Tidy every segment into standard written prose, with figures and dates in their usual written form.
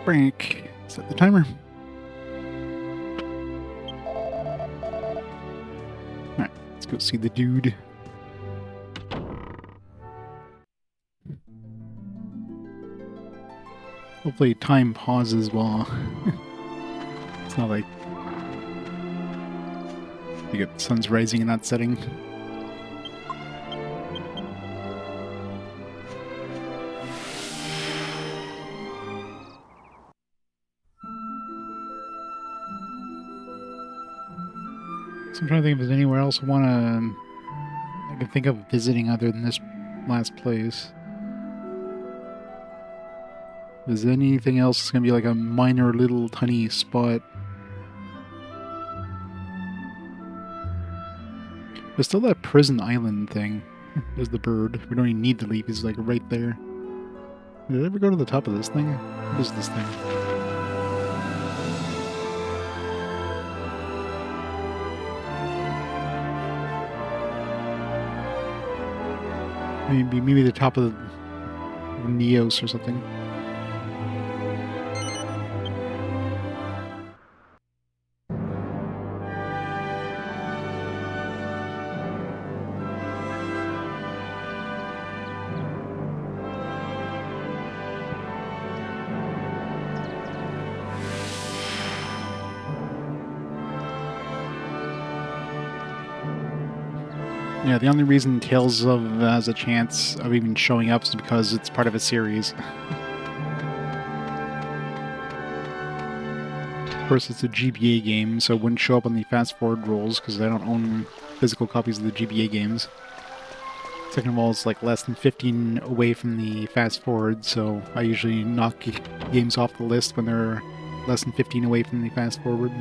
Break. Set the timer. Alright, let's go see the dude. Hopefully time pauses while... It's not like... You get the sun's rising and not setting. So I'm trying to think if there's anywhere else I can think of visiting other than this last place. Is there anything else that's gonna be like a minor little tiny spot? There's still that prison island thing. There's the bird. We don't even need to leave, he's like right there. Did I ever go to the top of this thing? What is this thing? Maybe the top of the Neos or something. Yeah, the only reason Tales of has a chance of even showing up is because it's part of a series. Of course, it's a GBA game, so it wouldn't show up on the fast-forward rolls because I don't own physical copies of the GBA games. Second of all, it's like less than 15 away from the fast-forward, so I usually knock games off the list when they're less than 15 away from the fast-forward.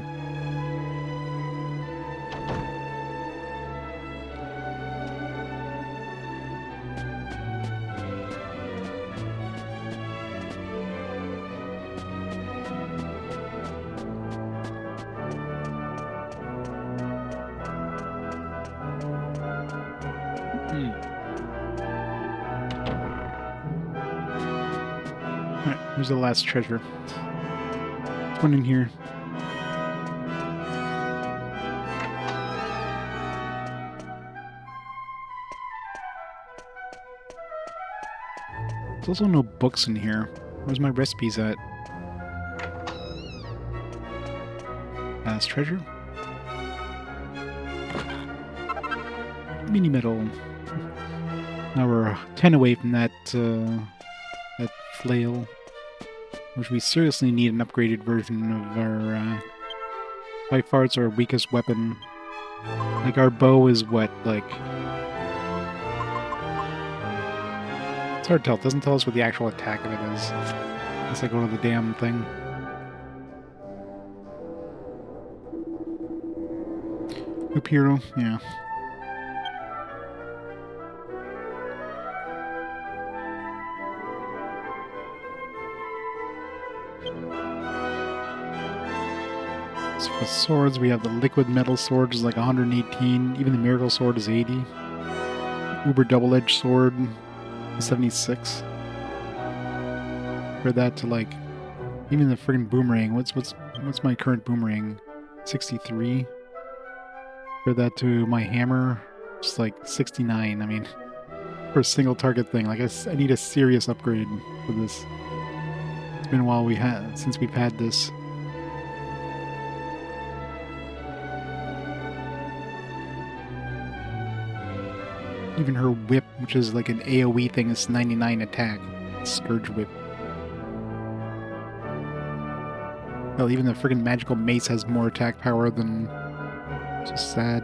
Alright, here's the last treasure. There's one in here. There's also no books in here. Where's my recipes at? Last treasure? Mini metal. Now we're 10 away from that flail, which we seriously need an upgraded version of our. By far, it's our weakest weapon. Like our bow is what, like. It's hard to tell. It doesn't tell us what the actual attack of it is. Unless I go to the damn thing. Hoop hero, yeah. So for swords, we have the liquid metal sword, which is like 118. Even the miracle sword is 80. Uber double-edged sword, 76. For that to like, even the friggin' boomerang. What's my current boomerang? 63. For that to my hammer, it's like 69. I mean, for a single target thing, like I need a serious upgrade for this. It's been a while since we've had this. Even her whip, which is like an AoE thing, is 99 attack. Scourge whip. Hell, even the friggin' magical mace has more attack power than... It's just sad.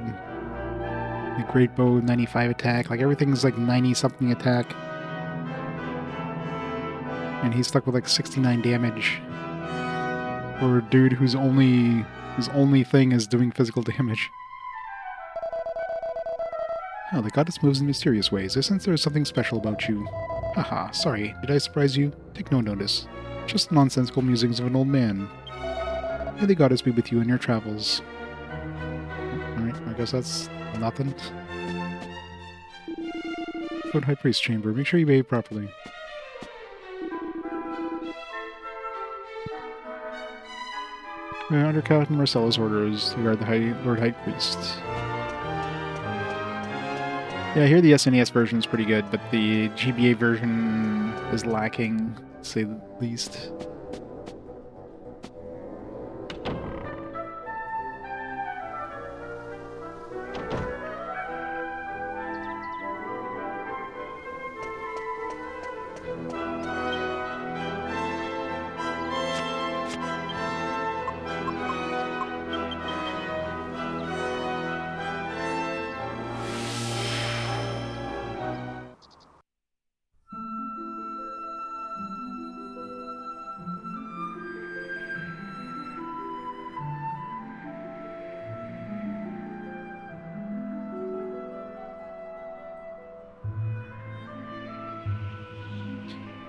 The great bow, 95 attack. Like everything's like 90-something attack. And he's stuck with like 69 damage. For a dude his only thing is doing physical damage. Oh, the goddess moves in mysterious ways. I sense there is something special about you. Haha, sorry. Did I surprise you? Take no notice. Just nonsensical musings of an old man. May the goddess be with you in your travels. Alright, I guess that's nothing. Lord High Priest Chamber. Make sure you behave properly. Under Captain Marcellus' orders to guard the Lord High Priest. Yeah, I hear the SNES version is pretty good, but the GBA version is lacking, to say the least.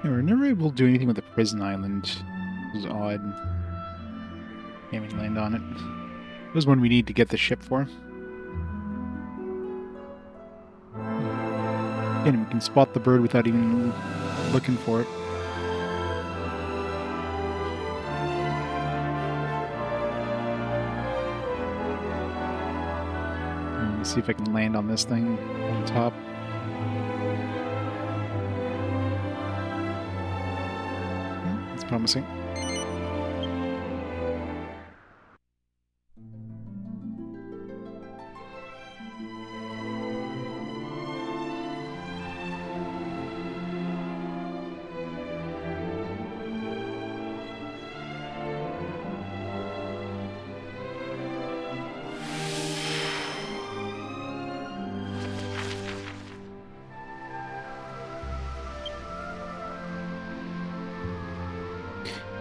Yeah, we're never able to do anything with the prison island. It was odd. Can't even land on it. This is one we need to get the ship for. Again, we can spot the bird without even looking for it. Let me see if I can land on this thing on top. That's promising.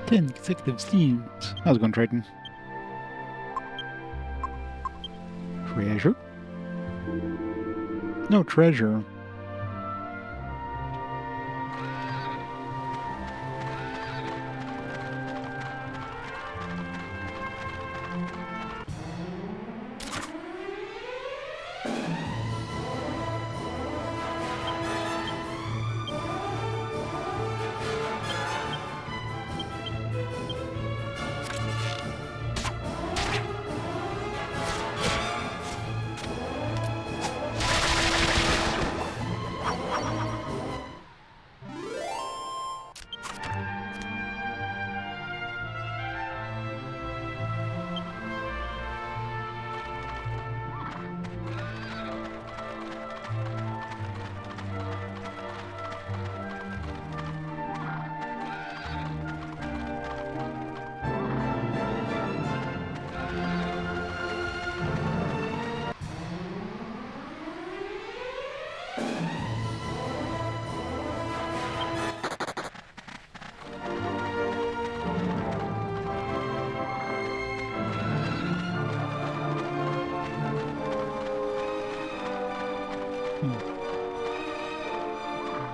Ten consecutive steams. How's it going, Triton? Treasure? No treasure.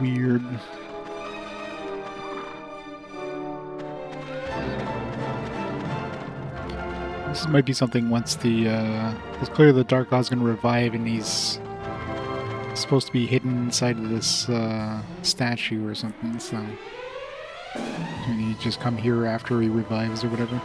Weird. This might be something once the, it's clear the Dark God's gonna revive and he's supposed to be hidden inside of this, statue or something, so... Can he just come here after he revives or whatever?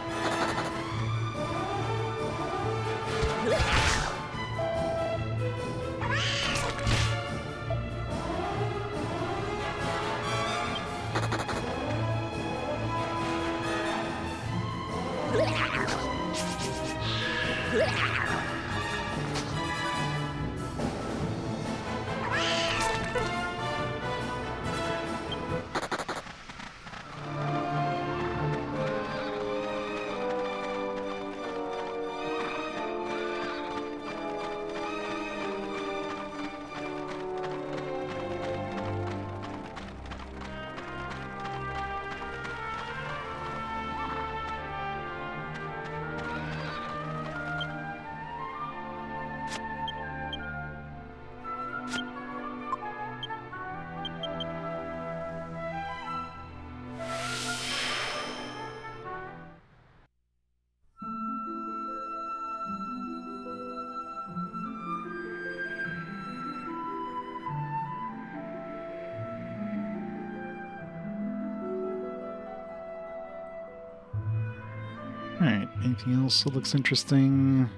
Alright, anything else that looks interesting?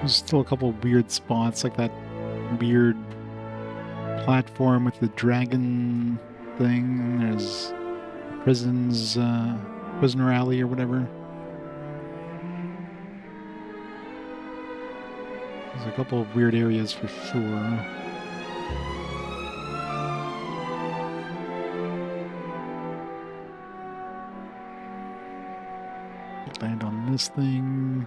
There's still a couple of weird spots, like that weird platform with the dragon thing. There's prisoner alley or whatever. There's a couple of weird areas for sure. Land on this thing.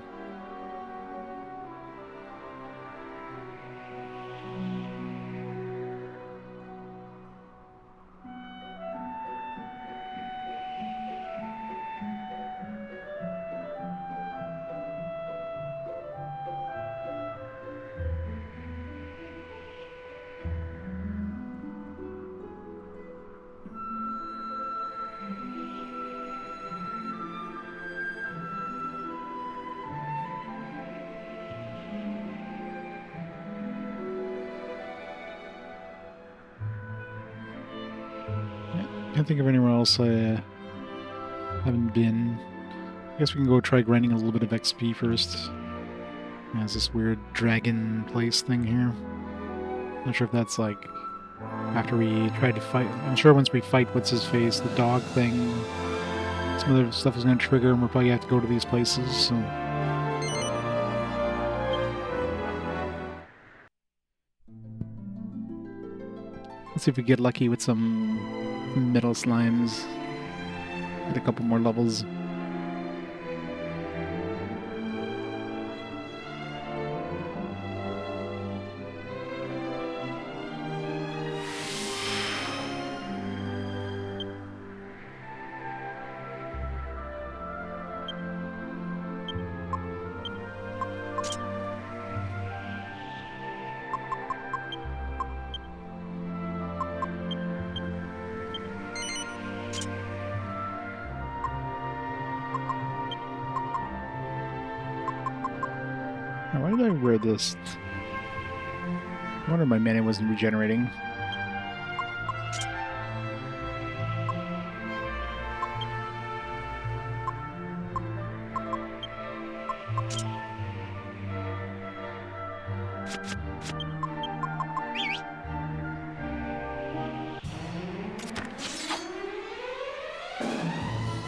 Can't think of anywhere else I haven't been. I guess we can go try grinding a little bit of XP first. There's this weird dragon place thing here. Not sure if that's like after we tried to fight. I'm sure once we fight what's his face, the dog thing, some other stuff is going to trigger, and we'll probably have to go to these places. So. Let's see if we get lucky with some metal slimes. Get a couple more levels. Why did I wear this? I wonder my mana wasn't regenerating.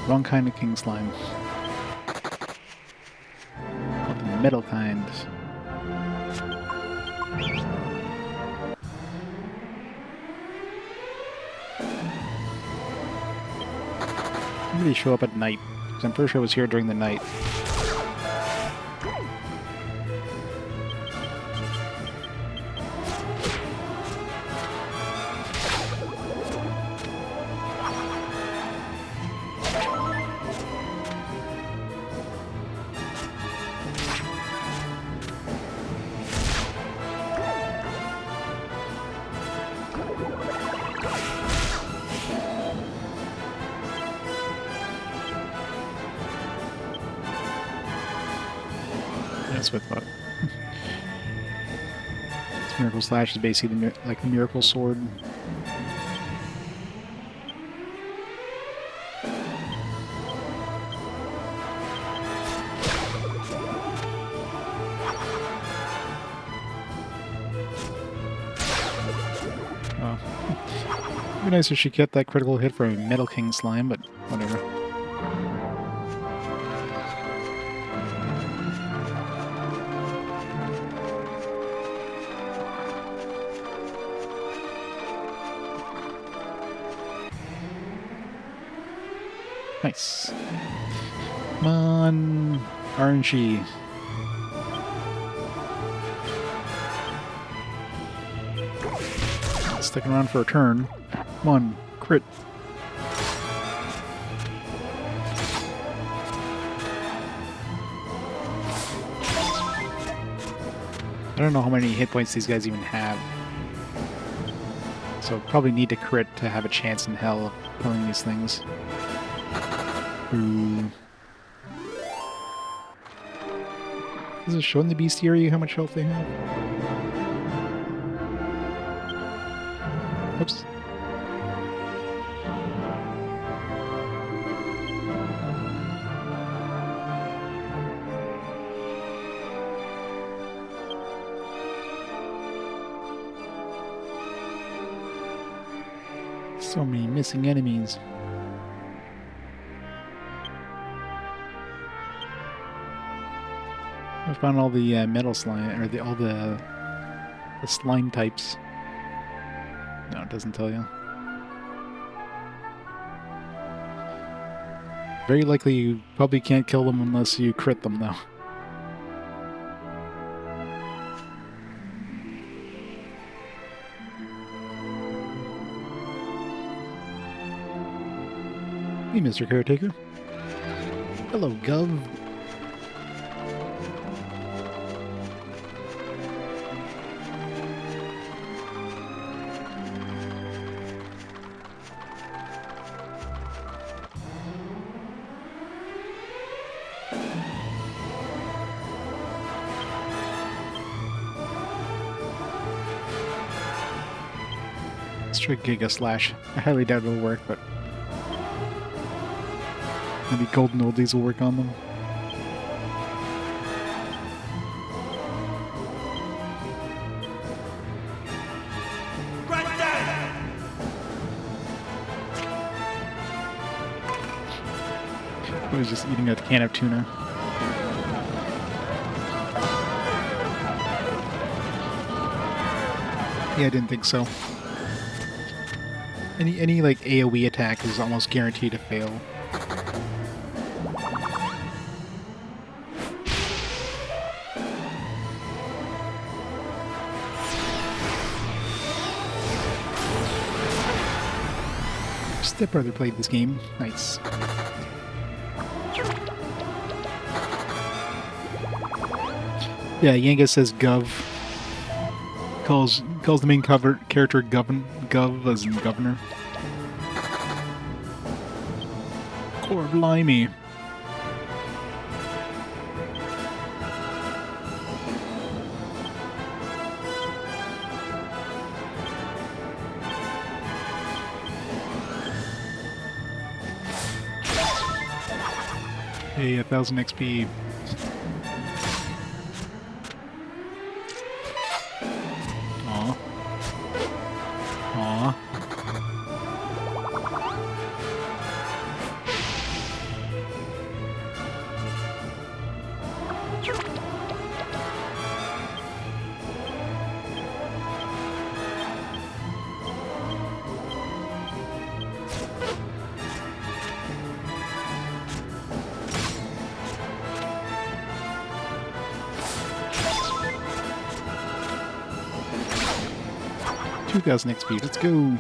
Wrong kind of king slime. Metal kind. Maybe they show up at night, because I'm pretty sure I was here during the night. That's what I thought. This Miracle Slash is basically like the Miracle Sword. Oh. It'd be nice if she kept that critical hit for a Metal King slime, but whatever. Nice. Come on, RNG. Sticking around for a turn. Come on, crit. don't know how many hit points these guys even have. So probably need to crit to have a chance in hell of killing these things. Ooh. Does it show in the bestiary how much health they have? Oops. So many missing enemies. I found all the metal slime, or all the slime types. No, it doesn't tell you. Very likely you probably can't kill them unless you crit them, though. Hey, Mr. Caretaker. Hello, Gov. Let's try Giga Slash. I highly doubt it'll work, but maybe golden oldies will work on them. I was just eating a can of tuna. Yeah, I didn't think so. Any like AoE attack is almost guaranteed to fail. Stepbrother played this game. Nice. Yeah, Yangus says Gov. Calls the main character Gov as in governor. Core blimey. Hey, 1,000 XP. Aw. Aw. $2,000 XP. Let's go.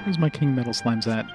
Where's my King Metal Slimes at?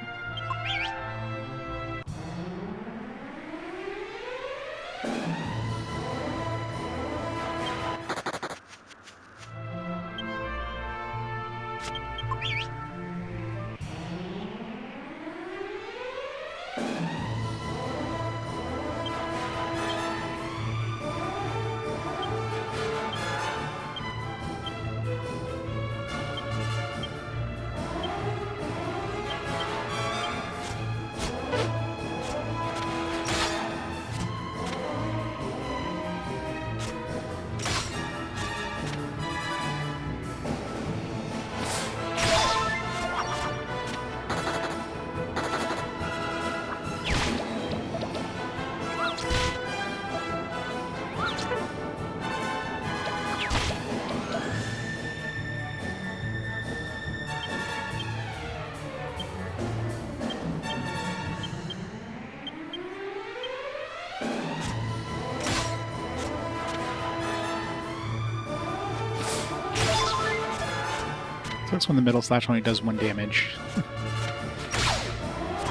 Sucks when the metal slash only does 1 damage.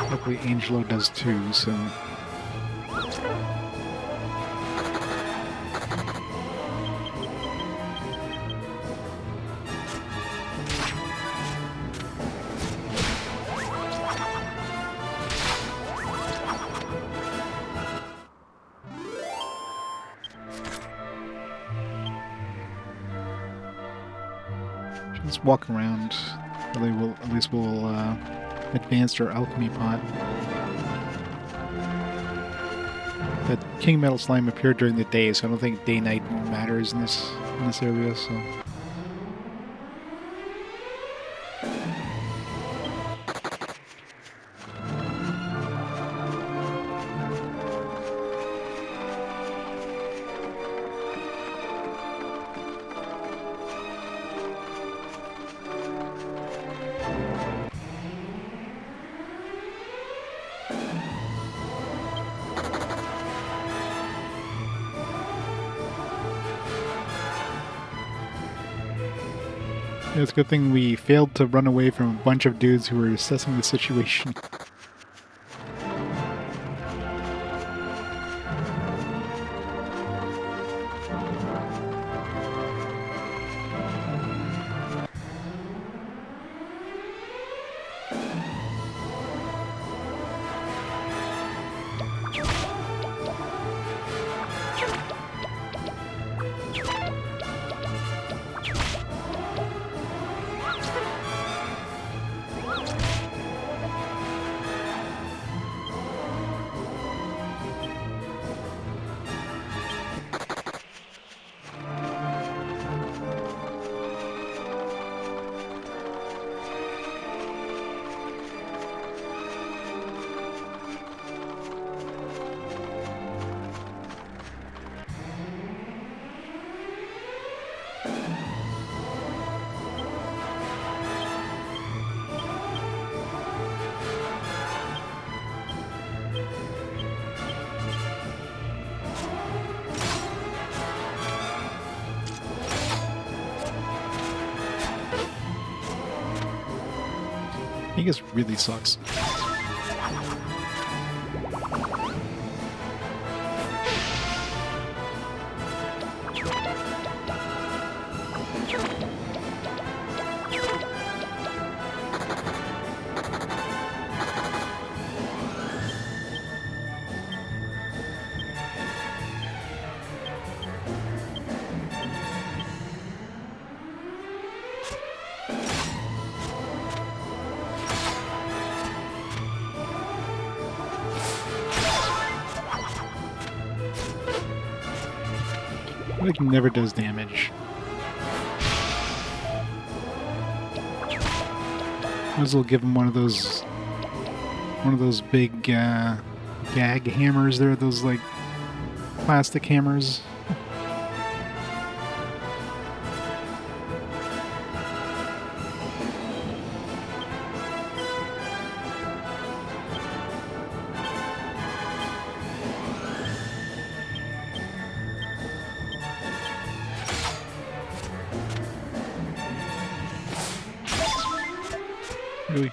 Luckily Angelo does 2, so... Let's walk around. Really will, at least we'll advance our alchemy pot. That King Metal Slime appeared during the day, so I don't think day-night matters in this area. So. Yeah, it's a good thing we failed to run away from a bunch of dudes who were assessing the situation. Yangus really sucks. Like never does damage. Might as well give him one of those big gag hammers there, those like plastic hammers. Really?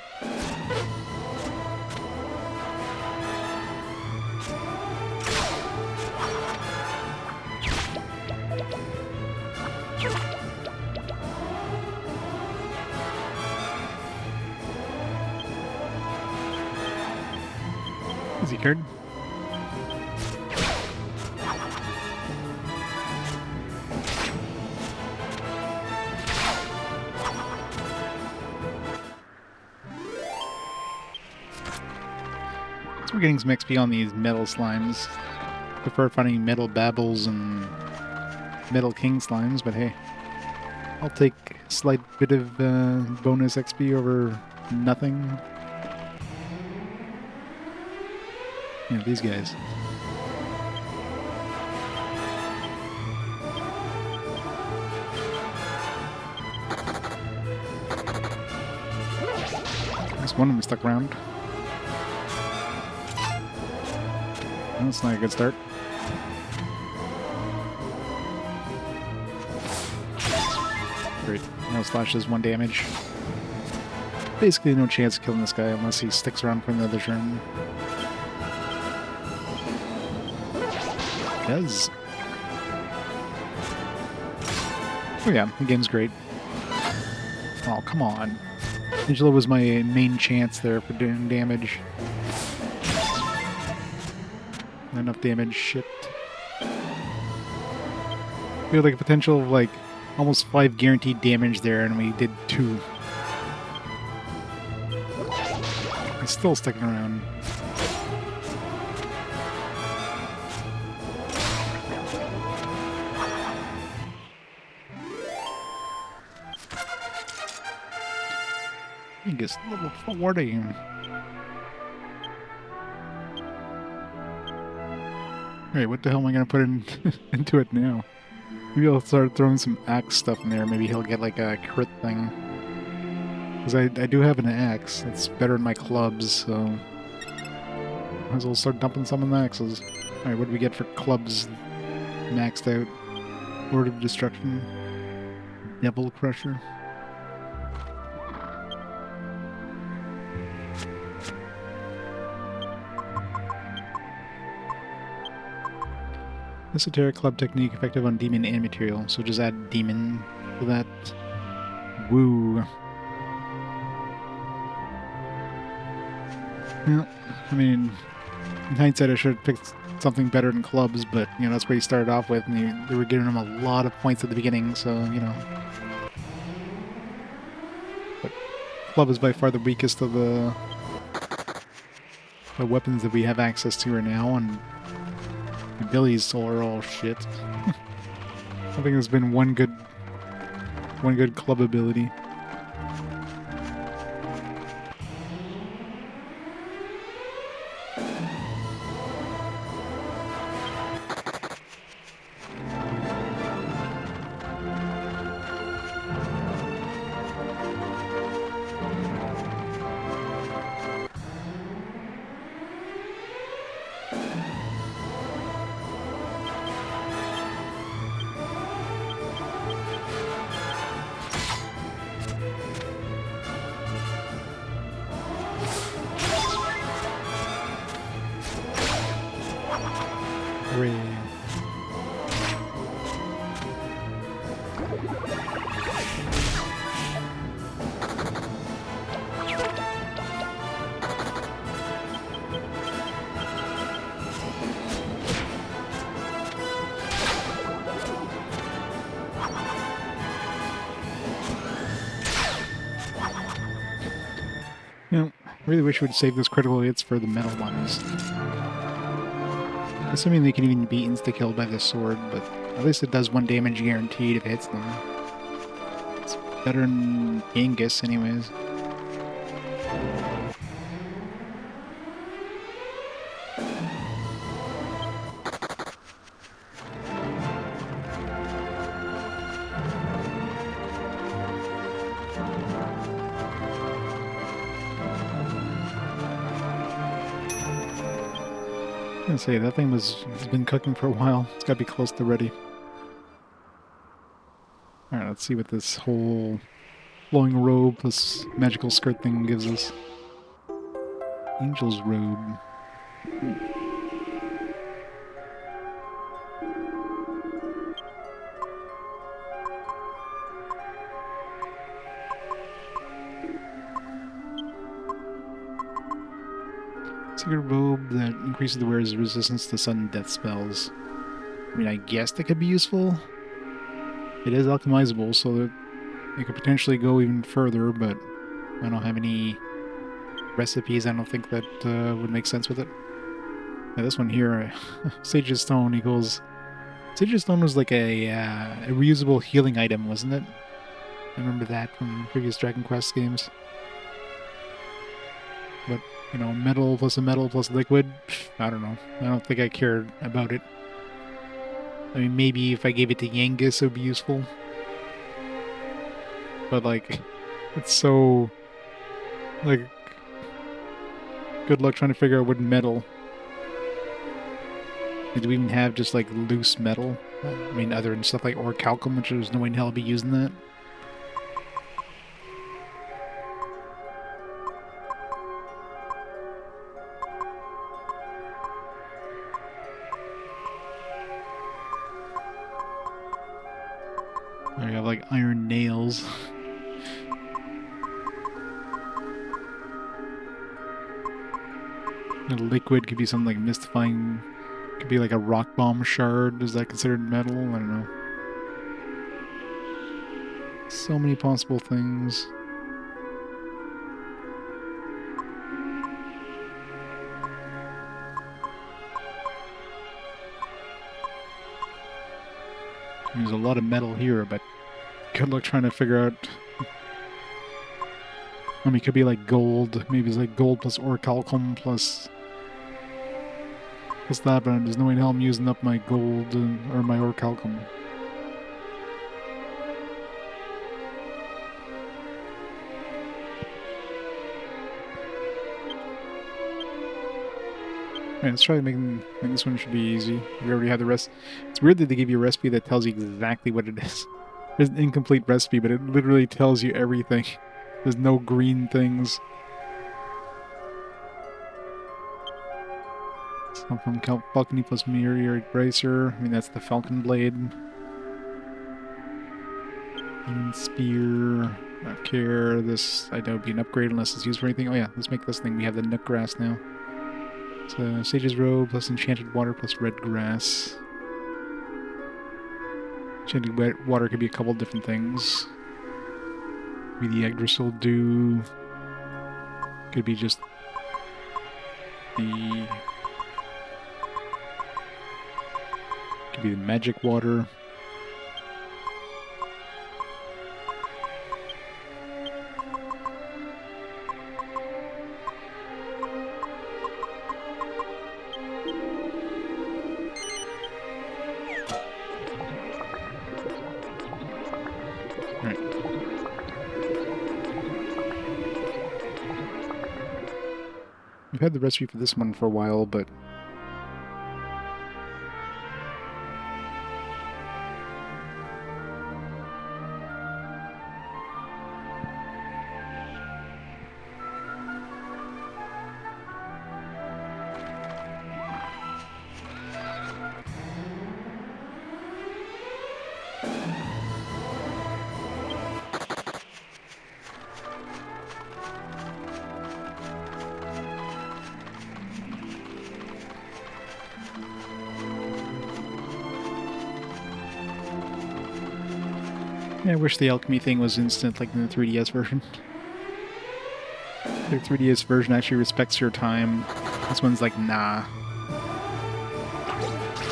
Is he cured? We're getting some XP on these metal slimes. Prefer finding metal babbles and metal king slimes, but hey, I'll take a slight bit of bonus XP over nothing. Yeah, these guys. There's one of them stuck around. That's not a good start. Great. No slash does 1 damage. basically no chance of killing this guy unless he sticks around for another turn. Does. Oh yeah, the game's great. Oh, come on. Angela was my main chance there for doing damage. Not enough damage, shit. We had like a potential of like almost 5 guaranteed damage there, and we did 2. He's still sticking around. Yangus, level 40. Alright, what the hell am I gonna put into it now? Maybe I'll start throwing some axe stuff in there. Maybe he'll get like a crit thing. Because I do have an axe. It's better than my clubs, so... Might as well start dumping some of the axes. Alright, what do we get for clubs maxed out? Lord of Destruction. Devil Crusher. Esoteric club technique effective on demon and material. So just add demon to that. Woo. Yeah, I mean, in hindsight I should have picked something better than clubs, but, you know, that's what he started off with, and they were giving him a lot of points at the beginning, so, you know. But club is by far the weakest of the weapons that we have access to right now, and abilities are all shit. I think there's been one good club ability. You know, I really wish we would save those critical hits for the metal ones. Assuming they can even be insta-killed by the sword, but at least it does 1 damage guaranteed if it hits them. It's better than Yangus anyways. I was gonna say, that thing has been cooking for a while. It's gotta be close to ready. Alright, let's see what this whole flowing robe plus magical skirt thing gives us. Angel's robe. Secret robe that increases the wearer's resistance to sudden death spells. I mean, I guess that could be useful. It is optimizable, so that it could potentially go even further, but I don't have any recipes. I don't think that would make sense with it. Yeah, this one here, Sage's Stone equals... Sage's Stone was like a reusable healing item, wasn't it? I remember that from previous Dragon Quest games. But, you know, metal plus a metal plus liquid, I don't know. I don't think I cared about it. I mean, maybe if I gave it to Yangus, it would be useful. But, like, it's so... Like, good luck trying to figure out what metal. Do we even have just, like, loose metal? I mean, other than stuff like orchestral, which there's no way in hell I'd be using that. like iron nails. A liquid could be something like mystifying. Could be like a rock bomb shard. Is that considered metal? I don't know. So many possible things. There's a lot of metal here, but good luck trying to figure out. I mean, it could be like gold. Maybe it's like gold plus orichalcum plus that, but there's no way in hell I'm using up my gold or my orichalcum. Alright, let's try making. I think this one should be easy. We already have the rest. It's weird that they give you a recipe that tells you exactly what it is. There's an incomplete recipe, but it literally tells you everything. There's no green things. Some from Falcony plus Myriad Bracer. I mean, that's the Falcon Blade. Spear. Not care. This, I doubt, would be an upgrade unless it's used for anything. Oh yeah, let's make this thing. We have the Nook Grass now. So, Sage's Robe plus Enchanted Water plus Red Grass. Enchanted Water could be a couple different things. Maybe the Yggdrasil Dew. Could be just the... Could be the Magic Water. We've had the recipe for this one for a while, but yeah, I wish the alchemy thing was instant like in the 3DS version. The 3DS version actually respects your time. This one's like, nah.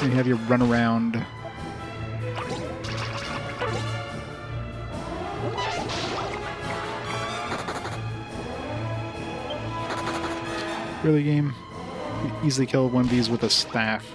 You have your run around. Really, game? You easily kill one of these with a staff.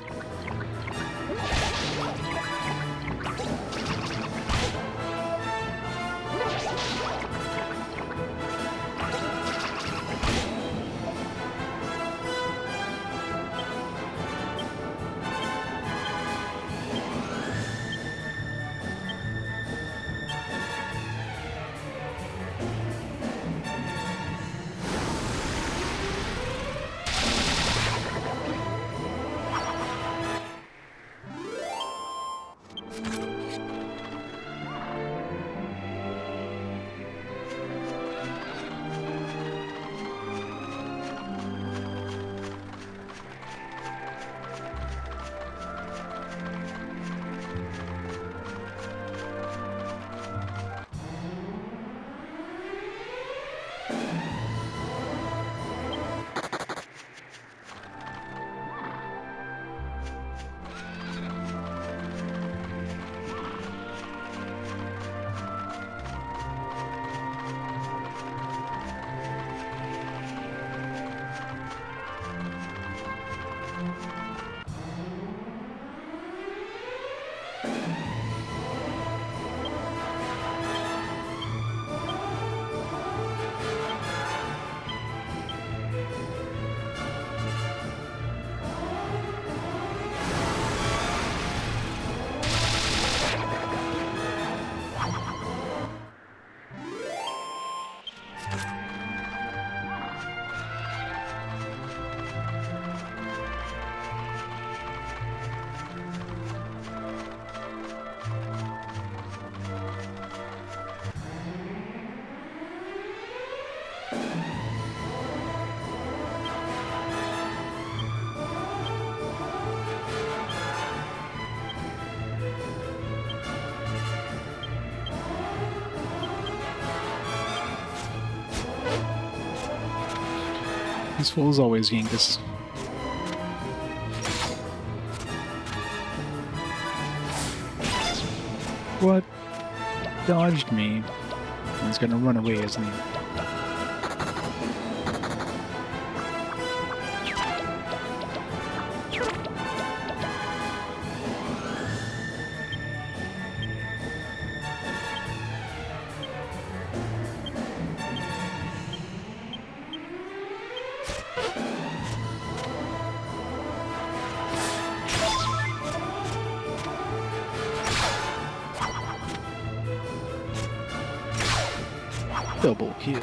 Peaceful as always, Yangus. What? Dodged me. He's gonna run away, isn't he? Double kill.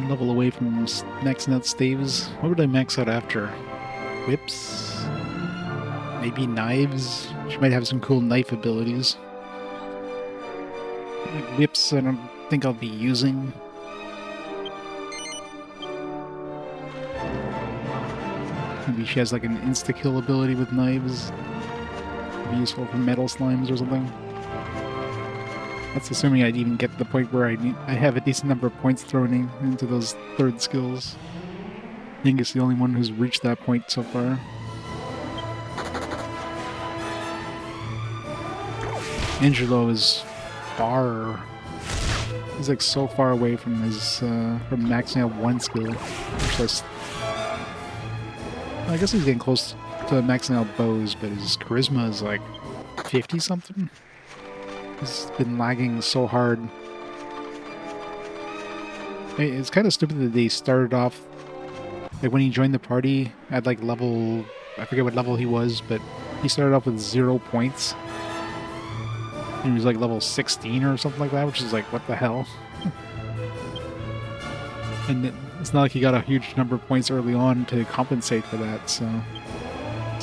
Level away from maxing out staves. What would I max out after? Whips? Maybe knives? She might have some cool knife abilities. Like whips, I don't think I'll be using. Maybe she has like an insta-kill ability with knives. Be useful for metal slimes or something. That's assuming I'd even get to the point where I have a decent number of points thrown into those third skills. I think it's the only one who's reached that point so far. Angelo is far... He's like so far away from his from maxing out one skill. I guess he's getting close to maxing out bows, but his charisma is like 50 something. He's been lagging so hard. It's kind of stupid that they started off, like when he joined the party at like level, I forget what level he was, but he started off with 0 points. And he was like level 16 or something like that, which is like, what the hell? And it's not like he got a huge number of points early on to compensate for that, so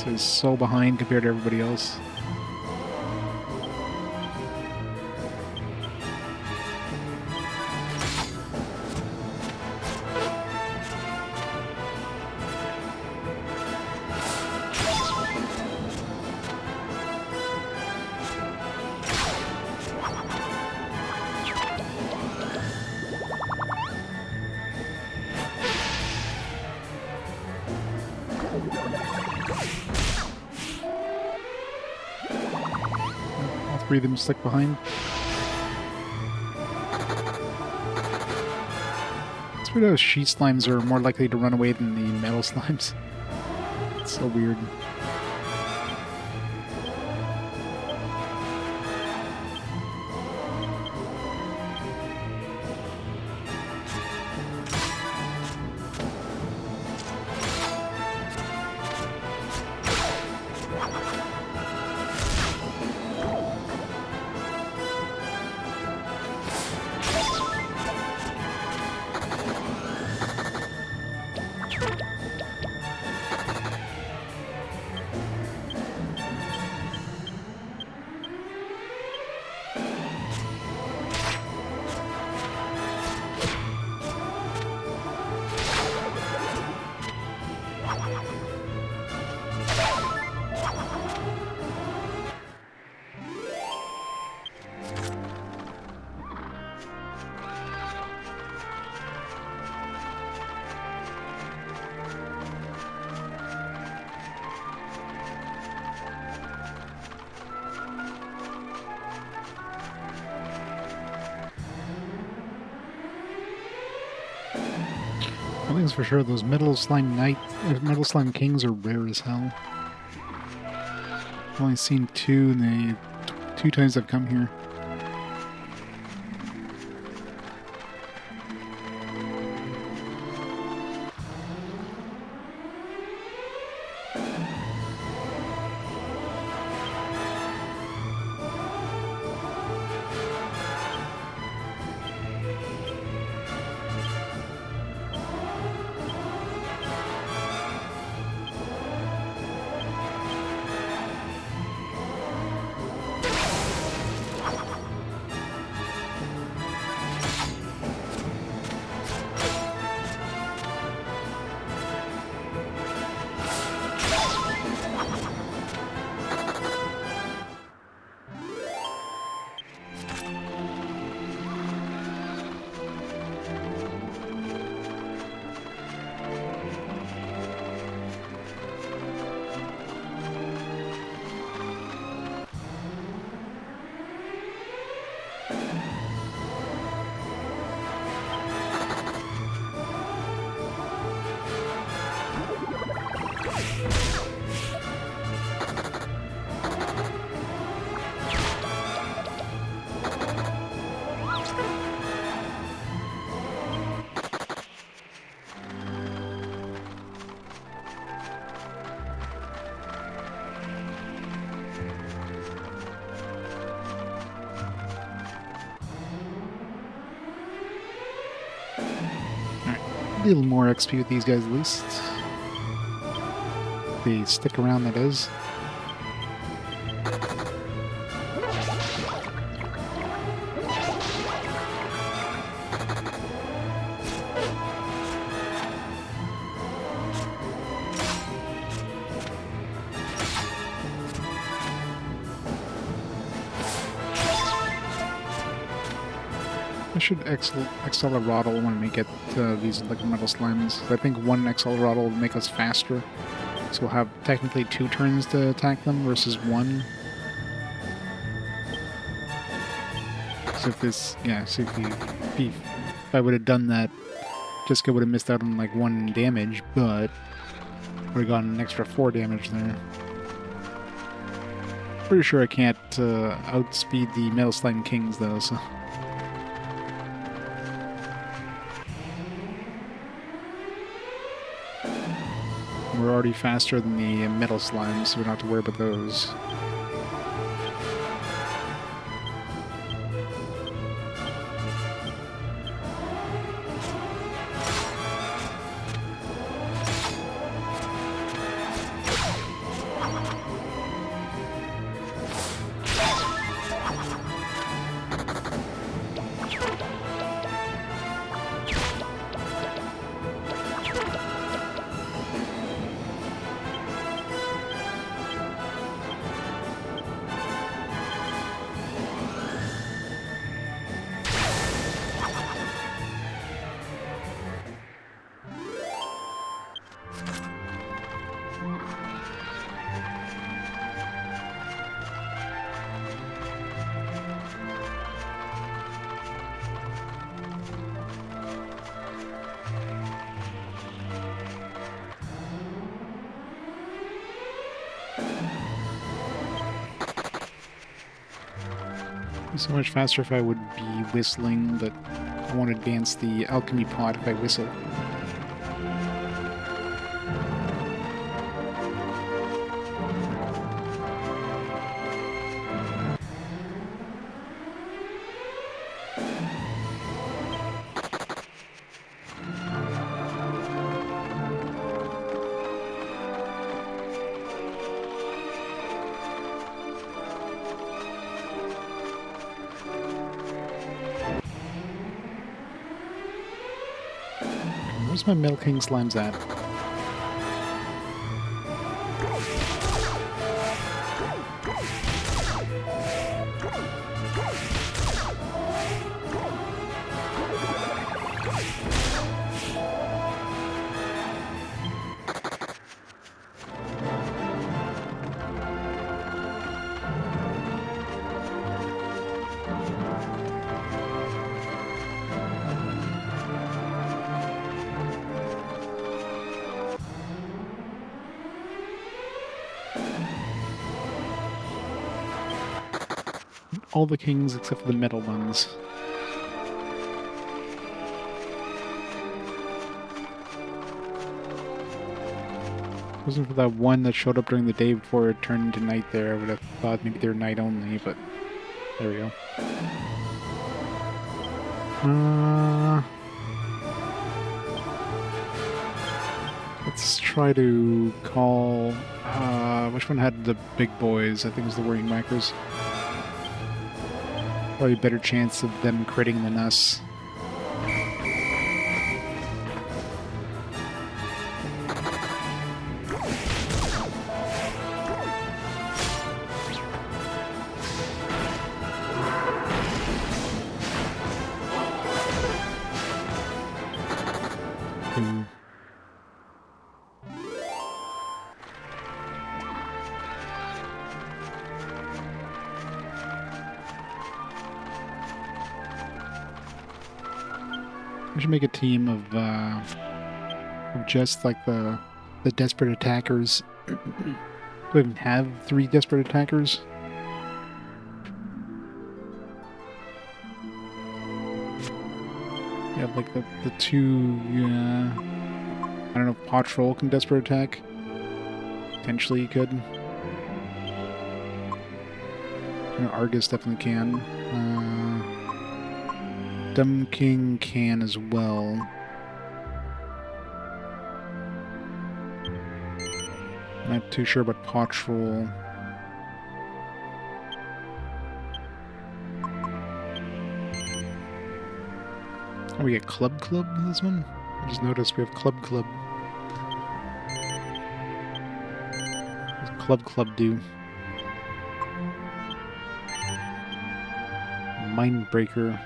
he's so behind compared to everybody else. Three of them stick behind. It's weird how sheet slimes are more likely to run away than the metal slimes. It's so weird. One thing's for sure, those metal slime kings are rare as hell. I've only seen two in the 2 times I've come here. A little more XP with these guys at least. They stick around, that is. I should accelerotl when we get these like metal slimes. I think one accelerotl will make us faster. So we'll have technically 2 turns to attack them versus 1. So if this, yeah, so if I would have done that, Jessica would have missed out on like 1 damage, but would have gotten an extra 4 damage there. Pretty sure I can't outspeed the Metal Slime Kings though, so... We're already faster than the metal slimes, so we don't have to worry about those. So much faster if I would be whistling, but I want to advance the alchemy pod if I whistle. Where's my Metal King slimes at? All the kings except for the metal ones. If it wasn't for that one that showed up during the day before it turned into night there, I would have thought maybe they were night only, but there we go. Let's try to call... which one had the big boys? I think it was the Worrying Micros. Probably a better chance of them critting than us. We should make a team of just like the desperate attackers. Do we even have 3 desperate attackers? Yeah, like the 2. I don't know if Patrol can desperate attack. Potentially, he could. Argus definitely can. Dumb King can as well. Not too sure about Pottrel. Oh, we get Club in this one? I just noticed we have Club. What does Club do? Mindbreaker.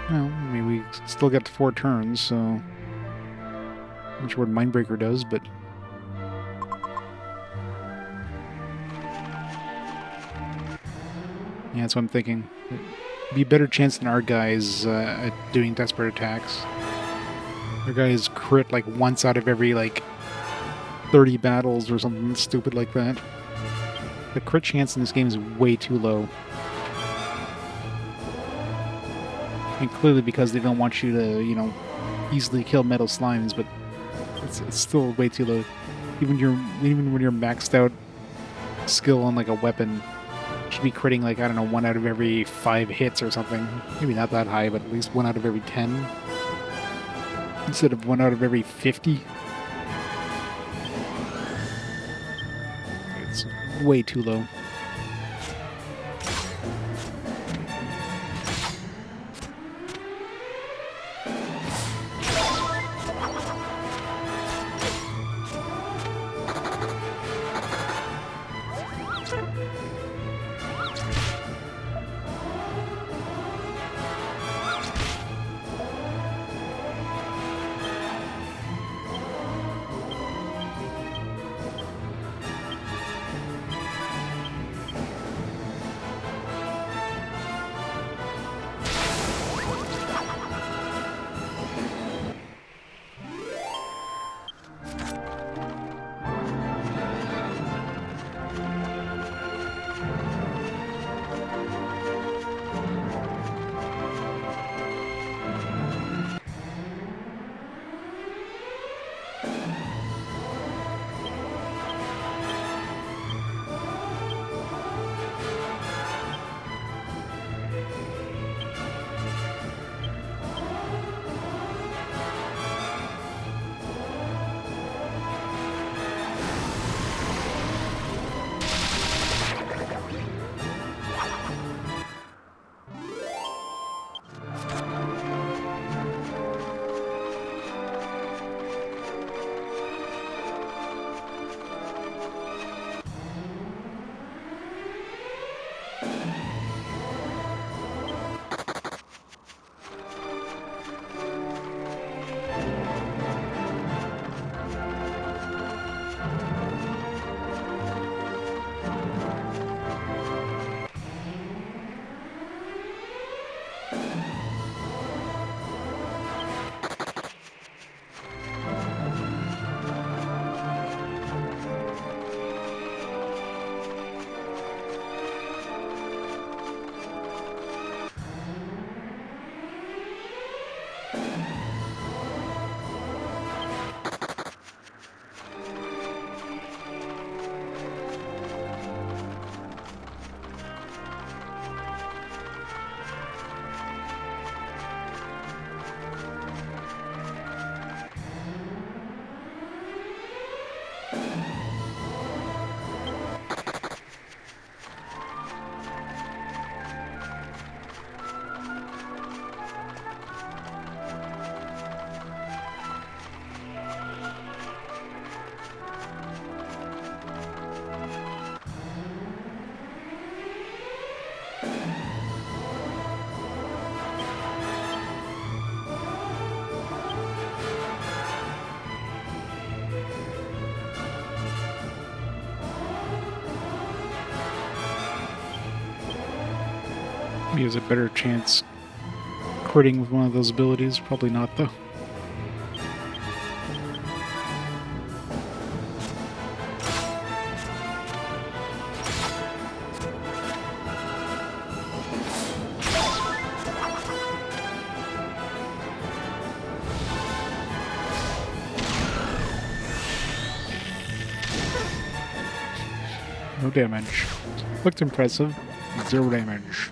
Well, I mean, we still got 4 turns, so... I'm not sure what Mindbreaker does, but... Yeah, that's what I'm thinking. It'd be a better chance than our guys at doing desperate attacks. Our guys crit like once out of every, like, 30 battles or something stupid like that. The crit chance in this game is way too low. And clearly because they don't want you to, you know, easily kill metal slimes, but it's still way too low. Even when you're maxed out skill on like a weapon, you should be critting like, I don't know, 1 out of every 5 hits or something. Maybe not that high, but at least 1 out of every 10. Instead of 1 out of every 50. It's way too low. He has a better chance critting with one of those abilities. Probably not, though. No damage. Looked impressive. 0 damage.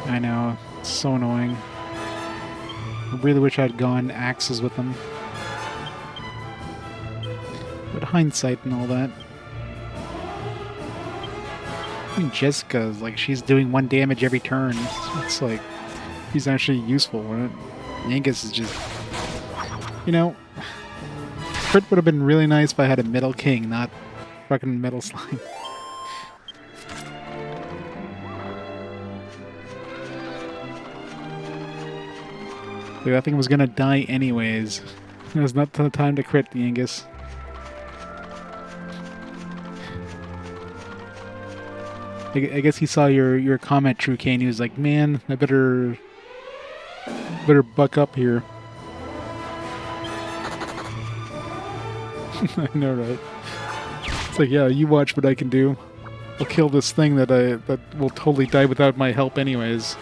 I know. It's so annoying. I really wish I'd gone axes with them. But hindsight and all that. I mean, Jessica, like, she's doing 1 damage every turn. It's like, she's actually useful. Yangus is just... You know, crit would have been really nice if I had a Metal King, not fucking Metal Slime. Dude, I think I was gonna die anyways. It was not the time to crit the Yangus. I guess he saw your comment, True Kane. He was like, "Man, I better buck up here." I know, right? It's like, yeah, you watch what I can do. I'll kill this thing that will totally die without my help, anyways.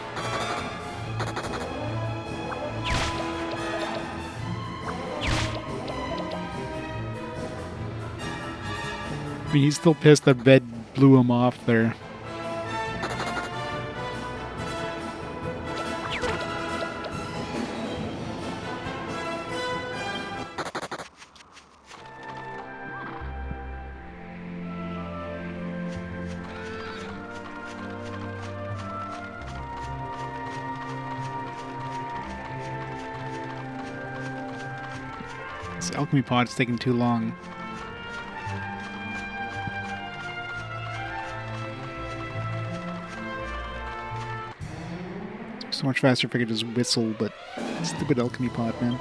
I mean, he's still pissed that Ved blew him off there. This alchemy pod's taking too long. So much faster if I could just whistle, but stupid alchemy pod, man.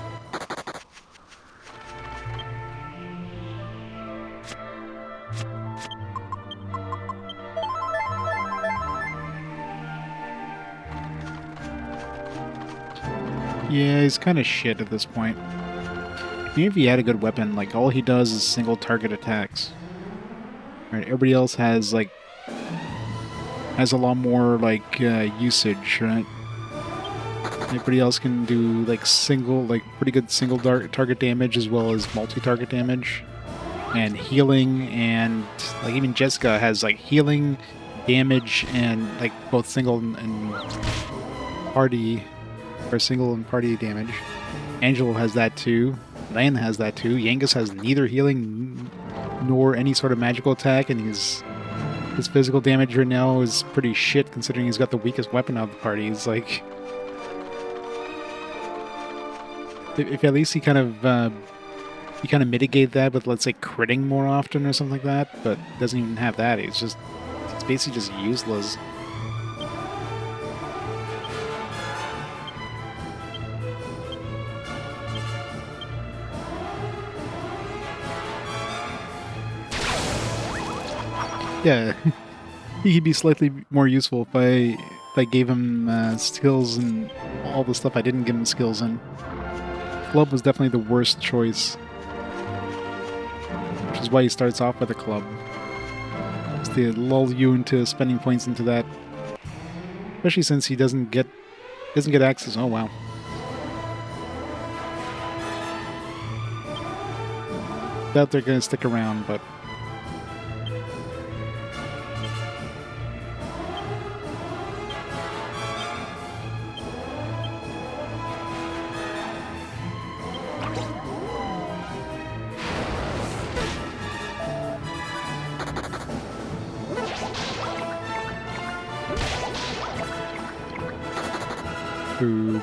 Yeah, he's kind of shit at this point. Even if he had a good weapon, like, all he does is single target attacks. Right, everybody else has, like, has a lot more, like, usage, right? Everybody else can do, like, pretty good single target damage as well as multi-target damage. And healing, and, like, even Jessica has, like, healing, damage, and, like, both single and party, or single and party damage. Angelo has that too. Lan has that too. Yangus has neither healing nor any sort of magical attack, and his physical damage right now is pretty shit considering he's got the weakest weapon out of the party. He's like... If at least he kind of mitigate that with, let's say, critting more often or something like that, but doesn't even have that. He's basically just useless. Yeah, he'd be slightly more useful if I gave him skills and all the stuff I didn't give him skills in. Club was definitely the worst choice, which is why he starts off with a club. It's to lull you into spending points into that, especially since he doesn't get access. Oh wow. Doubt they're gonna stick around, but. Ooh.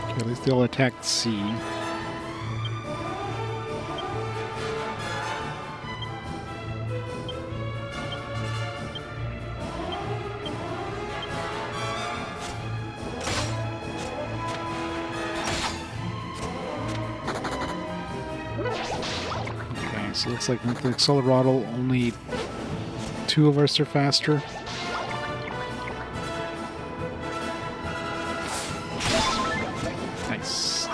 Okay, at least they'll attack C. So it looks like with the Acceleratl, only 2 of us are faster. Nice.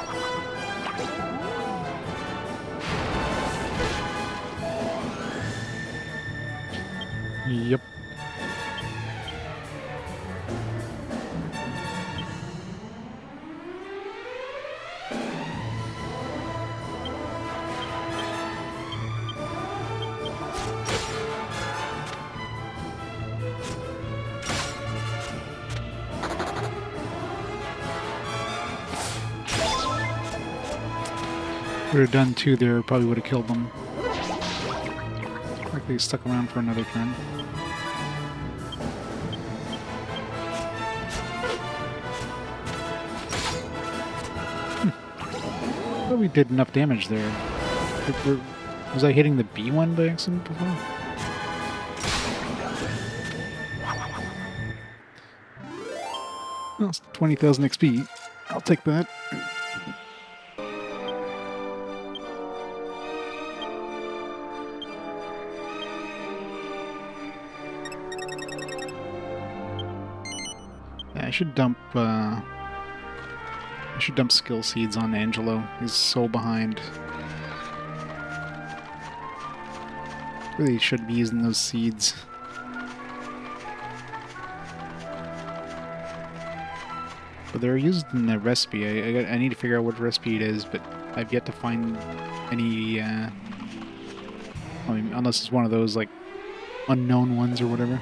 Yep. would have done two there, probably would have killed them. Like they stuck around for another turn. But we did enough damage there. Was I hitting the B one by accident before? Well, it's 20,000 XP. I'll take that. Yeah, I should dump skill seeds on Angelo. He's so behind. Really should be using those seeds. But they're used in the recipe. I need to figure out what recipe it is, but I've yet to find any, I mean, unless it's one of those, like, unknown ones or whatever.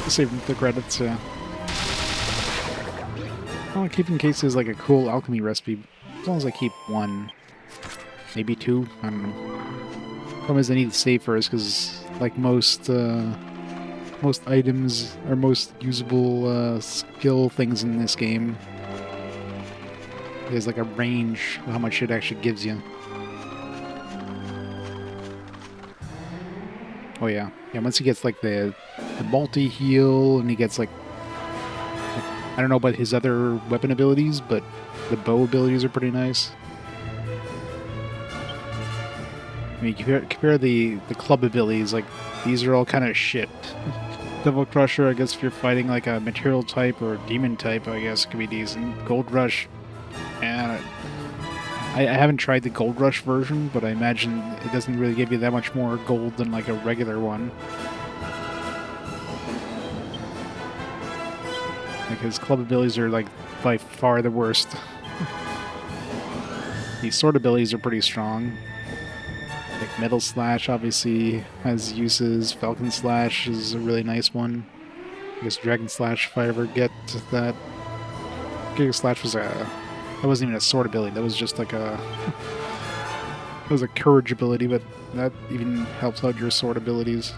Save the credits, yeah. I'll keep in case there's like a cool alchemy recipe. As long as I keep one, maybe two, I don't know. Problem is I need to save first because, like most items or most usable skill things in this game, there's like a range of how much it actually gives you. Oh yeah, once he gets like the multi-heal and he gets like, I don't know about his other weapon abilities, but the bow abilities are pretty nice. I mean, compare the club abilities, like, these are all kind of shit. Devil Crusher, I guess if you're fighting like a material type or demon type, I guess could be decent. Gold Rush, and I haven't tried the Gold Rush version, but I imagine it doesn't really give you that much more gold than like a regular one. Like his club abilities are like by far the worst. The sword abilities are pretty strong. Like Metal Slash obviously has uses. Falcon Slash is a really nice one. I guess Dragon Slash if I ever get to that. Giga Slash was that wasn't even a sword ability, that was just like a that was a courage ability, but that even helps out your sword abilities.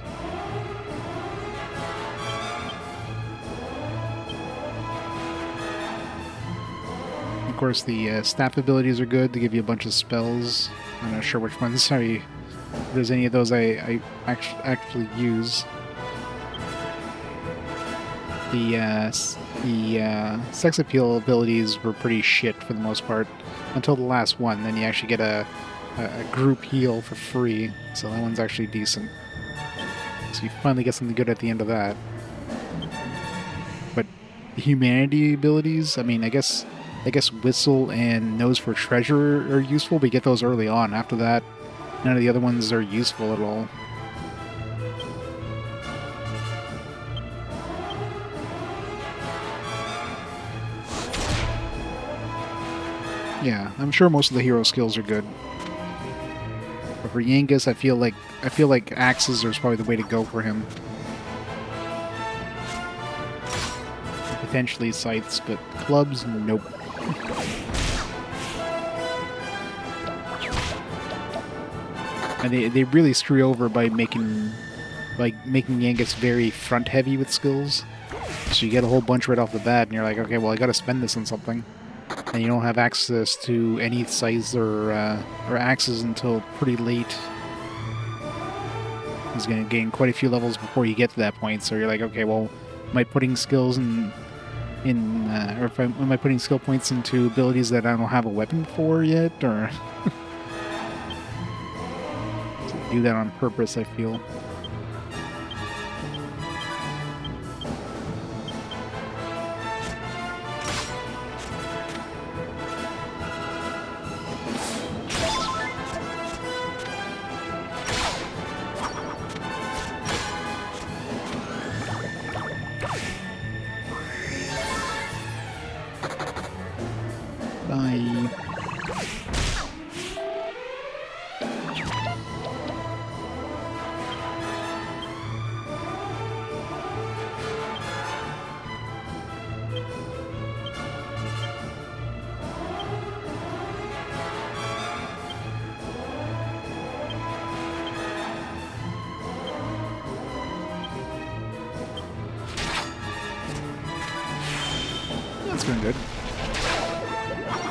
Of course, the staff abilities are good. They give you a bunch of spells. I'm not sure which ones. Sorry, if there's any of those I actually use. The sex appeal abilities were pretty shit for the most part until the last one. Then you actually get a group heal for free, so that one's actually decent. So you finally get something good at the end of that. But the humanity abilities, I mean, I guess Whistle and Nose for Treasure are useful, but you get those early on. After that, none of the other ones are useful at all. Yeah, I'm sure most of the hero skills are good. But for Yangus, I feel like axes are probably the way to go for him. Potentially scythes, but clubs, nope. And they really screw over by making Yangus very front heavy with skills. So you get a whole bunch right off the bat, and you're like, okay, well I gotta spend this on something. And you don't have access to any scythes or axes until pretty late. He's going to gain quite a few levels before you get to that point. So you're like, okay, well, am I putting skills am I putting skill points into abilities that I don't have a weapon for yet, or do that on purpose? I feel. Bye. doing good.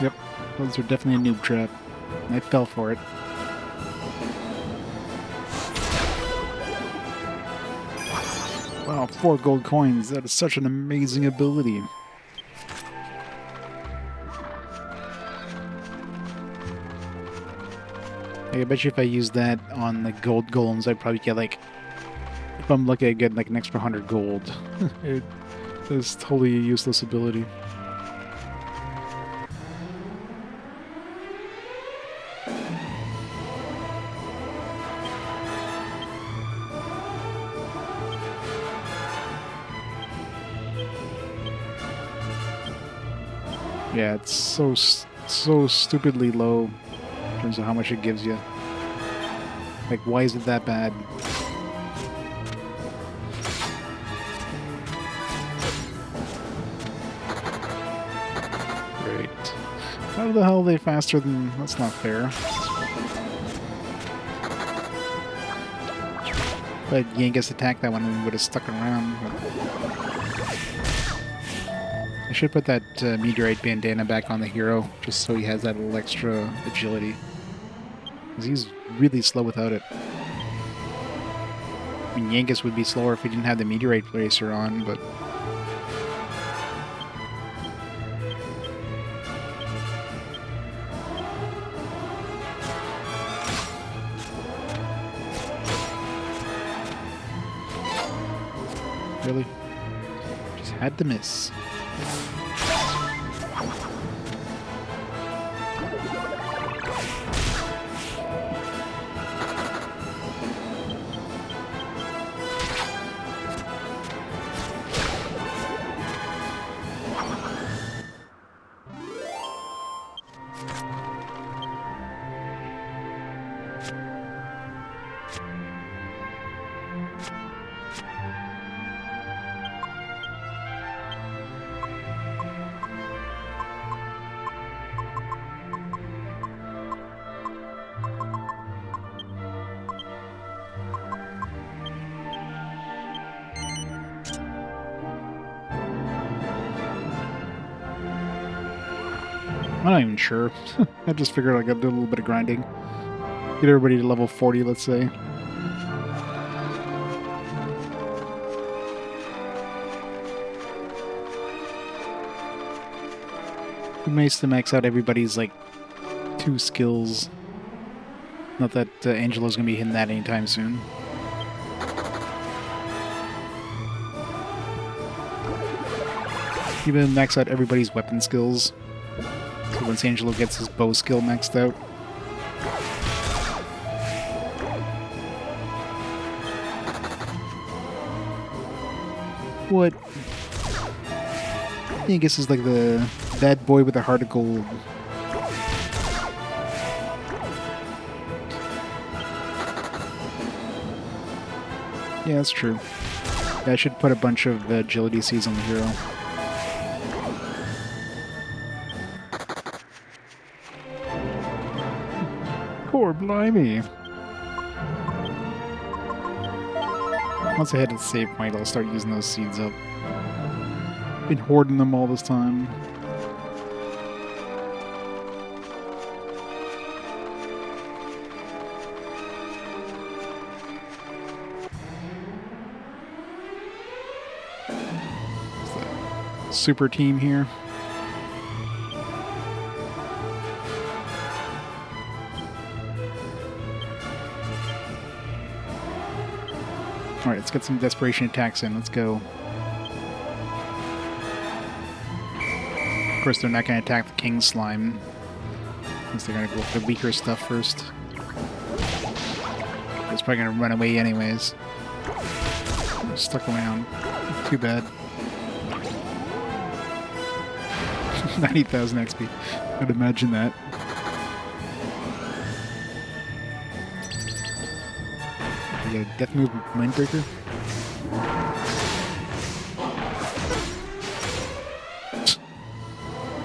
Yep, those are definitely a noob trap. I fell for it. Wow, 4 gold coins. That is such an amazing ability. I bet you if I used that on the gold golems, I'd probably get like, if I'm lucky, I'd get like an extra 100 gold. It's totally a useless ability. Yeah, it's so stupidly low in terms of how much it gives you. Like, why is it that bad? Great. How the hell are they faster than... That's not fair. But Yangus attacked that one and would have stuck around. I should put that meteorite bandana back on the hero, just so he has that little extra agility. Because he's really slow without it. I mean, Yangus would be slower if he didn't have the meteorite bracer on, but... Really? Just had to miss. I'm not even sure. I just figured I gotta do a little bit of grinding. Get everybody to level 40, let's say. It'd be nice to max out everybody's, like, 2 skills. Not that Angelo's gonna be hitting that anytime soon. Even max out everybody's weapon skills. So once Angelo gets his bow skill maxed out. What? I guess is like the bad boy with a heart of gold. Yeah, that's true. Yeah, I should put a bunch of agility Cs on the hero. Poor blimey. Once I hit a save point, I'll start using those seeds up. Been hoarding them all this time. Super team here. Alright, let's get some desperation attacks in. Let's go. Of course, they're not going to attack the king slime. Since they're going to go for the weaker stuff first. It's probably going to run away anyways. Stuck around. Too bad. 90,000 XP. I'd imagine that. You got a death move Mindbreaker?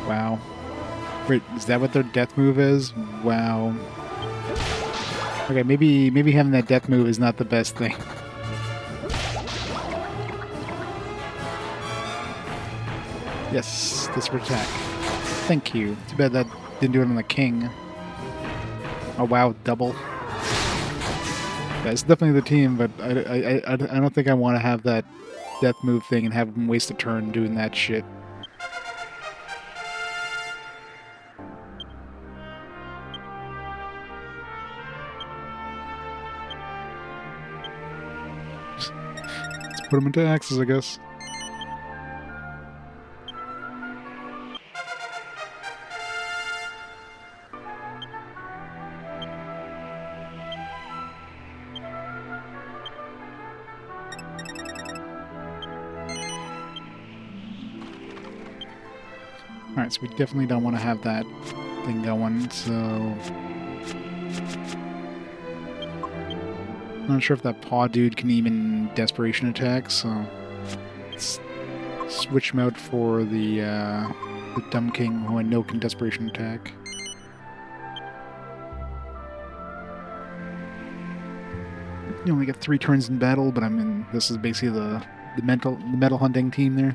Wow. Wait, is that what their death move is? Wow. Okay, maybe having that death move is not the best thing. Yes, desperate attack. Thank you. Too bad that didn't do it on the king. Oh wow, double. Yeah, it's definitely the team, but I don't think I want to have that death move thing and have him waste a turn doing that shit. Let's put him into axes, I guess. Alright, so we definitely don't want to have that thing going, so... I'm not sure if that paw dude can even desperation attack, so... Let's switch him out for the dumb king, who I know can desperation attack. You only get 3 turns in battle, but I'm in... This is basically the metal hunting team there.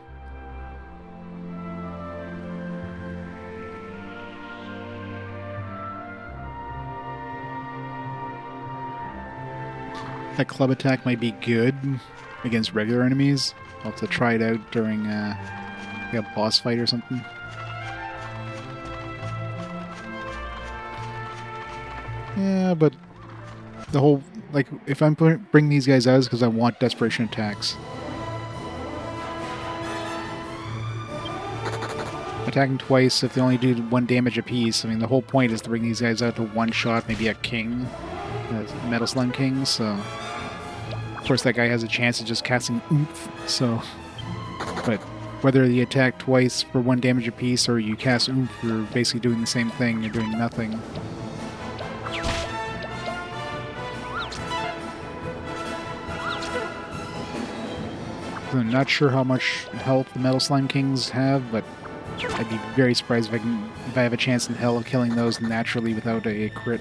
That club attack might be good against regular enemies. I'll have to try it out during like a boss fight or something. Yeah, but the whole... Like, if I'm bringing these guys out, it's because I want desperation attacks. Attacking twice, if they only do 1 damage apiece, I mean, the whole point is to bring these guys out to one-shot, maybe a king, a Metal Slime King, so... Of course, that guy has a chance of just casting oomph, so... But whether you attack twice for 1 damage apiece or you cast oomph, you're basically doing the same thing, you're doing nothing. I'm not sure how much health the Metal Slime Kings have, but I'd be very surprised if I have a chance in hell of killing those naturally without a crit.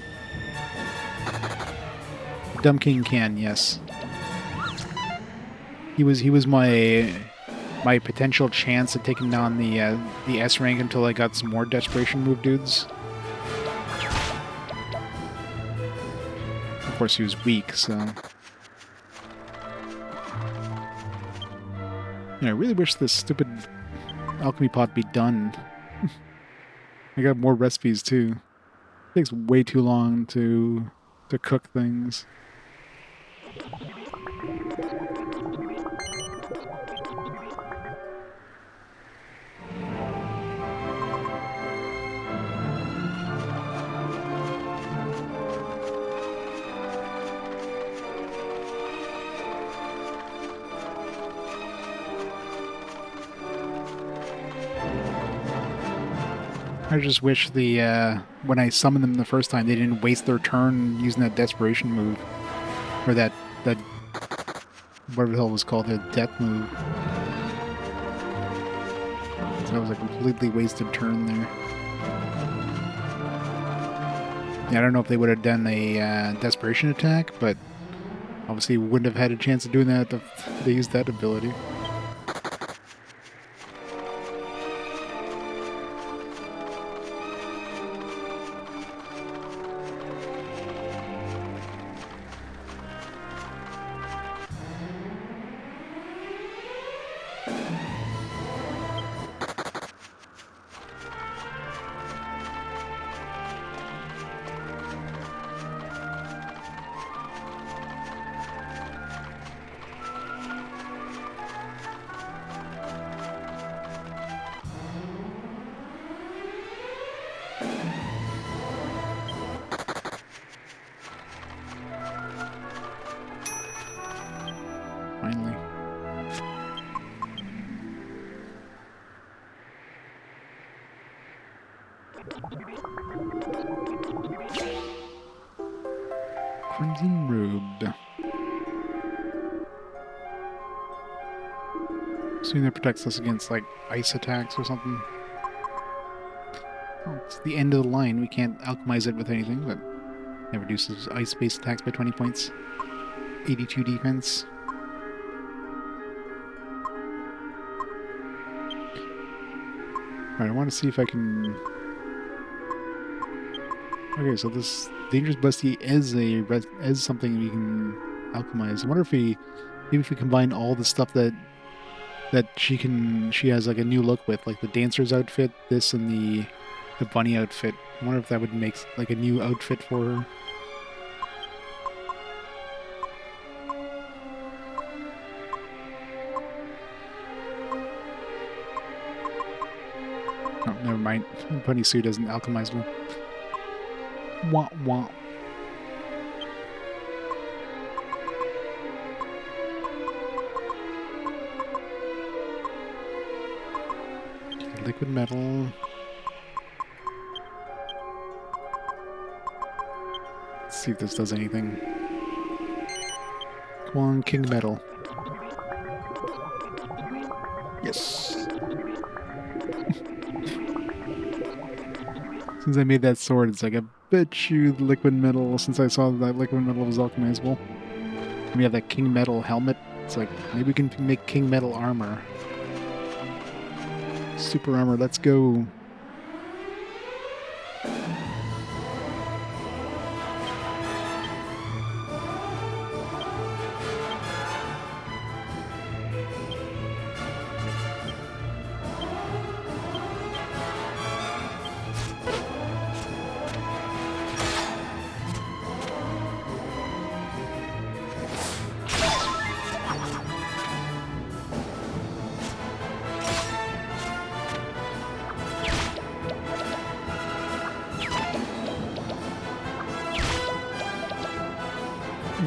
The Dumb King can, yes. He was my potential chance of taking down the S rank until I got some more desperation move dudes. Of course, he was weak, so. Yeah, I really wish this stupid alchemy pot be done. I got more recipes too. It takes way too long to cook things. I just wish when I summoned them the first time, they didn't waste their turn using that desperation move. Or that whatever the hell it was called, the death move. So that was a completely wasted turn there. Yeah, I don't know if they would have done a desperation attack, but obviously wouldn't have had a chance of doing that if they used that ability. Finally. Crimson Robe. Assuming that protects us against, like, ice attacks or something. Well, it's the end of the line. We can't alchemize it with anything, but it reduces ice-based attacks by 20 points. 82 defense. Alright, I want to see if I can... Okay, so this dangerous bestie is something we can alchemize. I wonder if maybe if we combine all the stuff that she has like a new look with, like the dancer's outfit, this and the bunny outfit. I wonder if that would make like a new outfit for her. Oh, never mind. Bunny suit isn't alchemizable. Wah wah. Liquid metal. Let's see if this does anything. Come on, King Metal. Yes. Since I made that sword, it's like, I bet you the liquid metal, since I saw that liquid metal was alchemizable. And we have that King Metal helmet. It's like, maybe we can make King Metal armor. Super armor, let's go.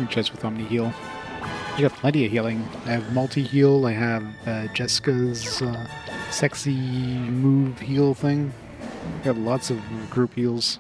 Chest with Omni Heal. I got plenty of healing. I have multi heal. I have Jessica's sexy move heal thing. I got lots of group heals.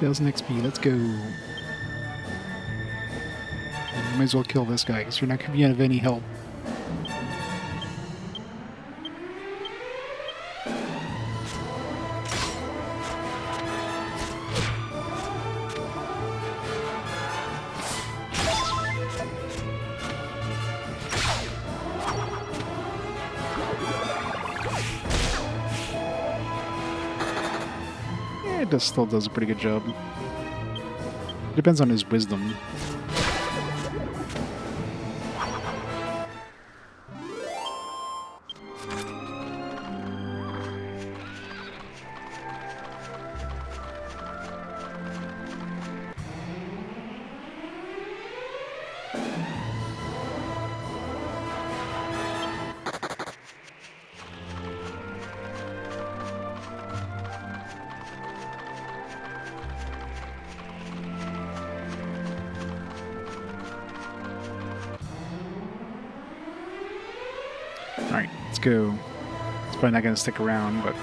XP, let's go. Might as well kill this guy because you're not going to be of any help. It still does a pretty good job. Depends on his wisdom. Alright, let's go. It's probably not going to stick around, but...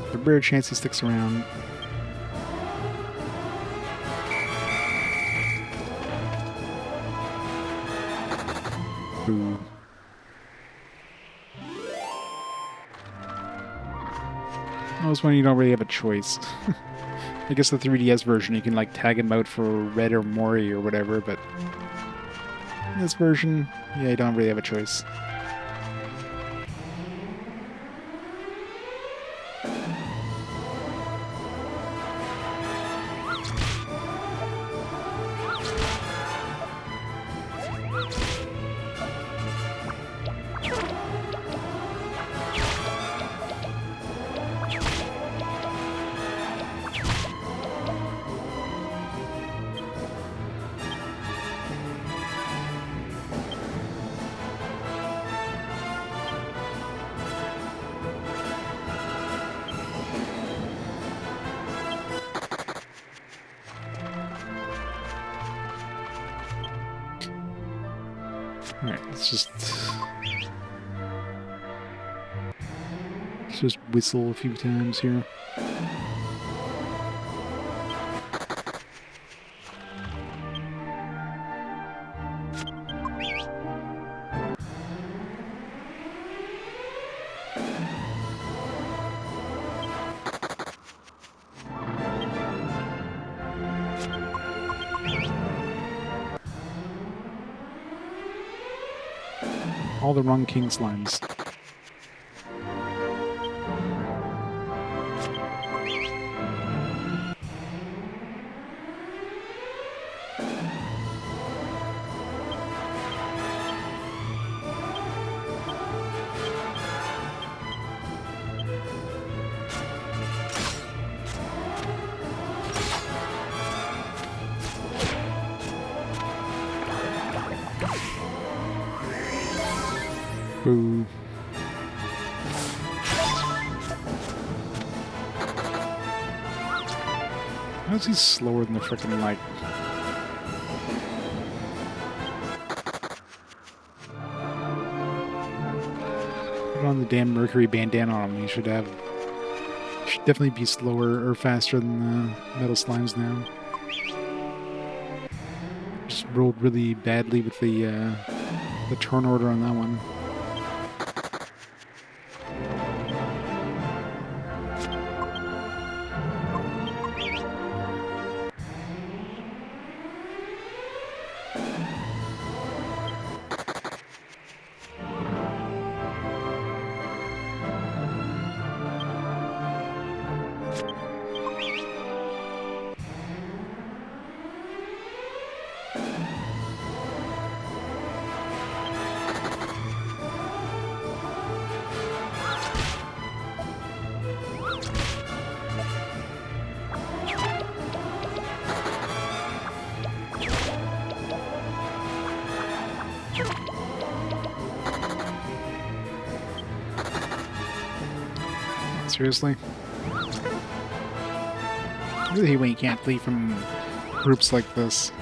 there's a rare chance he sticks around. Boo. I was when you don't really have a choice. I guess the 3DS version, you can like tag him out for Red or Mori or whatever, but in this version, yeah, you don't really have a choice. Alright, let's just whistle a few times here. All the wrong king slimes. Boo. How is he slower than the frickin' like? Put on the damn Mercury bandana on him. He should definitely be slower or faster than the metal slimes now. Just rolled really badly with the turn order on that one. Seriously? I really hate when you can't flee from groups like this.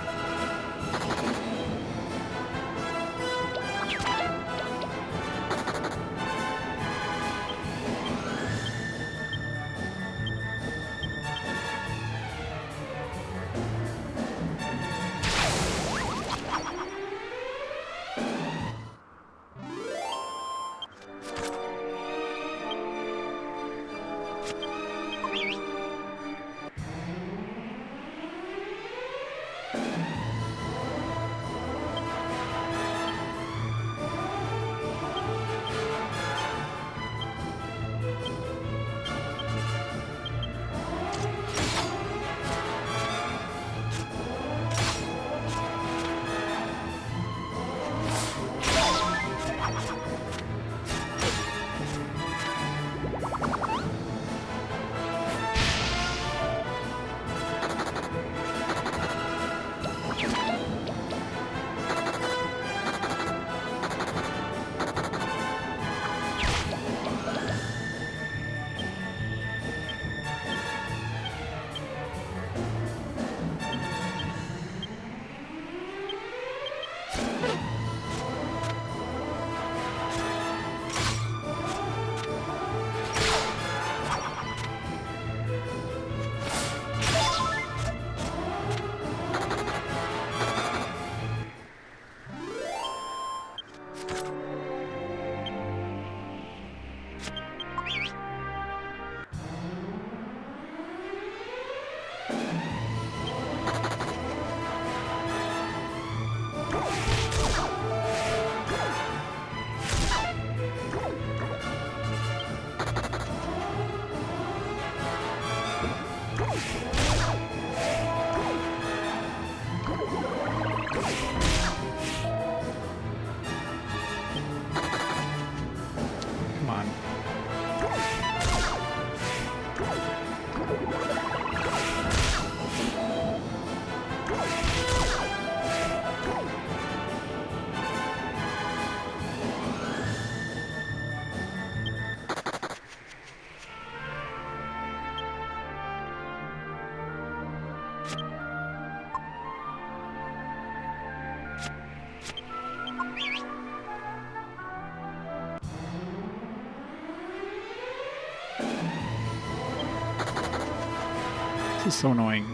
This is so annoying.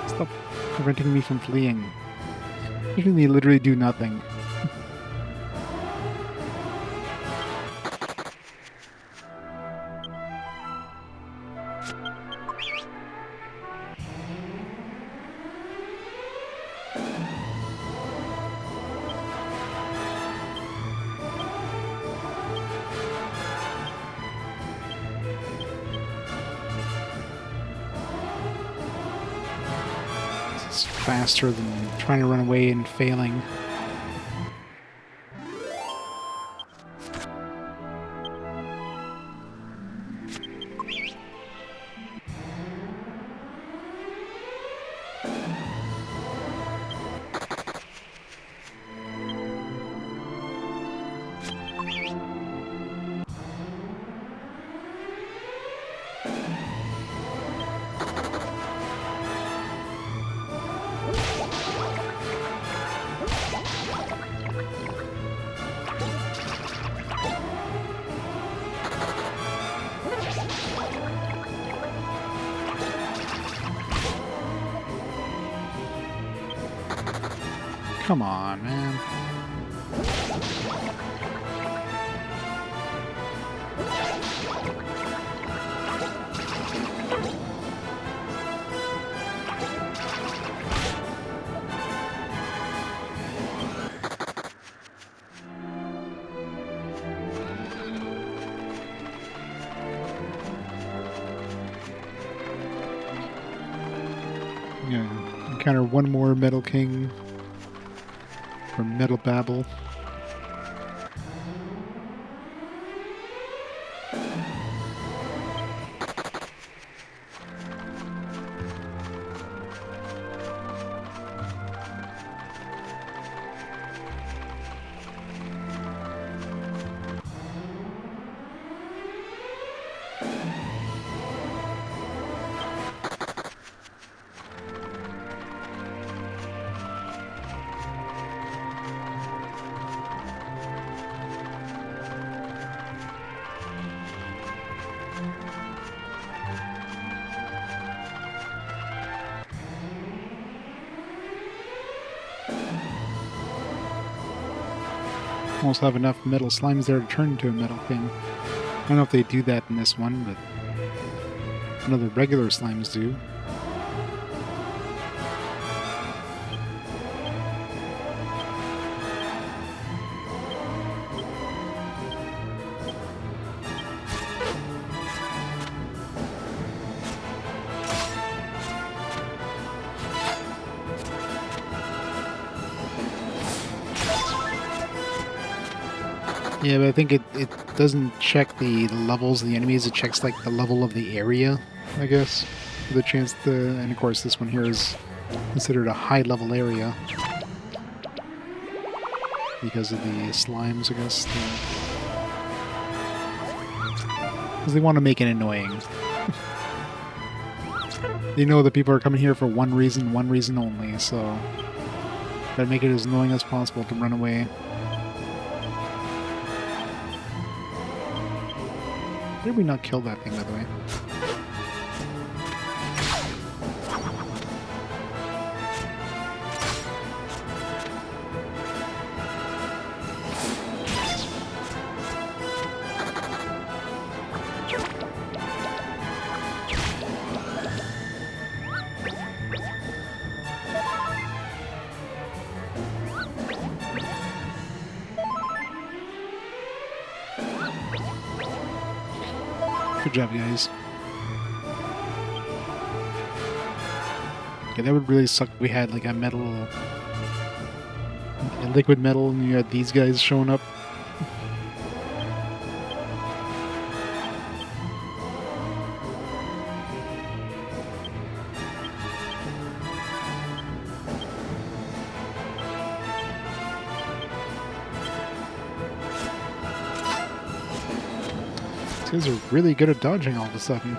Stop preventing me from fleeing. Usually they literally do nothing. It's faster than trying to run away and failing. Come on, man. Yeah, encounter one more Metal King. From Metal Babel. Almost have enough metal slimes there to turn into a Metal King. I don't know if they do that in this one, but I know the regular slimes do. Yeah, but I think it doesn't check the levels of the enemies, it checks like the level of the area, I guess. For the chance to, and of course this one here is considered a high level area. Because of the slimes, I guess. Because they want to make it annoying. They know that people are coming here for one reason only, so gotta make it as annoying as possible to run away. Did we not kill that thing, by the way? Good job, guys. Yeah, that would really suck if we had like a liquid metal, and you had these guys showing up. These guys are really good at dodging all of a sudden.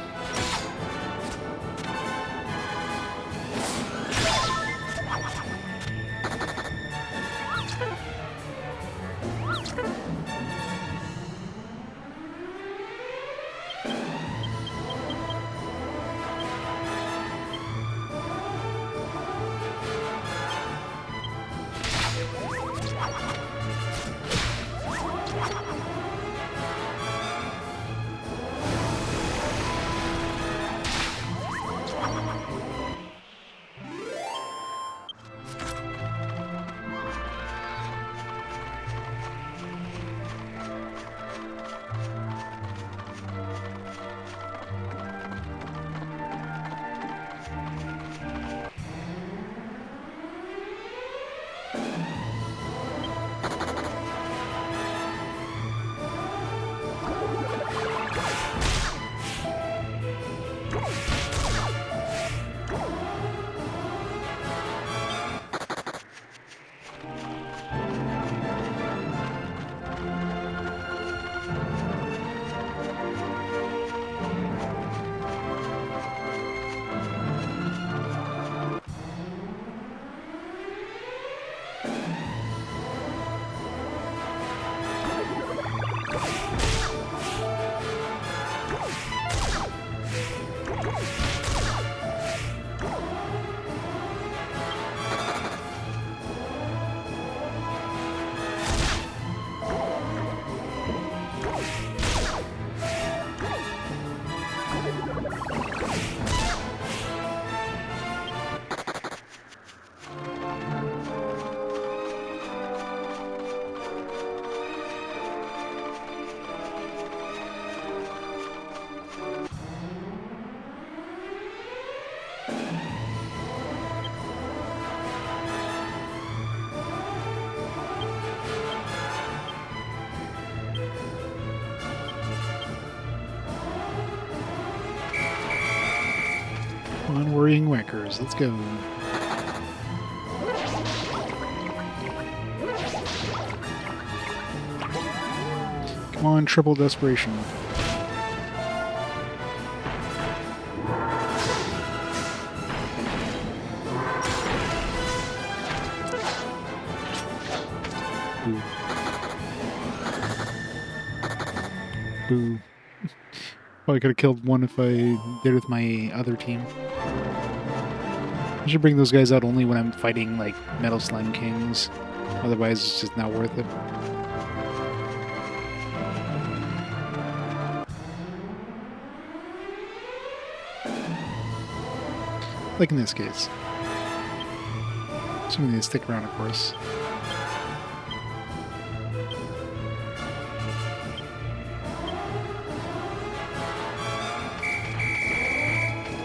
Worrying Whackers. Let's go. Come on, triple desperation. Boo. Boo. Probably could have killed one if I did with my other team. I should bring those guys out only when I'm fighting, like, Metal Slime Kings. Otherwise, it's just not worth it. Like in this case. Assuming they stick around, of course.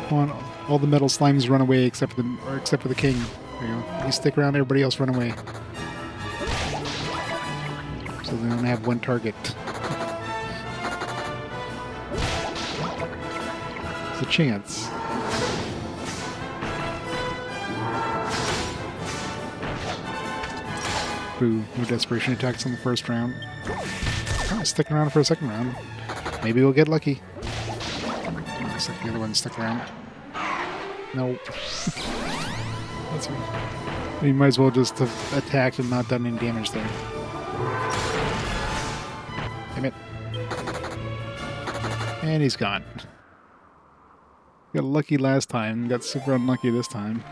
Come on, all the metal slimes run away except for the king. There you go. You stick around, everybody else run away. So they only have one target. It's a chance. Boo, no desperation attacks in the first round. Oh, stick around for a second round. Maybe we'll get lucky. Looks like the other one stuck around. Nope. That's right. We might as well just have attacked and not done any damage there. Damn it. And he's gone. Got lucky last time, got super unlucky this time.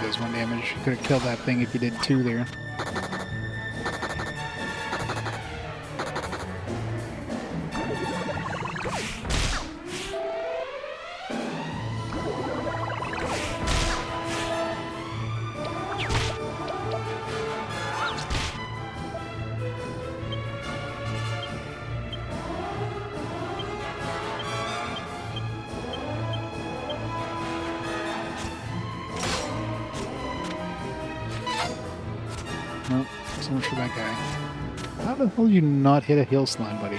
Does 1 damage. You could have killed that thing if you did 2 there. Nope, so much for that guy. How the hell did you not hit a hill slime, buddy?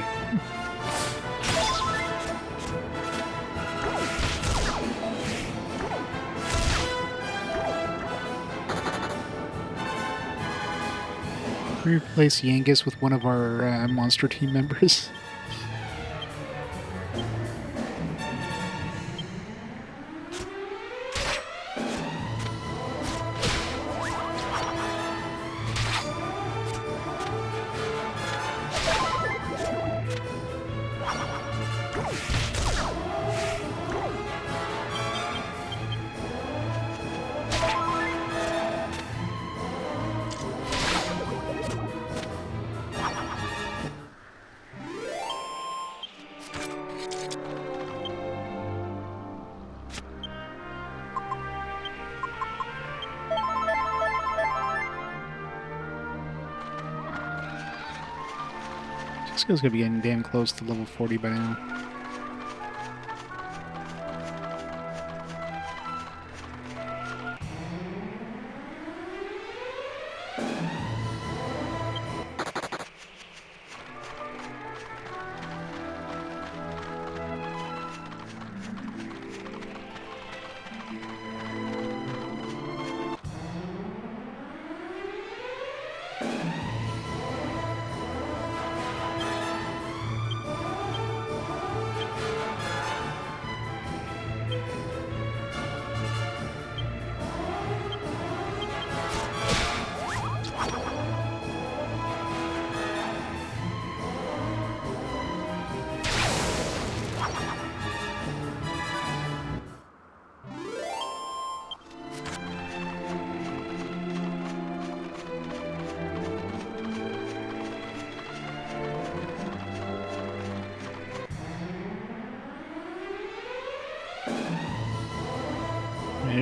Can we replace Yangus with one of our monster team members? This guy's gonna be getting damn close to level 40 by now.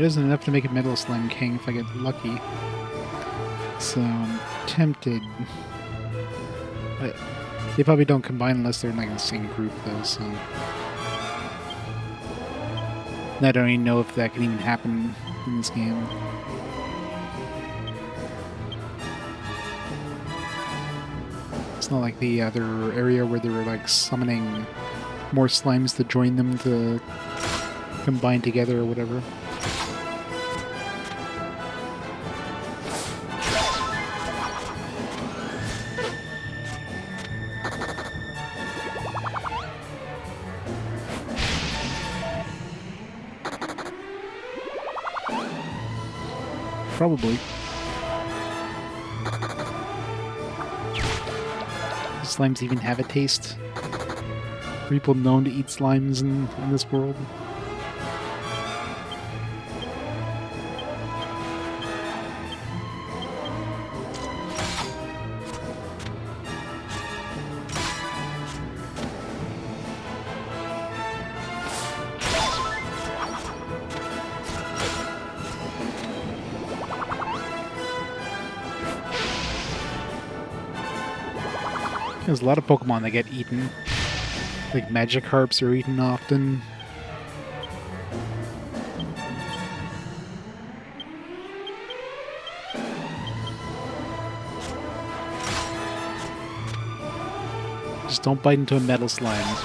it isn't enough to make a Metal Slime King if I get lucky. So I'm tempted. But they probably don't combine unless they're in like the same group though, so. And I don't even know if that can even happen in this game. It's not like the other area where they were like summoning more slimes to join them to combine together or whatever. Probably. Slimes even have a taste? People known to eat slimes in this world? There's a lot of Pokemon that get eaten. Like Magikarps are eaten often. Just don't bite into a metal slime.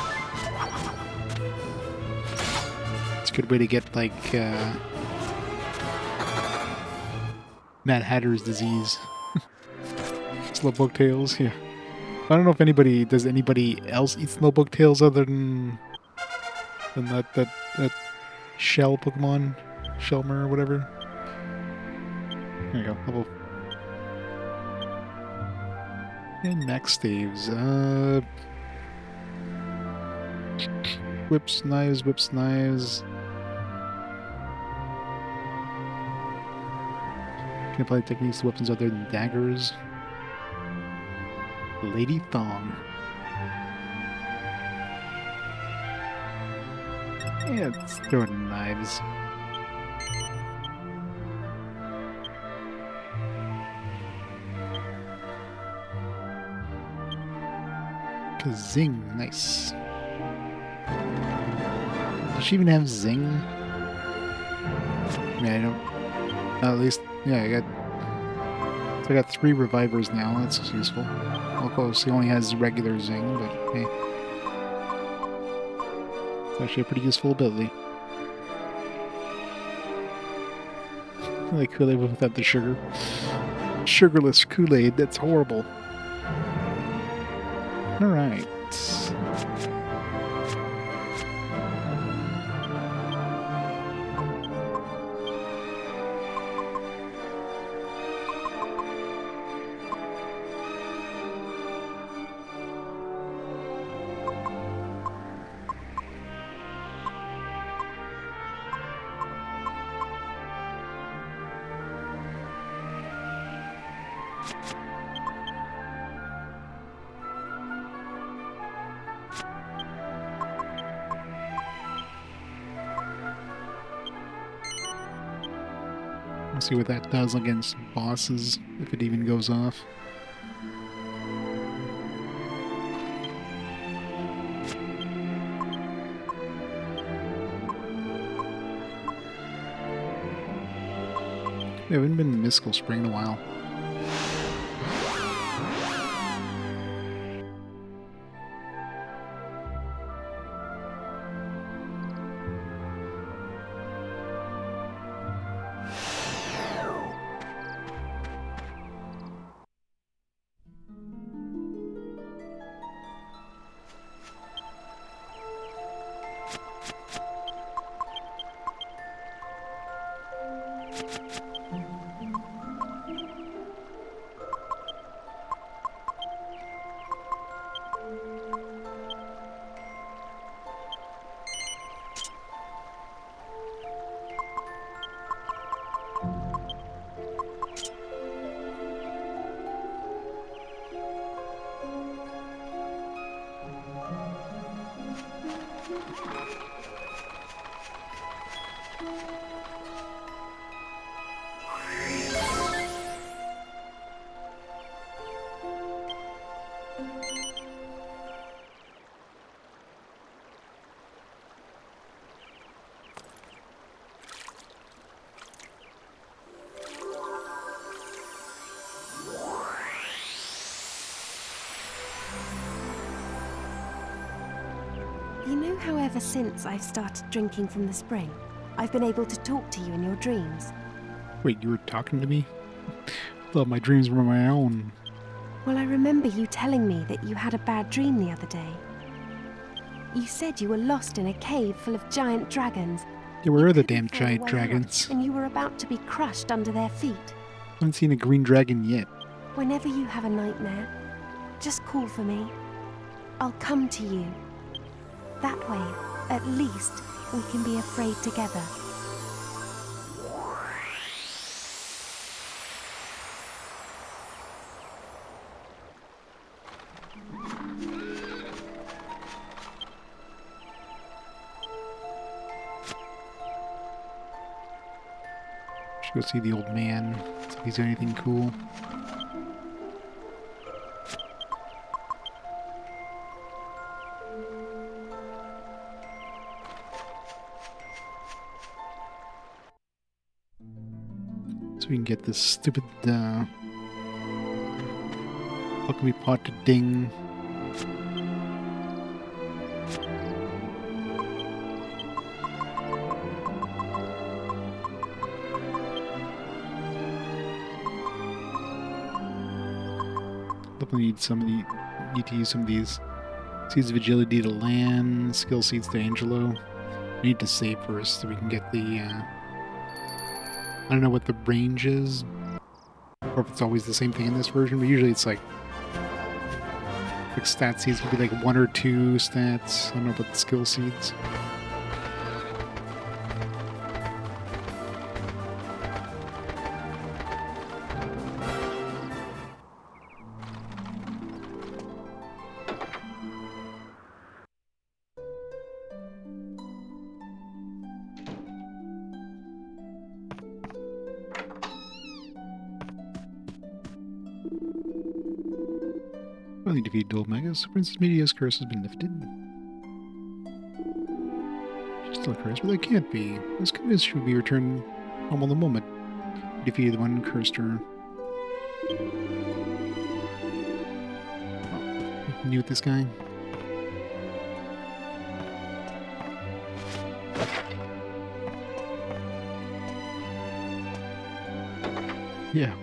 It's a good way to get like Mad Hatter's disease. Slowpoke tails, yeah. I don't know if anybody else eat Slowpoke tails other than that shell Pokemon, Shelmer or whatever. There you go. And max staves. Whips, knives. Can apply techniques to weapons other than daggers. Lady Thong. Yeah, let's throw in knives. Zing, nice. Does she even have Zing? I mean, I don't. At least, yeah, I got 3 revivers now. That's useful. Of course, he only has regular Zing, but hey, it's actually a pretty useful ability. Like Kool-Aid without the sugar. Sugarless Kool-Aid. That's horrible. All right. We'll see what that does against bosses, if it even goes off. We haven't been in Mystical Spring in a while. You know how ever since I've started drinking from the spring, I've been able to talk to you in your dreams? Wait, you were talking to me? I thought my dreams were my own. Well, I remember you telling me that you had a bad dream the other day. You said you were lost in a cave full of giant dragons. Yeah, where are the couldn't damn find a giant way out, dragons? and you were about to be crushed under their feet. I haven't seen a green dragon yet. Whenever you have a nightmare, just call for me. I'll come to you. That way, at least, we can be afraid together. Should go see the old man. See if he's got anything cool. So we can get this stupid alchemy pot to ding. Definitely need to use some of these seeds of agility to land, skill seeds to Angelo. We need to save first so we can get the I don't know what the range is, or if it's always the same thing in this version, but usually it's like stat seeds could be like 1 or 2 stats. I don't know about the skill seeds. Finally defeated Dhoulmagus. Princess Media's curse has been lifted. She's still cursed, but that can't be. I was convinced she would be returned home the moment. He defeated the one who cursed her. Oh, new with this guy? Yeah.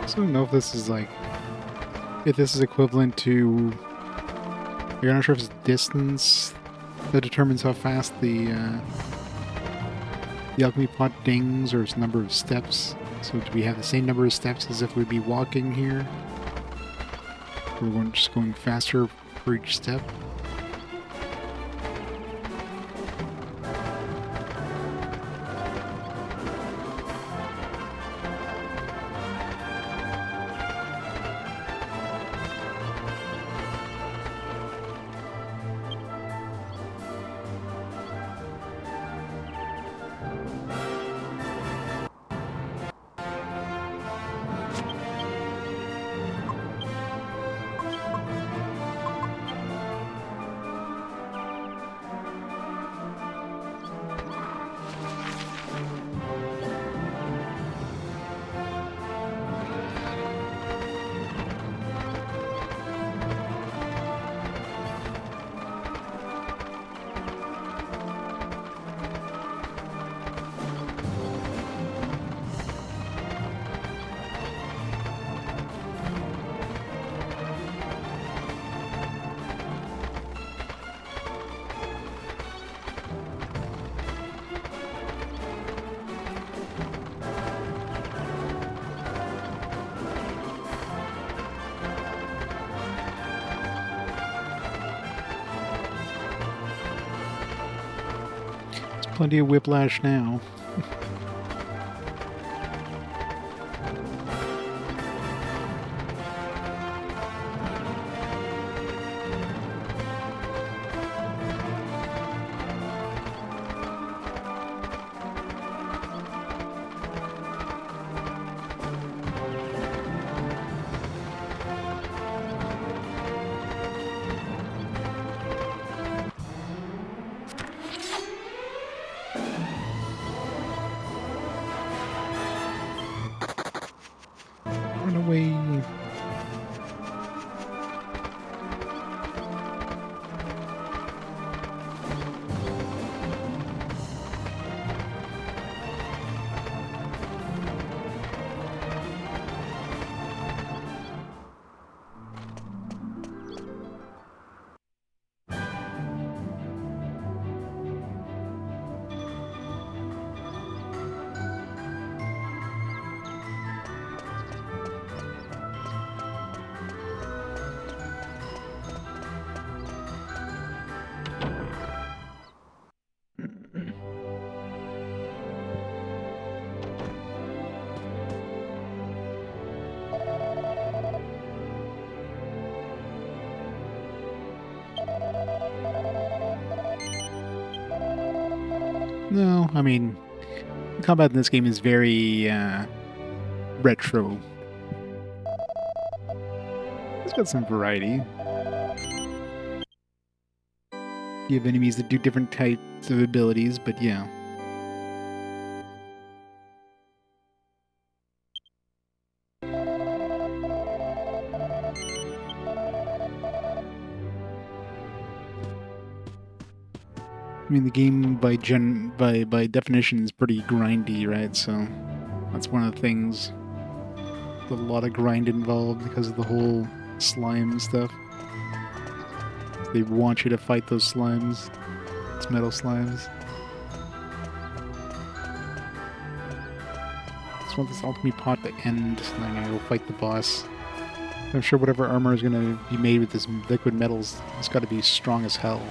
I don't know if this is like, if this is equivalent to, you're not sure if it's distance that determines how fast the alchemy pot dings, or its number of steps. So do we have the same number of steps as if we'd be walking here? Or we're just going faster for each step? Plenty of whiplash now. Run away. No, I mean, the combat in this game is very retro. It's got some variety. You have enemies that do different types of abilities, but yeah. I mean, the game by definition is pretty grindy, right? So that's one of the things. There's a lot of grind involved because of the whole slime stuff. They want you to fight those slimes. It's metal slimes. Just want this alchemy pot to end, and I'm gonna go fight the boss. I'm sure whatever armor is gonna be made with this liquid metals, it's got to be strong as hell.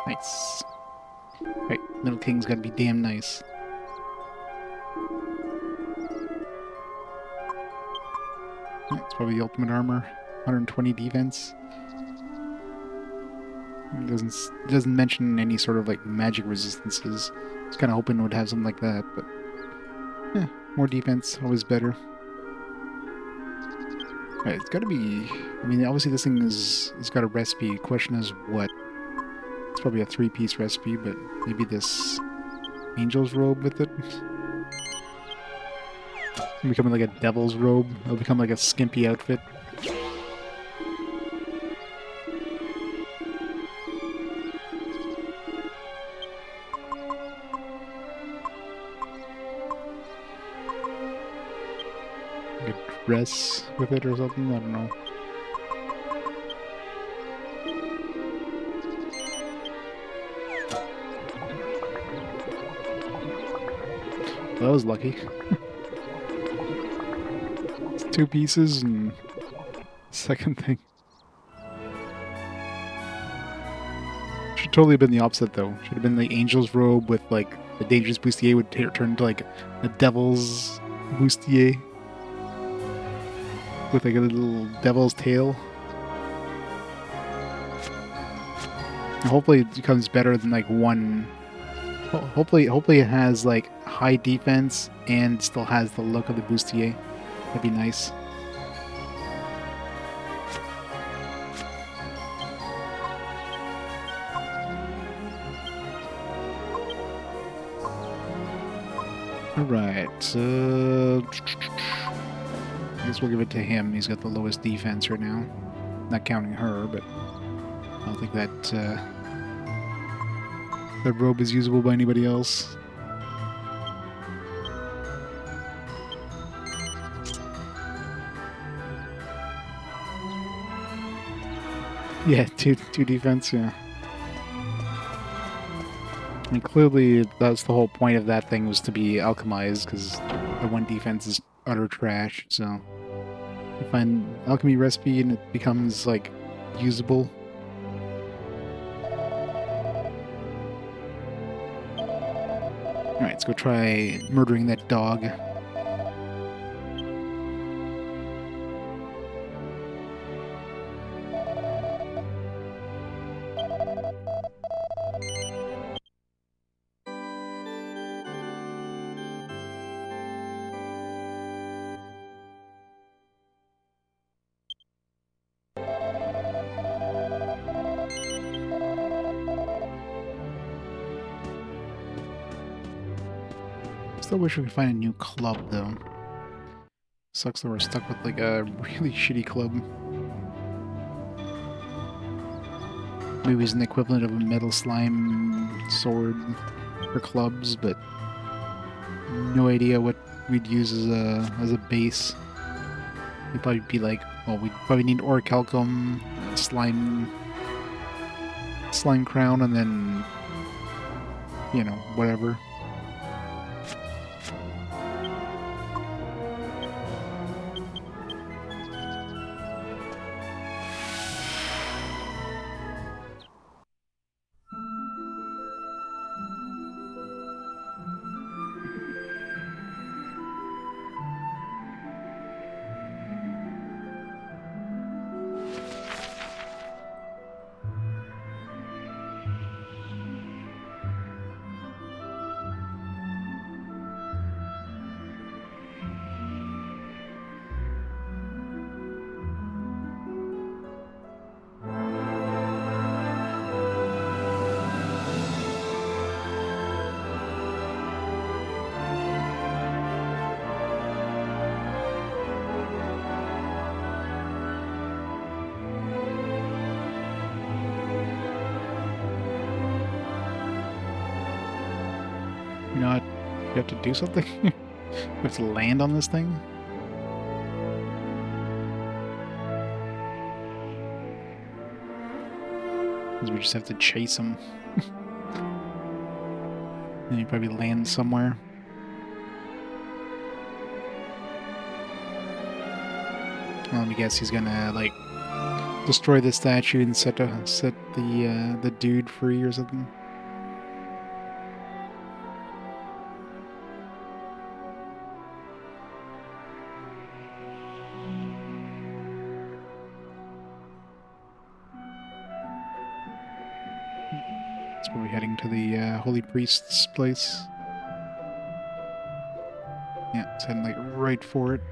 Nice. Right, Middle King's gotta be damn nice. It's probably the ultimate armor. 120 defense. It doesn't mention any sort of like magic resistances. I was kind of hoping it would have something like that, but yeah, more defense, always better. Right, it's gotta be. I mean, obviously this thing it's got a recipe. Question is what? It's probably a 3-piece recipe, but maybe this angel's robe with it. It'll become like a devil's robe. It'll become like a skimpy outfit. Like a dress with it or something, I don't know. That was lucky. It's 2 pieces and Second thing. Should totally have been the opposite though. Should have been the angel's robe with like the dangerous bustier would turn into like a devil's bustier with like a little devil's tail. And hopefully it becomes better than like one. Hopefully it has like high defense and still has the look of the bustier. That'd be nice. Alright, I guess we'll give it to him. He's got the lowest defense right now. Not counting her, but I don't think that that robe is usable by anybody else. Yeah, two defense, yeah. I mean, clearly that's the whole point of that thing was to be alchemized, because the one defense is utter trash, so you find alchemy recipe and it becomes, like, usable. Alright, let's go try murdering that dog. Still wish we could find a new club, though. Sucks that we're stuck with, like, a really shitty club. Maybe it's an equivalent of a metal slime sword for clubs, but no idea what we'd use as a base. We'd probably be like, well, we'd probably need orichalcum, slime crown, and then, you know, whatever. You know what? You have to do something? You have to land on this thing? Because we just have to chase him. And he probably lands somewhere. Well, let me guess he's gonna, like, destroy the statue and set the dude free or something. We're heading to the Holy Priest's place. Yeah, it's heading like right for it.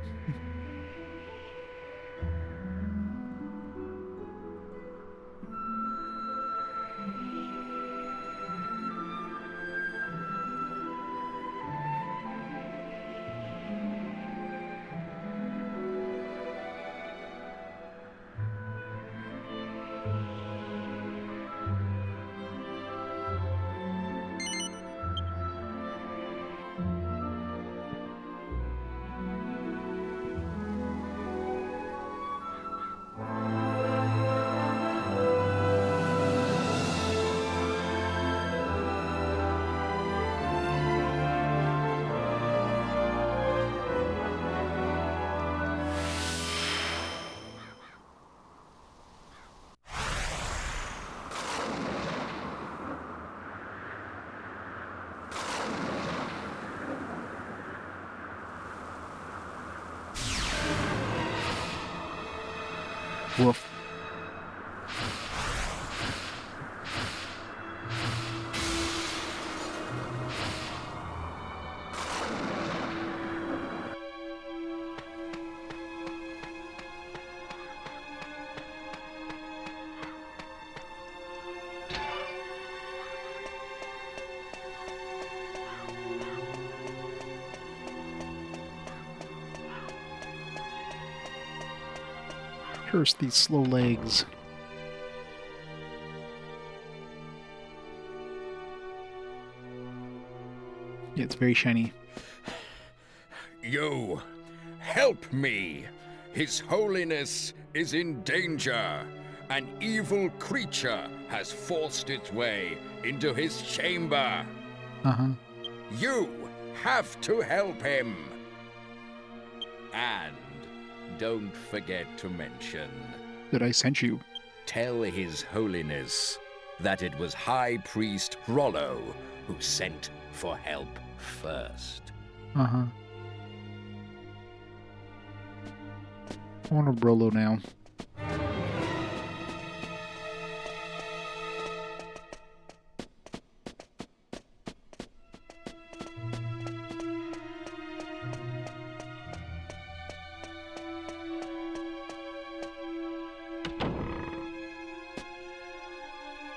Woof. Curse these slow legs. Yeah, it's very shiny. You, help me! His Holiness is in danger. An evil creature has forced its way into his chamber. Uh-huh. You have to help him. And don't forget to mention, That I sent you. tell His Holiness that it was High Priest Rollo who sent for help first. Uh-huh. I want a Rolo now.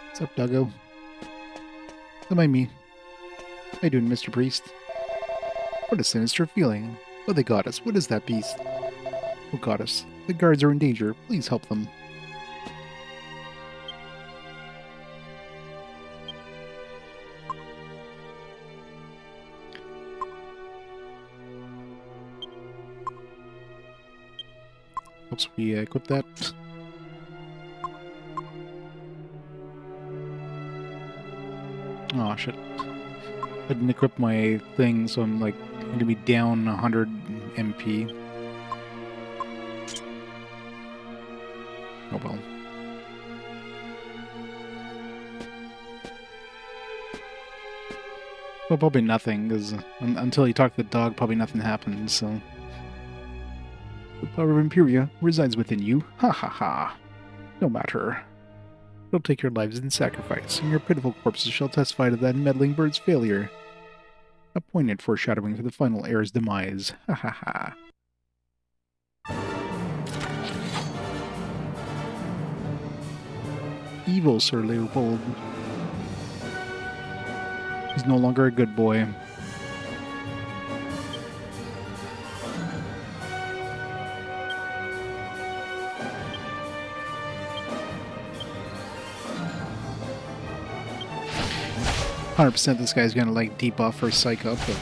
What's up, doggo? Don't mind me. How you doing, Mr. Priest? What a sinister feeling. Oh, they got us. What is that beast? Oh, goddess. The guards are in danger. Please help them. Oops, we equip that. Oh, shit. I didn't equip my thing, so I'm like going to be down 100 MP. Oh well. Well, probably nothing, because until you talk to the dog, probably nothing happens, so... The power of Imperia resides within you. Ha ha ha. No matter. It'll take your lives in sacrifice, and your pitiful corpses shall testify to that meddling bird's failure. A poignant foreshadowing for the final heir's demise. Ha ha ha. Evil Sir Leopold. He's no longer a good boy. %, this guy's gonna like debuff or psych up, but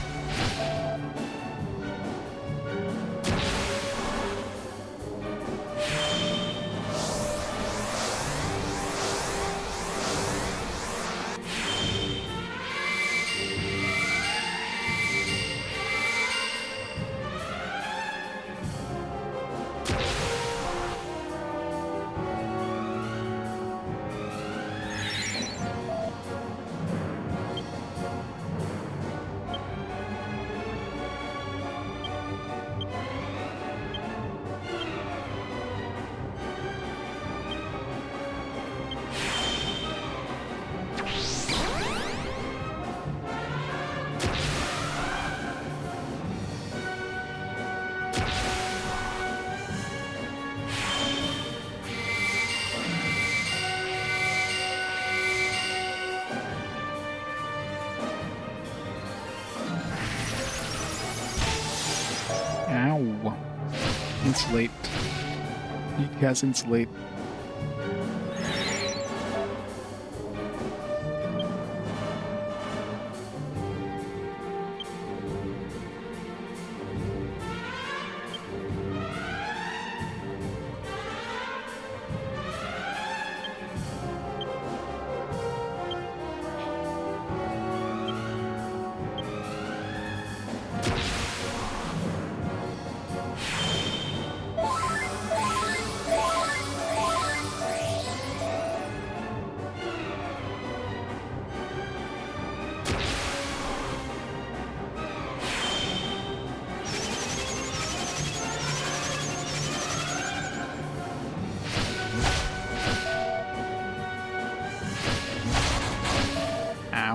'Insulate.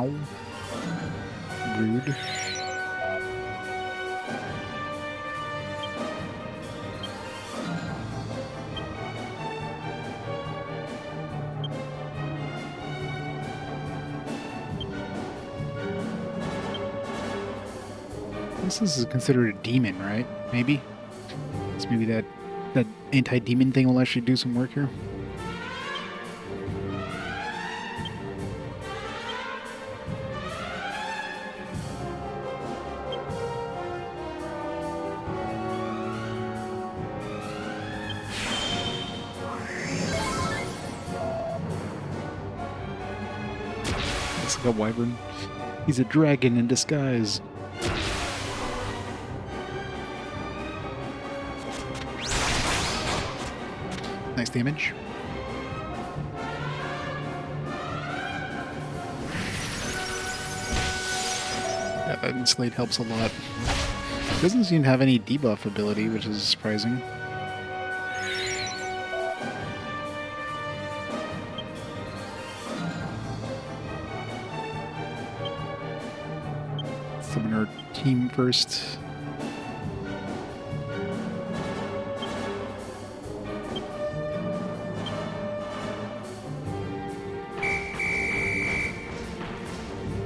Ow. Rude. This is considered a demon, right? Maybe? So maybe that anti-demon thing will actually do some work here. Looks like a wyvern. He's a dragon in disguise. Nice damage. Yeah, that Slade helps a lot. Doesn't seem to have any debuff ability, which is surprising. Summon our team first.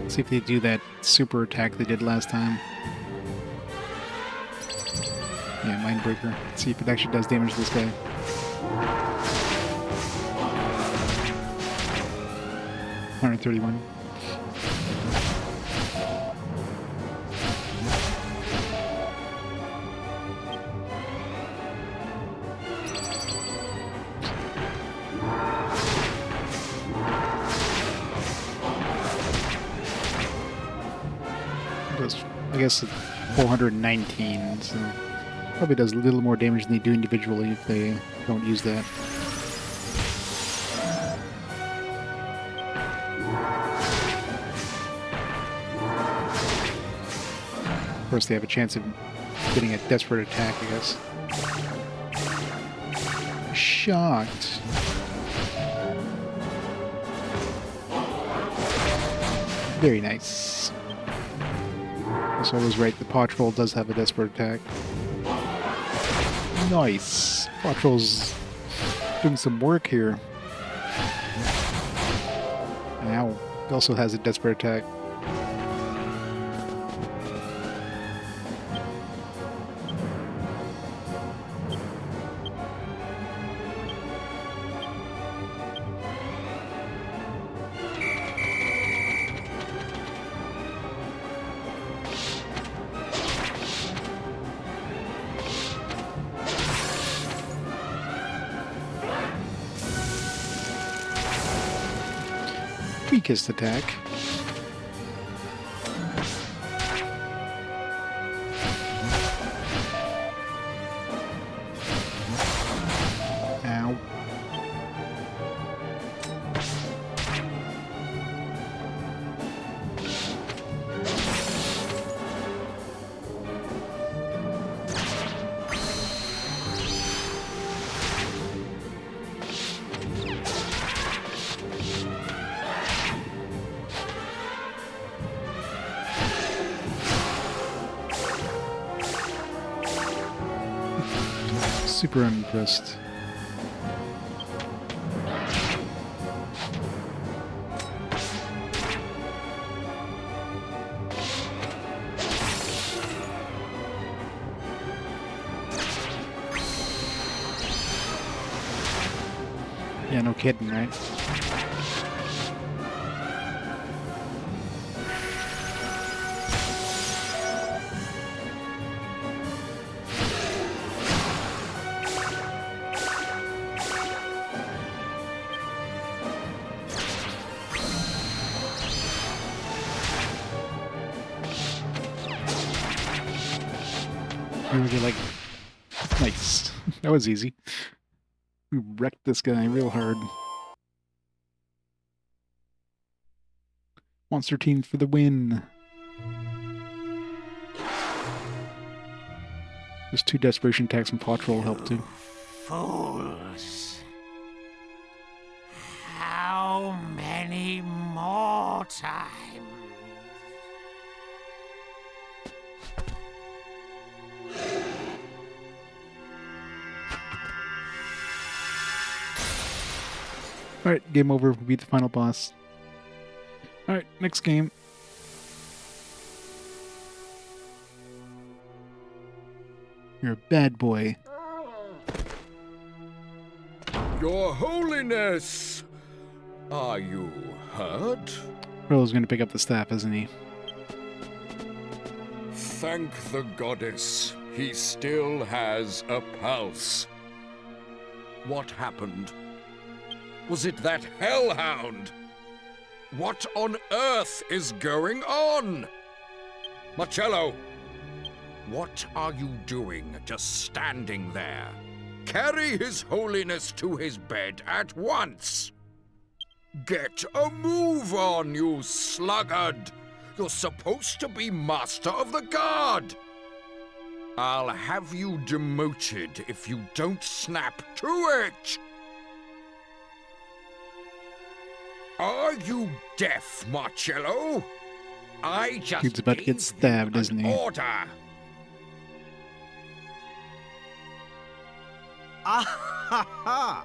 See if they do that super attack they did last time. Yeah, Mindbreaker. See if it actually does damage to this guy. $131. I guess 419, so probably does a little more damage than they do individually if they don't use that. Of course, they have a chance of getting a desperate attack, I guess. Shocked. Very nice. So I was right, the Paw Troll does have a desperate attack. Nice! Paw Troll's doing some work here. Ow. He also has a desperate attack. Weakest attack. Ow. Super unimpressed. Yeah, no kidding, right? You're like, nice. That was easy. We wrecked this guy real hard. Monster team for the win. Those 2 desperation attacks from Paw Troll helped too. Fools. How many more times Alright, game over. We beat the final boss. Alright, next game. You're a bad boy. Your Holiness! Are you hurt? Frollo's gonna pick up the staff, isn't he? Thank the goddess. He still has a pulse. What happened? Was it that hellhound? What on earth is going on? Marcello! What are you doing just standing there? Carry His Holiness to his bed at once! Get a move on, you sluggard! You're supposed to be Master of the Guard! I'll have you demoted if you don't snap to it! Are you deaf, Marcello? I just Dude's about to get stabbed, isn't he? order! Ah ha ha!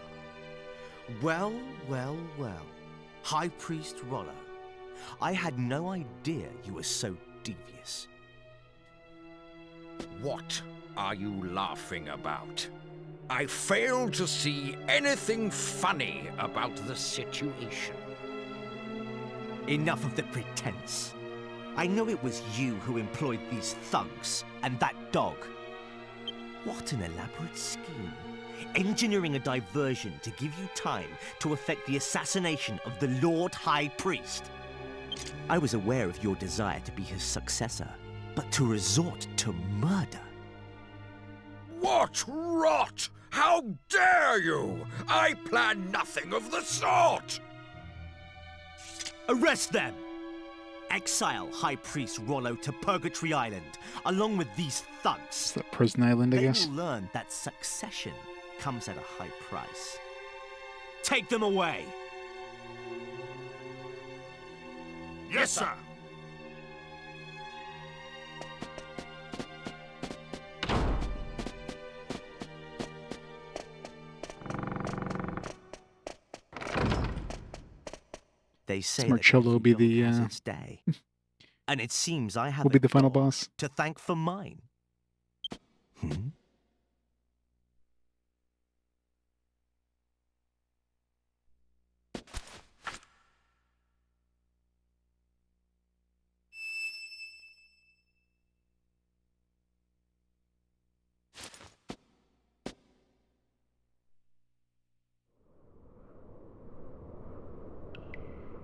Well, well, well. High Priest Rollo, I had no idea you were so devious. What are you laughing about? I fail to see anything funny about the situation. Enough of the pretense. I know it was you who employed these thugs and that dog. What an elaborate scheme. Engineering a diversion to give you time to effect the assassination of the Lord High Priest. I was aware of your desire to be his successor, but to resort to murder. What rot! How dare you! I plan nothing of the sort! Arrest them! Exile High Priest Rollo to Purgatory Island, along with these thugs. It's that prison island, I They guess. will learn that succession comes at a high price. Take them away! Yes, sir! They say Marcello that will be every the, dog has its day. And it seems I have will be a the final dog boss. to thank for mine. Hmm?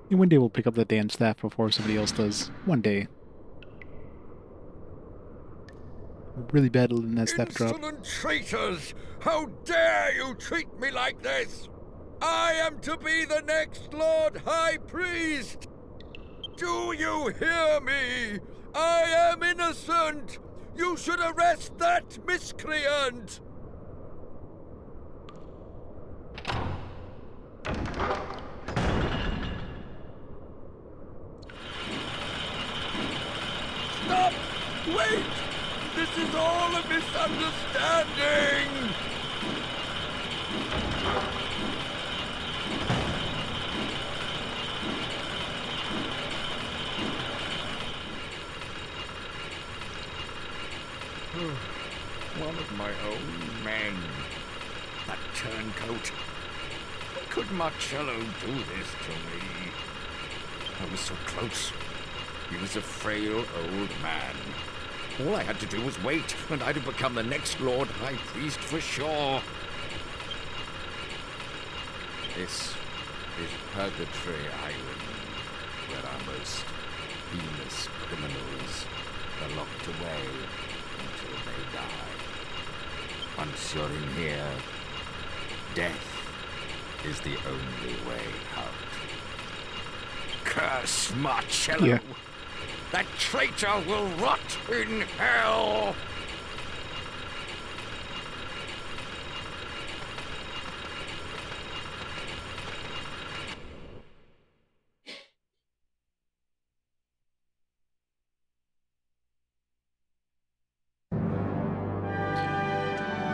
And one day we'll pick up the damn staff before somebody else does. One day. We're really bad at letting that staff drop. Insolent traitors! How dare you treat me like this? I am to be the next Lord High Priest! Do you hear me? I am innocent! You should arrest that miscreant! Stop! Wait! This is all a misunderstanding! One of my own men. That turncoat. How could Marcello do this to me? I was so close. He was a frail old man. All I had to do was wait, and I'd have become the next Lord High Priest for sure. This is Purgatory Island, where our most heinous criminals are locked away until they die. Once you're in here, death is the only way out. Curse Marcello! Yeah. That traitor will rot in hell!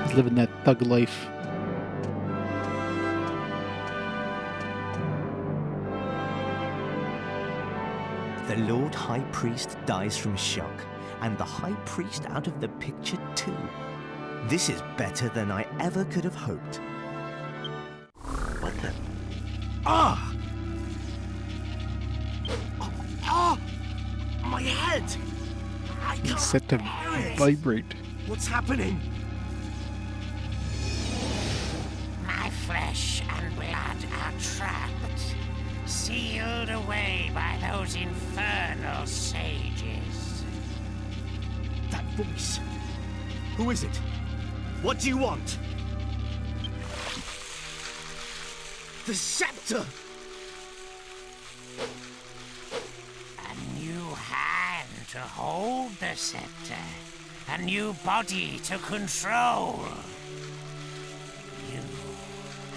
He's living that thug life. The Lord High Priest dies from shock, and the High Priest out of the picture too. This is better than I ever could have hoped. What the... Ah! Oh, ah! My head! I It's can't set to bear it. vibrate. What's happening? My flesh and blood are trapped, sealed away by those infernal sages. That voice. Who is it? What do you want? The scepter! A new hand to hold the scepter, a new body to control. You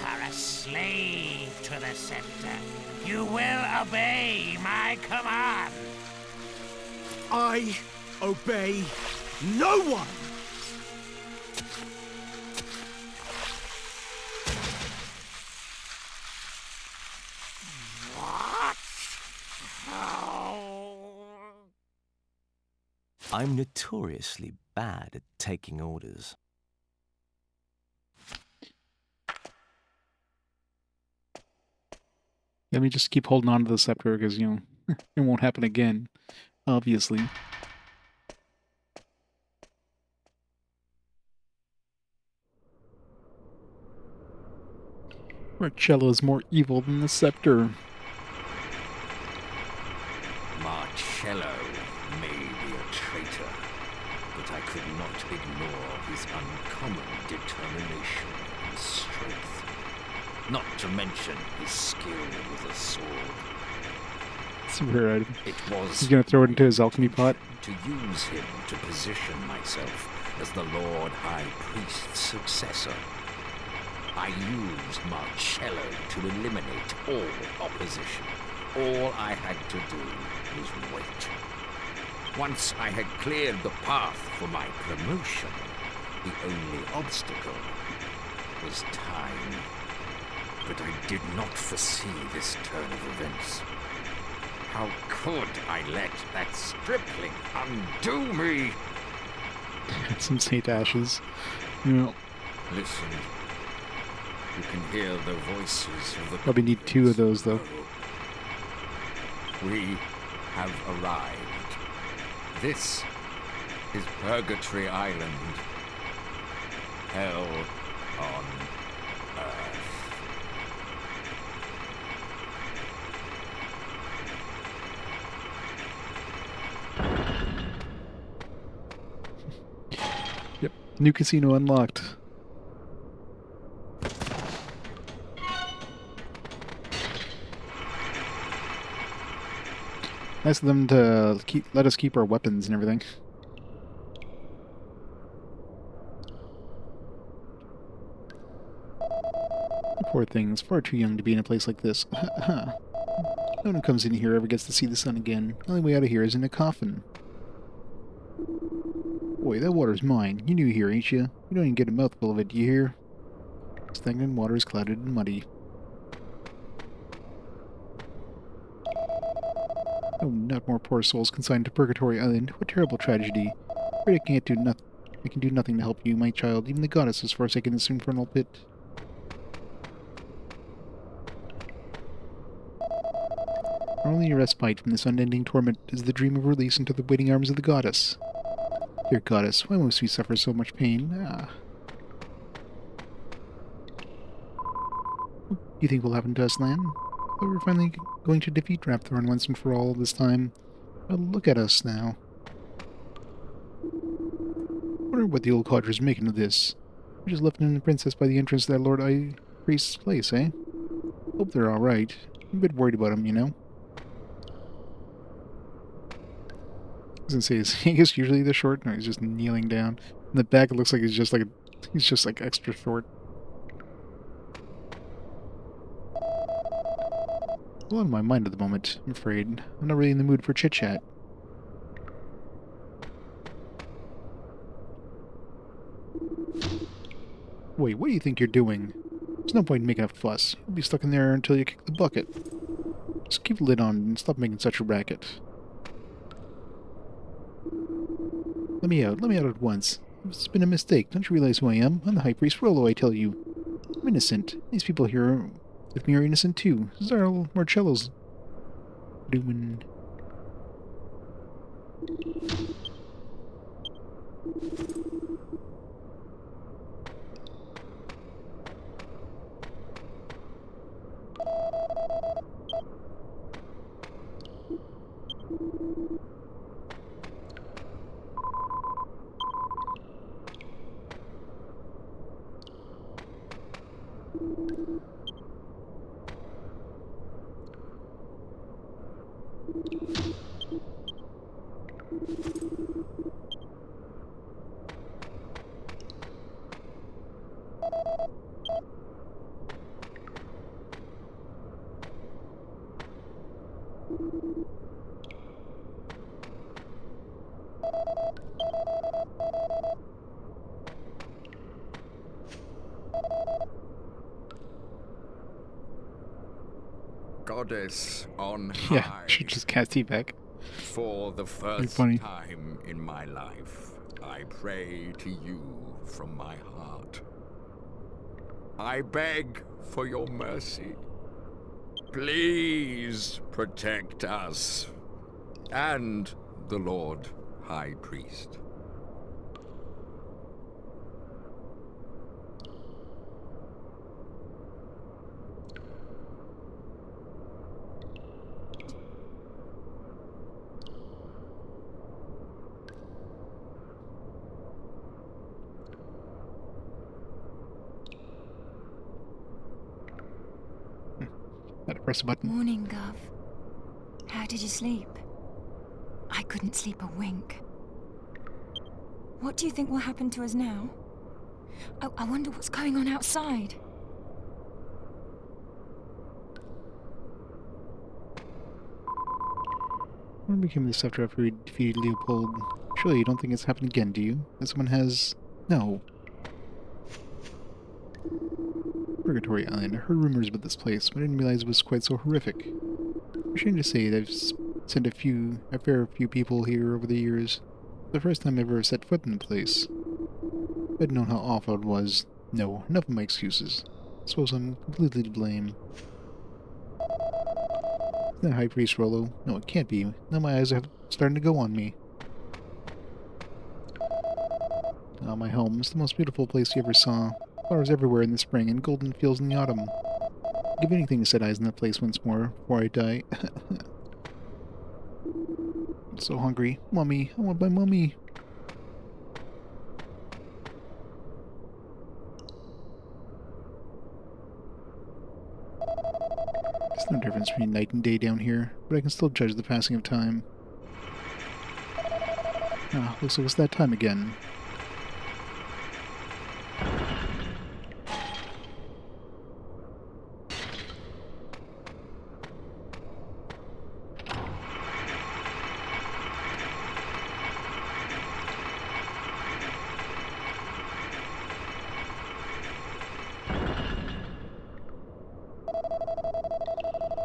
are a slave to the scepter. You will obey my command. I obey no one! What? Oh. I'm notoriously bad at taking orders. Let me just keep holding on to the scepter because, you know, it won't happen again, obviously. Marcello is more evil than the scepter. Marcello may be a traitor, but I could not ignore his uncommon determination and strength. Not to mention his skill with a sword. It's a rare item. It was He's gonna throw it into his alchemy pot. to use him to position myself as the Lord High Priest's successor. I used Marcello to eliminate all opposition. All I had to do was wait. Once I had cleared the path for my promotion, the only obstacle was time. But I did not foresee this turn of events. How could I let that stripling undo me? Some Saint Ashes. You know, Listen. You can hear the voices of the... probably need 2 of those, though. We have arrived. This is Purgatory Island. Hell on Earth. Yep. New casino unlocked. Nice of them to let us keep our weapons and everything. Poor things, far too young to be in a place like this. No one who comes in here ever gets to see the sun again. The only way out of here is in a coffin. Boy, that water's mine. You're new here, ain't you? You don't even get a mouthful of it, do you hear? Stagnant water is clouded and muddy. Oh, not more poor souls consigned to Purgatory Island. What terrible tragedy. Afraid I can do nothing to help you, my child. Even the goddess has forsaken this infernal pit. Our only respite from this unending torment is the dream of release into the waiting arms of the goddess. Dear goddess, why must we suffer so much pain? What do you think will happen to us, Lan? But we're finally going to defeat Rapthorn once and for all this time. But look at us now. Wonder what the old codger's making of this. We just left in the princess by the entrance to that Lord High Priest's place, eh? Hope they're alright. I'm a bit worried about him, you know? I was gonna say, is Yangus usually this short? No, he's just kneeling down. In the back, it looks like he's just like extra short. A lot on my mind at the moment, I'm afraid. I'm not really in the mood for chit-chat. Wait, what do you think you're doing? There's no point in making a fuss. You'll be stuck in there until you kick the bucket. Just keep the lid on and stop making such a racket. Let me out at once. It's been a mistake. Don't you realize who I am? I'm the High Priest Rollo, I tell you. I'm innocent. These people here with me are innocent too. Zarl Marcello's doing. Goddess on Yeah, high. should just cast he back. For the first funny. time in my life, I pray to you from my heart. I beg for your mercy. Please protect us and the Lord High Priest. Gotta press a button. Morning, Gov. How did you sleep? I couldn't sleep a wink. What do you think will happen to us now? I wonder what's going on outside. What became the scepter after we defeated Leopold? Surely you don't think it's happened again, do you? That someone has... No. Purgatory Island. I heard rumors about this place, but I didn't realize it was quite so horrific. I'm ashamed to say that I've sent a fair few people here over the years. It's the first time I've ever set foot in the place. If I'd known how awful it was. No, enough of my excuses. I suppose I'm completely to blame. Isn't that High Priest Rollo? No, it can't be. Now my eyes are starting to go on me. Ah, my home. It's the most beautiful place you ever saw. Flowers everywhere in the spring and golden fields in the autumn. I'd give anything to set eyes on that place once more before I die. I'm so hungry. Mummy, I want my mummy. There's no difference between night and day down here, but I can still judge the passing of time. Ah, looks like it's that time again.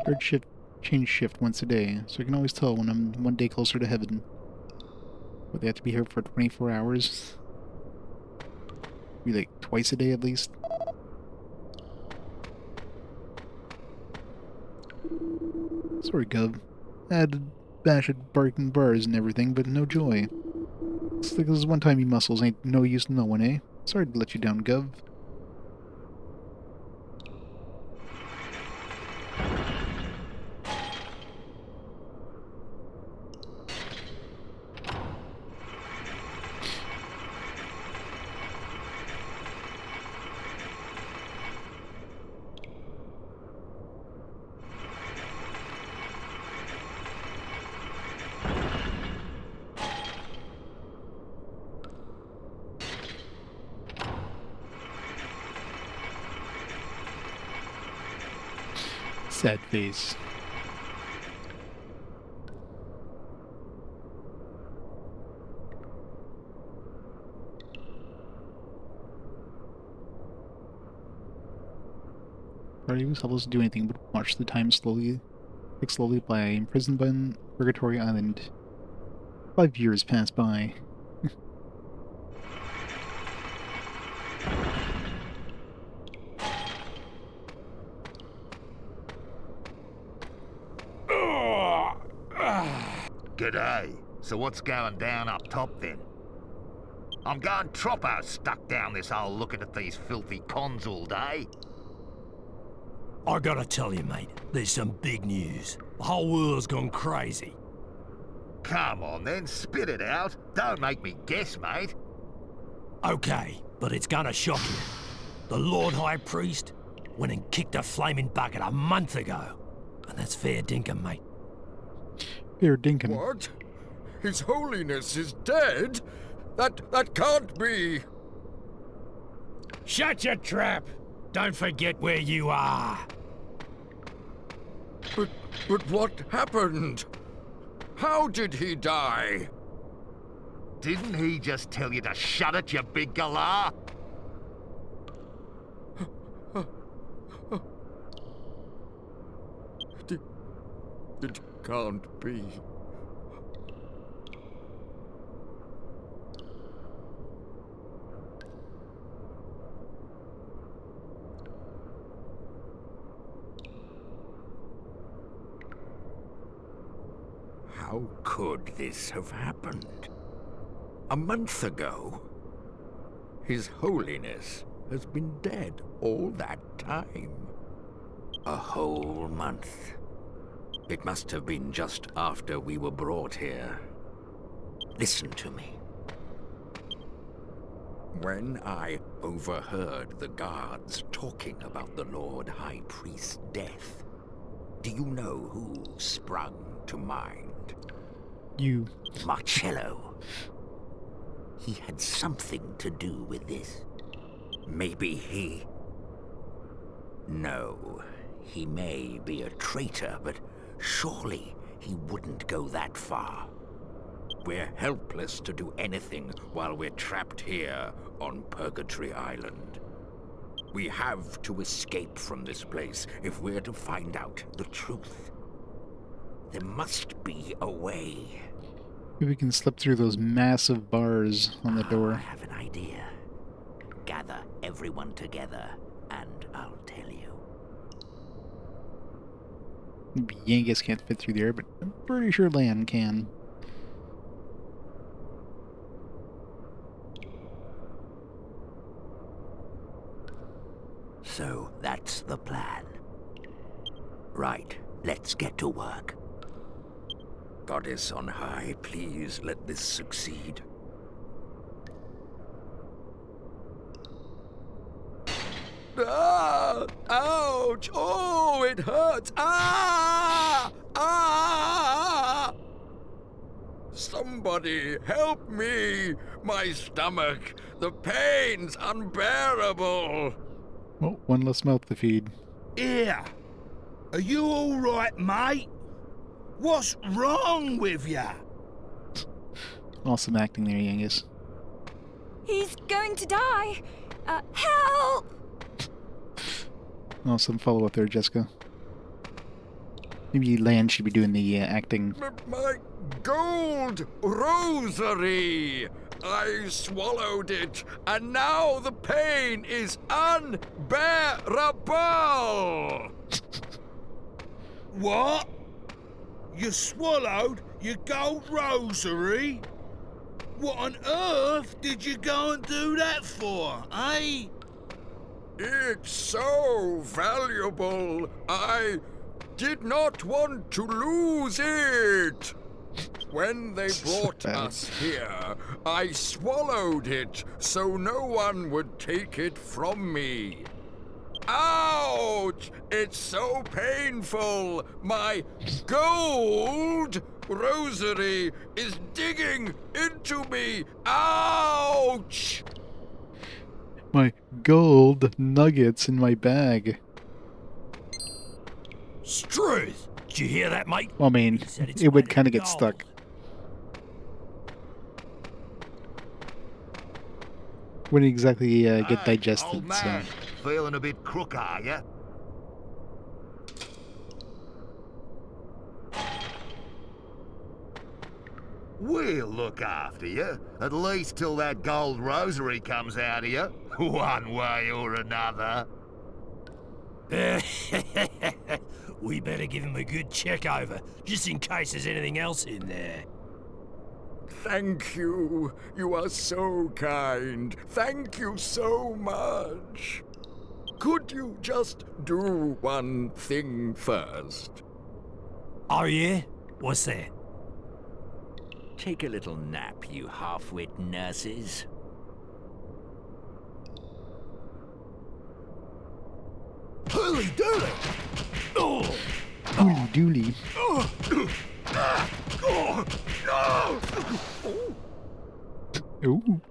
Third shift, change shift once a day, so I can always tell when I'm one day closer to heaven. But they have to be here for 24 hours. Be like twice a day at least. Sorry, Gov. I had a bash at barking bars and everything, but no joy. Looks like this one time you muscles ain't no use to no one, eh? Sorry to let you down, Gov. Sad face. Party was helpless to do anything but watch the time tick slowly by, imprisoned on Purgatory Island. 5 years passed by. G'day. So what's going down up top then? I'm going troppo stuck down this hole looking at these filthy cons all day. I gotta tell you, mate, there's some big news. The whole world's gone crazy. Come on then, spit it out. Don't make me guess, mate. Okay, but it's gonna shock you. The Lord High Priest went and kicked a flaming bucket a month ago. And that's fair dinkum, mate. Fair dinkum. What? His Holiness is dead? That can't be. Shut your trap! Don't forget where you are. But what happened? How did he die? Didn't he just tell you to shut it, you big galah? It can't be. How could this have happened? A month ago? His Holiness has been dead all that time. A whole month. It must have been just after we were brought here. Listen to me. When I overheard the guards talking about the Lord High Priest's death, do you know who sprung to mind? You. Marcello. He had something to do with this. Maybe he... No, he may be a traitor, but surely he wouldn't go that far. We're helpless to do anything while we're trapped here on Purgatory Island. We have to escape from this place if we're to find out the truth. There must be a way. Maybe we can slip through those massive bars on the door. I have an idea. Gather everyone together, and I'll tell you. Maybe Yangus can't fit through there, but I'm pretty sure Lan can. So that's the plan. Right, let's get to work. Goddess on high, please let this succeed. Ah! Ouch! Oh, it hurts! Ah! Ah! Somebody help me! My stomach! The pain's unbearable! Well, one less mouth to feed. Here. Are you all right, mate? What's wrong with ya? Awesome acting there, Yangus. He's going to die. Help! Awesome follow-up there, Jessica. Maybe Lan should be doing the acting. My gold rosary! I swallowed it, and now the pain is unbearable! What? You swallowed your gold rosary? What on earth did you go and do that for, eh? It's so valuable, I did not want to lose it. When they brought us here, I swallowed it so no one would take it from me. Ouch! It's so painful! My gold rosary is digging into me! Ouch! My gold nuggets in my bag. Struth! Did you hear that, mate? Well, I mean, He said it's it would made of kind of get gold. stuck. Wouldn't exactly get Hey, digested, old so... man, feeling a bit crook, are ya? We'll look after you, at least till that gold rosary comes out of you, one way or another. We better give him a good check over, just in case there's anything else in there. Thank you. You are so kind. Thank you so much. Could you just do one thing first? Oh yeah? What's that? Take a little nap, you half-wit nurses. Holy dooly! Oh! Dooley dooley. Oh! Oh! No! Ooh.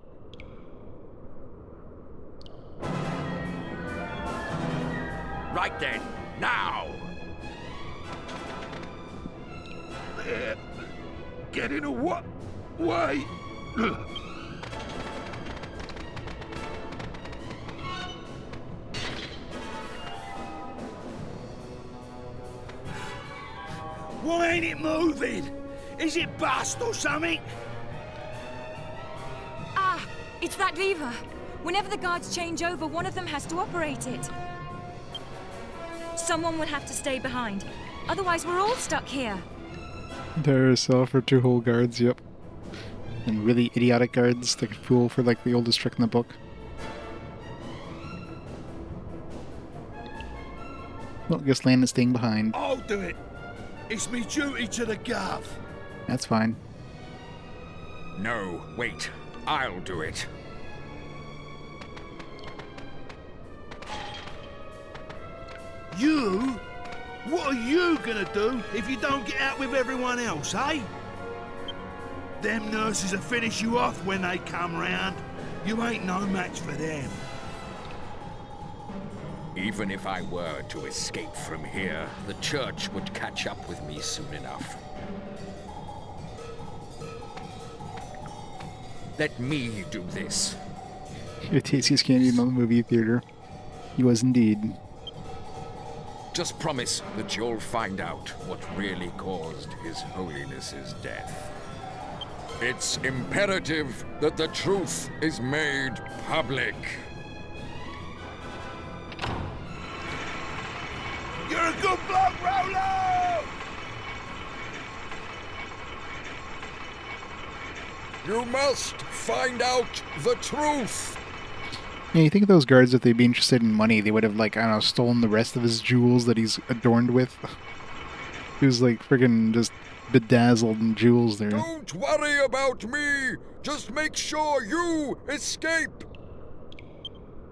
Right then, now! Get in a what? Way? Why ain't it moving? Is it bust or something? Ah! It's that lever. Whenever the guards change over, one of them has to operate it. Someone will have to stay behind. Otherwise, we're all stuck here. There are cell for 2 whole guards, yep. And really idiotic guards that could fool for like the oldest trick in the book. Well, I guess Land is staying behind. I'll do it. It's me duty to the Gov. That's fine. No, wait. I'll do it. You? What are you gonna do if you don't get out with everyone else, eh? Them nurses will finish you off when they come round. You ain't no match for them. Even if I were to escape from here, the church would catch up with me soon enough. Let me do this. Your tastiest candy in the movie theater. He was indeed. Just promise that you'll find out what really caused His Holiness's death. It's imperative that the truth is made public. You're a good bloke, Rolo! You must find out the truth. Yeah, you think of those guards, if they'd be interested in money, they would have, like, I don't know, stolen the rest of his jewels that he's adorned with. He was, like, friggin' just bedazzled in jewels there. Don't worry about me. Just make sure you escape.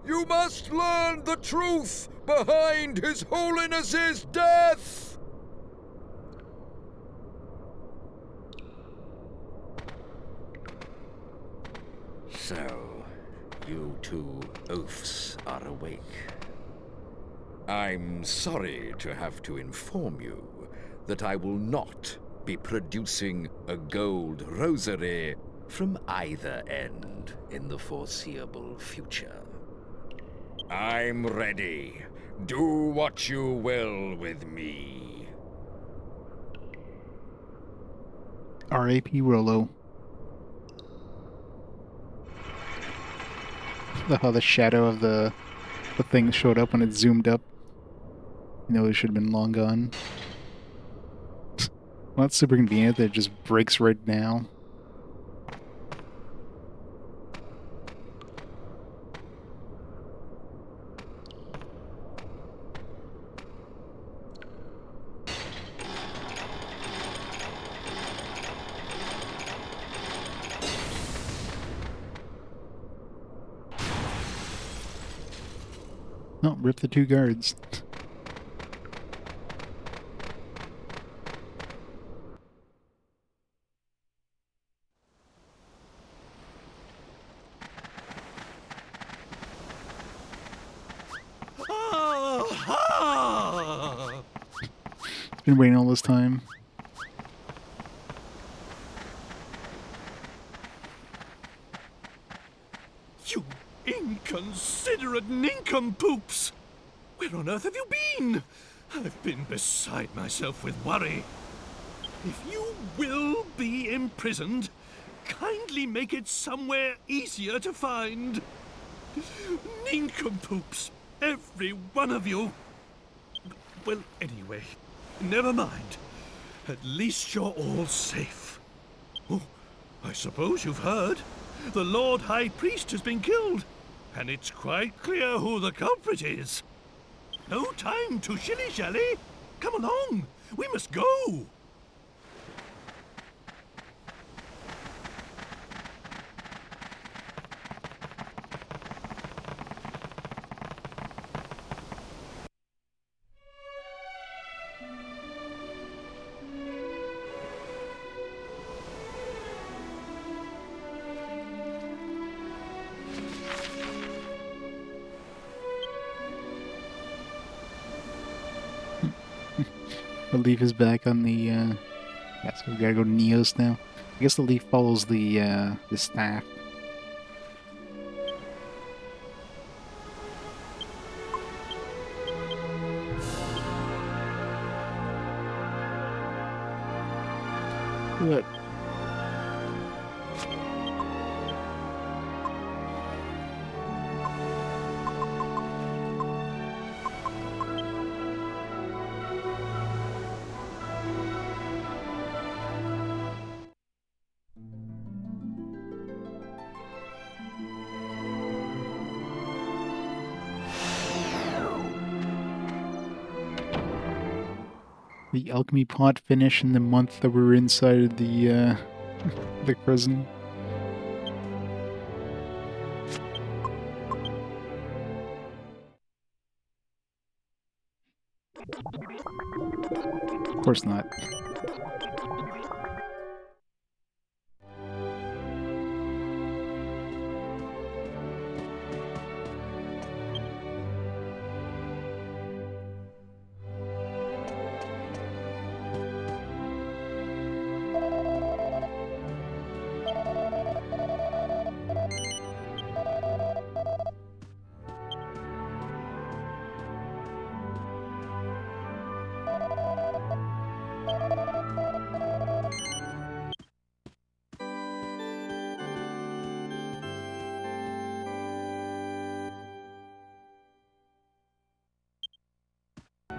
You must learn the truth behind His Holiness's death. So, you two oafs are awake. I'm sorry to have to inform you that I will not be producing a gold rosary from either end in the foreseeable future. I'm ready. Do what you will with me. R.A.P. Rolo. How the shadow of the thing showed up when it zoomed up. You know, it should have been long gone. Well, that's super convenient that it just breaks right now. Oh, rip the 2 guards. Been waiting all this time. You inconsiderate nincompoops! Where on earth have you been? I've been beside myself with worry. If you will be imprisoned, kindly make it somewhere easier to find. Nincompoops, every one of you. Well, anyway, Never mind. At least you're all safe. Oh, I suppose you've heard. The Lord High Priest has been killed, and it's quite clear who the culprit is. No time to shilly-shally. Come along. We must go. The leaf is back on the, yeah, so we gotta go to Neos now. I guess the leaf follows the staff. Look. The alchemy pot finish in the month that we were inside the the prison. Of course not.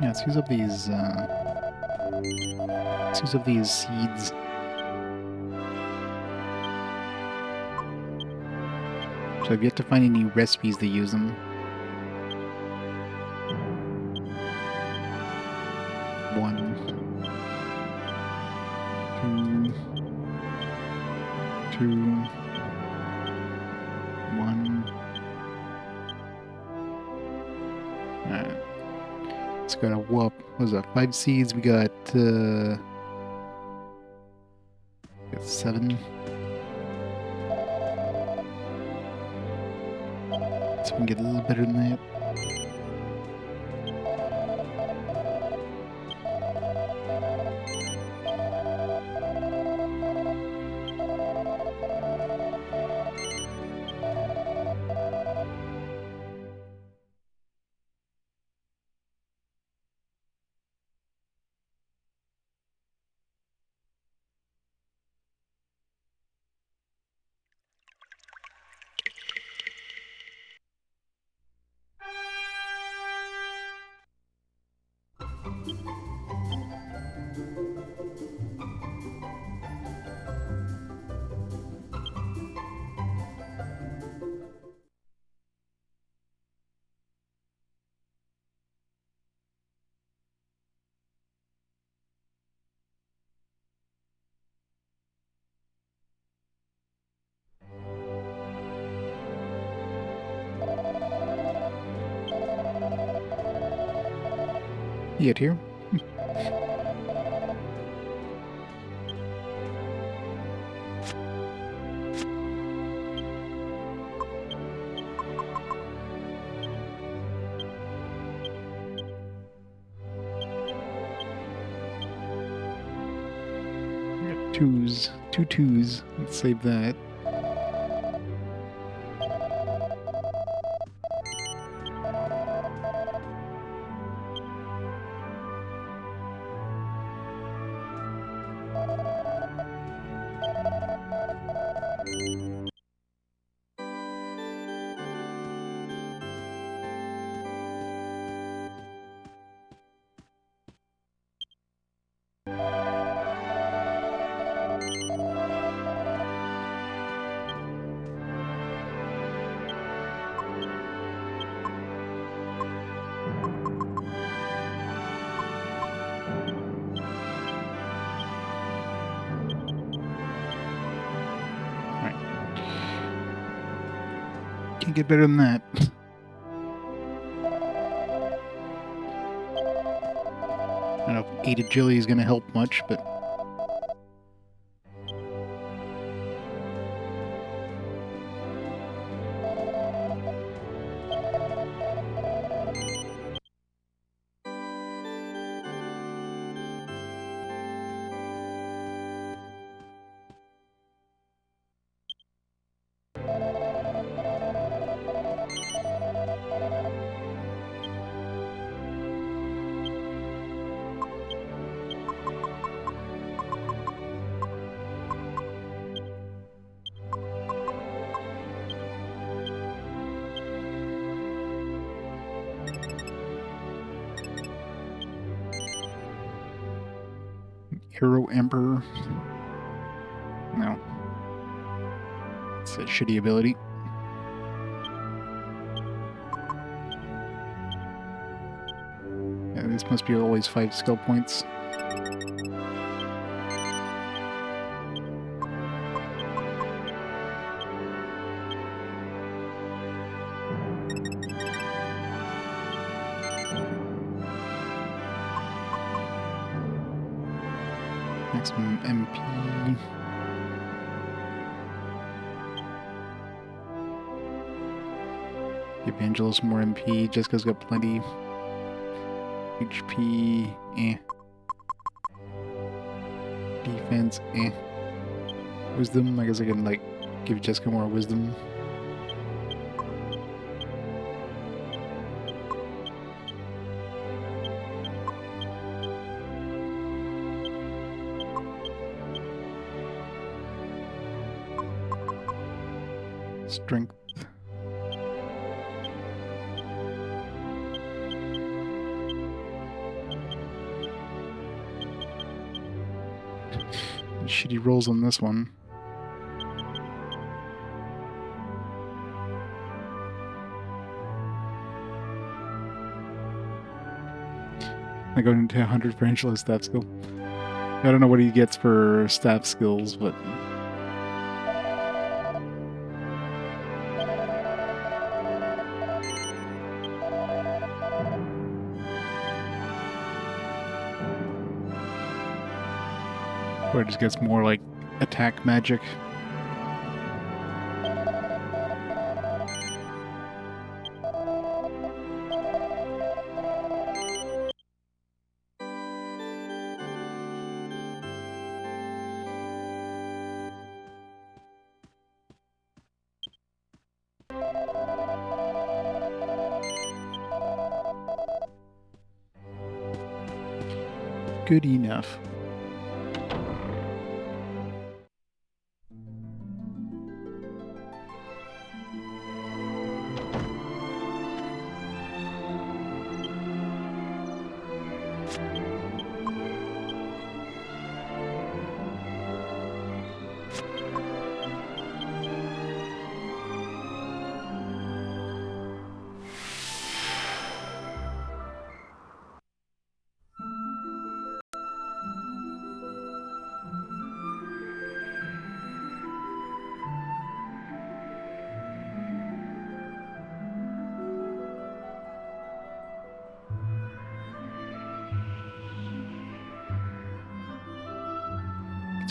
Yeah, let's use up these seeds. So I've yet to find any recipes to use them. One, two, one. Alright. It's got a whoop. What was that? 5 seeds. We got 7. So we can get a little better than that. You get here? Twos. 2 twos. Let's save that. Can't get better than that. I don't know if 8 agility is going to help much, but... Hero Emperor. No. It's a shitty ability. Yeah, this must be always 5 skill points. Maximum MP. Give Angelos more MP. Jessica's got plenty. HP, eh. Defense, eh. Wisdom, I guess I can, like, give Jessica more wisdom. Strength. Shitty rolls on this one. I go into 100 for Angela's staff skill. I don't know what he gets for staff skills, but... Or it just gets more like attack magic. Good enough.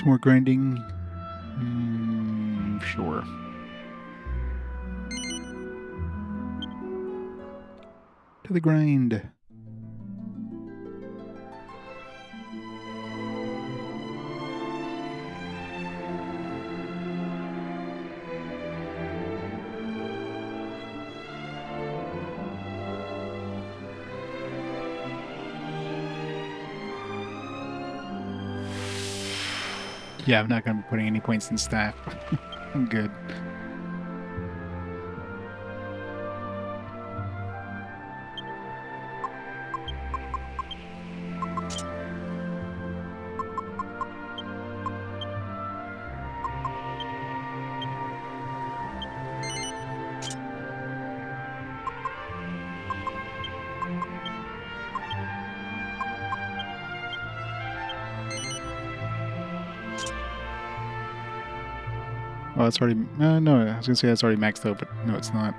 It's more grinding. Sure. To the grind. Yeah, I'm not going to be putting any points in staff. I'm good. Oh, it's already... no, I was gonna say that's already maxed out, but no, it's not.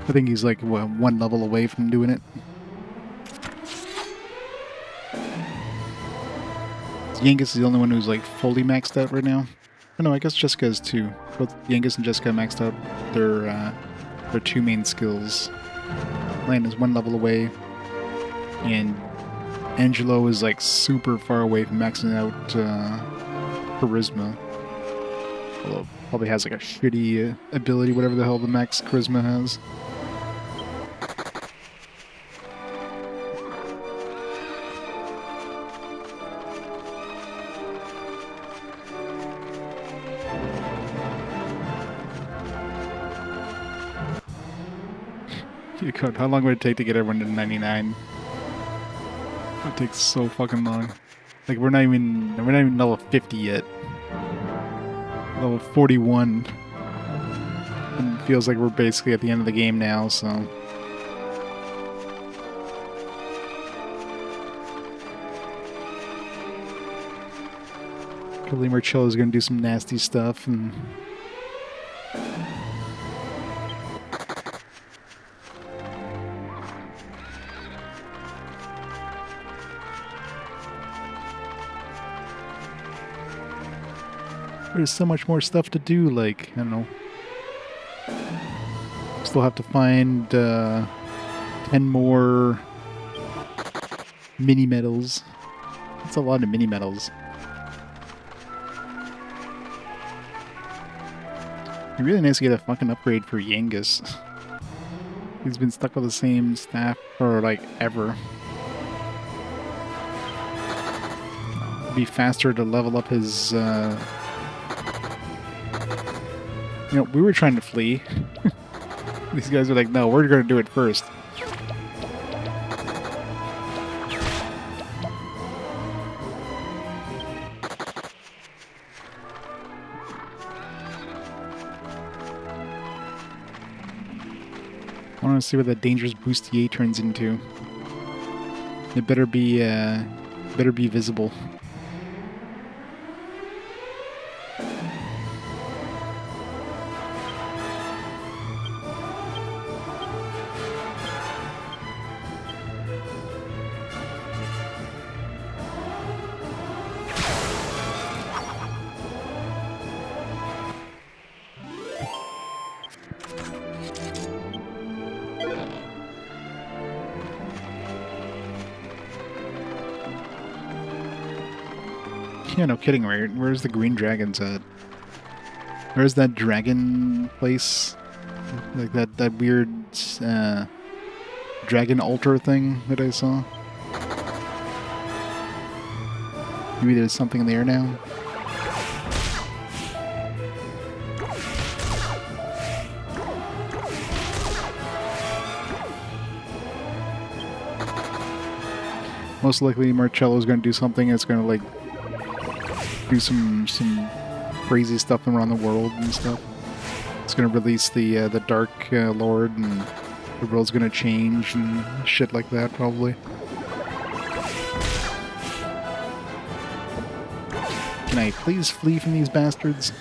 I think he's like, what, one level away from doing it. Yangus is the only one who's like fully maxed out right now. Oh, no, I guess Jessica is too. Both Yangus and Jessica maxed out their two main skills. Lan is one level away, and Angelo is like super far away from maxing out charisma. Although probably has like a shitty ability, whatever the hell the max charisma has. God, how long would it take to get everyone to 99? It takes so fucking long. Like we're not even level 50 yet. Level 41. And it feels like we're basically at the end of the game now, so. Probably Marcello's gonna do some nasty stuff and there's so much more stuff to do, like, I don't know. Still have to find 10 more mini medals. That's a lot of mini medals. It'd be really nice to get a fucking upgrade for Yangus. He's been stuck with the same staff for like ever. It'd be faster to level up his you know, we were trying to flee. These guys are like, no, we're going to do it first. I want to see what that dangerous bustier turns into. It better be visible. Yeah, no kidding. Where's the green dragons at? Where's that dragon place? Like that weird dragon altar thing that I saw? Maybe there's something in the air now? Most likely Marcello's gonna do something that's gonna like do some crazy stuff around the world and stuff. It's gonna release the Dark Lord, and the world's gonna change and shit like that, probably. Can I please flee from these bastards?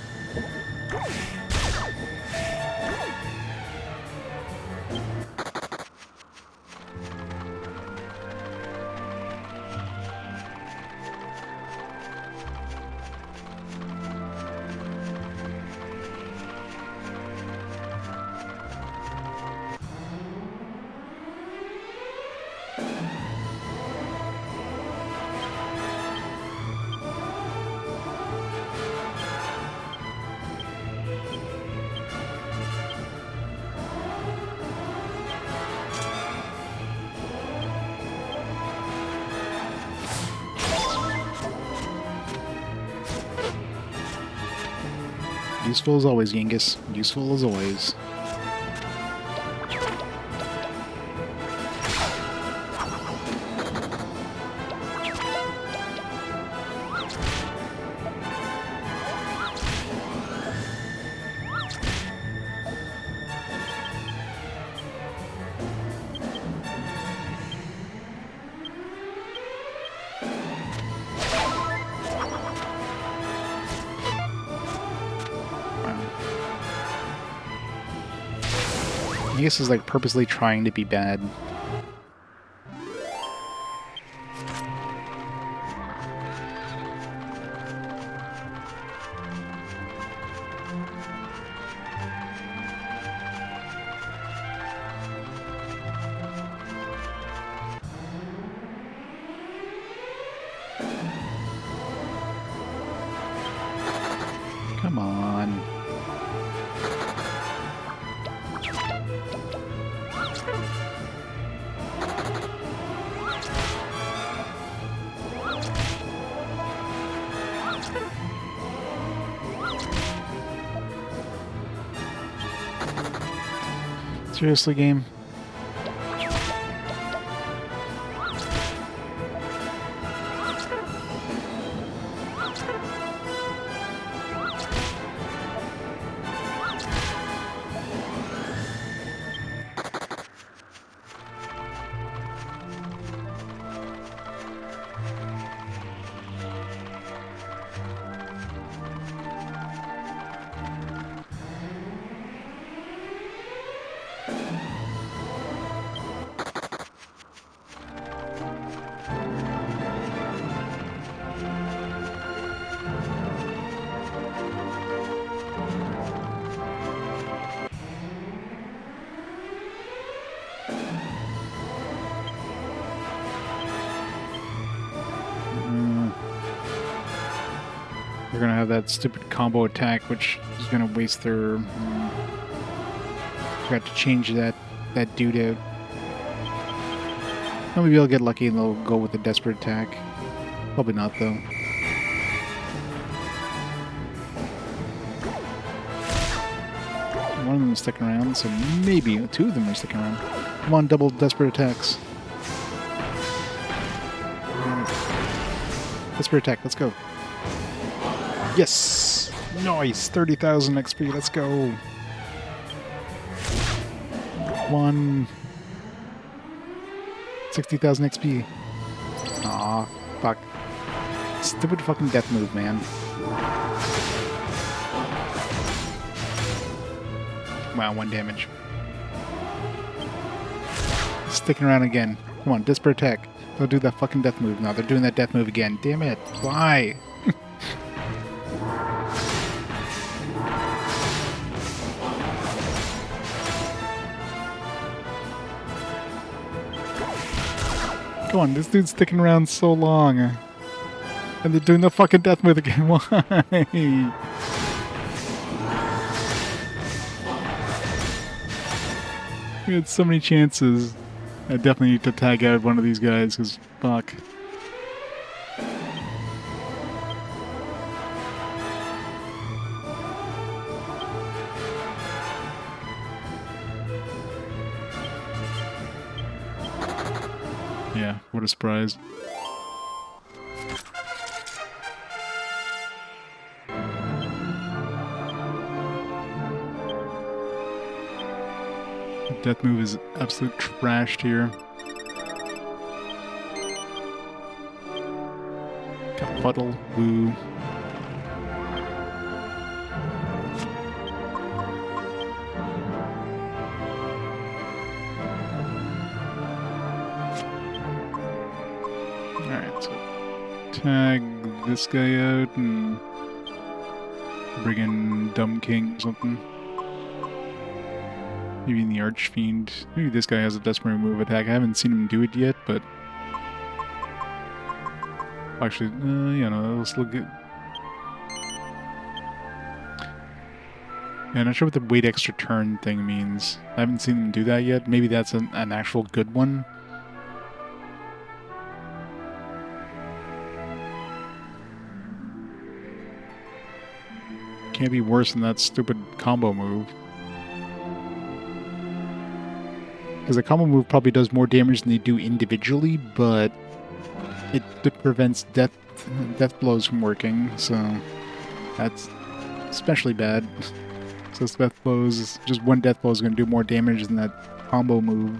Useful as always, Yangus. Useful as always. Yangus is like purposely trying to be bad. Come on. Seriously, game? They're gonna have that stupid combo attack, which is gonna waste their. Forgot to change that dude out. Well, maybe I'll get lucky and they'll go with the desperate attack. Probably not though. One of them is sticking around, so maybe two of them are sticking around. Come on, double desperate attacks. Desperate attack, let's go. Yes! Nice! 30,000 XP, let's go! 60,000 XP. Aw, fuck. Stupid fucking death move, man. Wow, 1 damage. Sticking around again. Come on, desperate attack. They'll do that fucking death move now. They're doing that death move again. Damn it. Why? Come on, this dude's sticking around so long. And they're doing the fucking death move again. Why? We had so many chances. I definitely need to tag out one of these guys, because fuck. Yeah, what a surprise. Death move is absolute trashed here. Fuddle, woo. Alright, so tag this guy out and bring in Dumb King or something. Maybe in the Archfiend. Maybe this guy has a desperate move attack. I haven't seen him do it yet, but... Actually, you know, let's look at... Yeah, I'm not sure what the wait extra turn thing means. I haven't seen him do that yet. Maybe that's an actual good one. Can't be worse than that stupid combo move. Because the combo move probably does more damage than they do individually, but it prevents death blows from working, so that's especially bad. So death blows, just one death blow is going to do more damage than that combo move.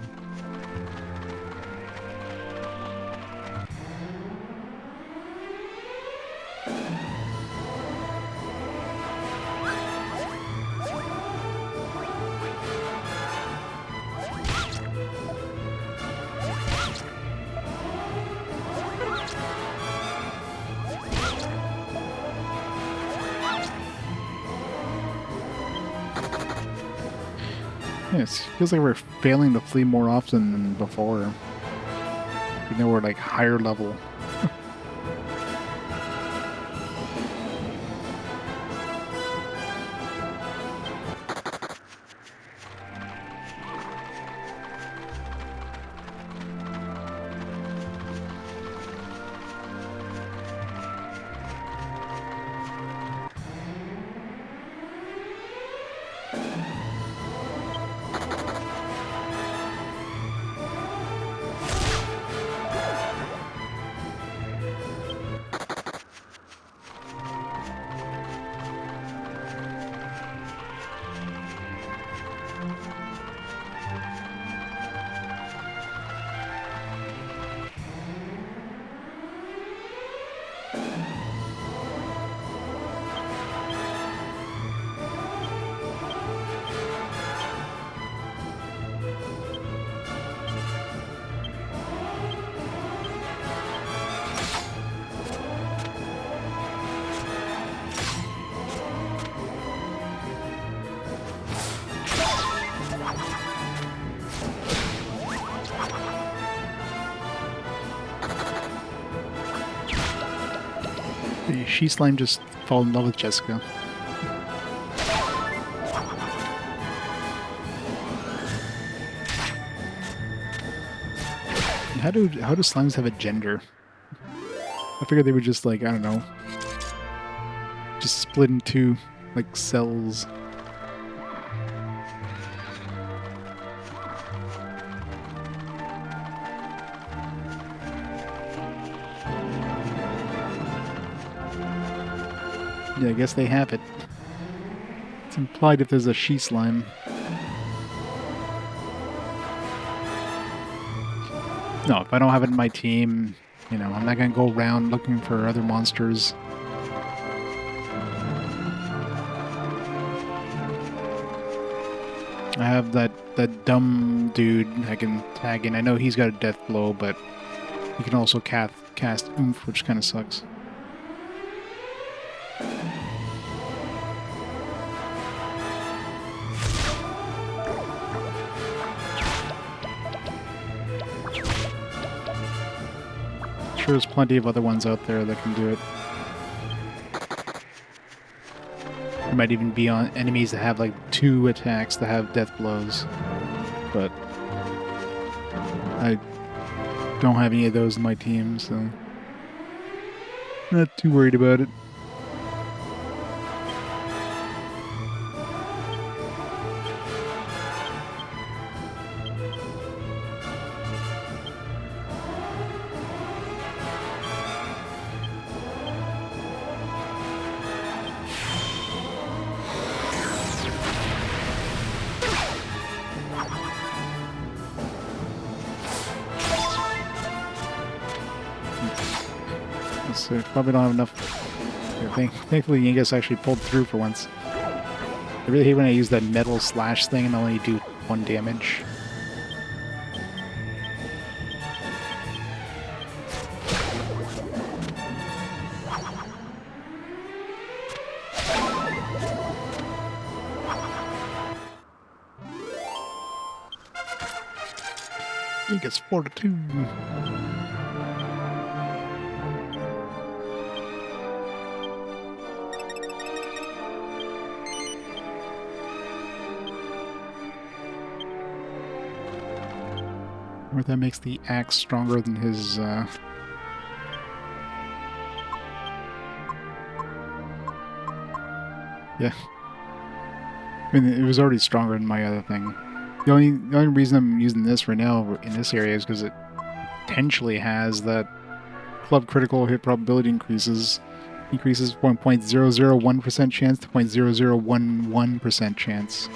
Yes, feels like we're failing to flee more often than before. You know, we're like higher level. The she slime just fall in love with Jessica. How do slimes have a gender? I figured they would just like, I don't know, just split into like cells. Yeah, I guess they have it. It's implied if there's a she slime. No, if I don't have it in my team, you know, I'm not gonna go around looking for other monsters. I have that dumb dude I can tag in. I know he's got a death blow, but he can also cast oomph, which kind of sucks. Sure, there's plenty of other ones out there that can do it. There might even be on enemies that have like 2 attacks that have death blows, but I don't have any of those in my team, so not too worried about it. So probably don't have enough. Thankfully, Yangus actually pulled through for once. I really hate when I use that metal slash thing and only do 1 damage. Yangus 4-2. Or that makes the axe stronger than his, Yeah. I mean, it was already stronger than my other thing. The only reason I'm using this right now in this area is because it potentially has that club critical hit probability increases from 0.001% chance to 0.0011% chance.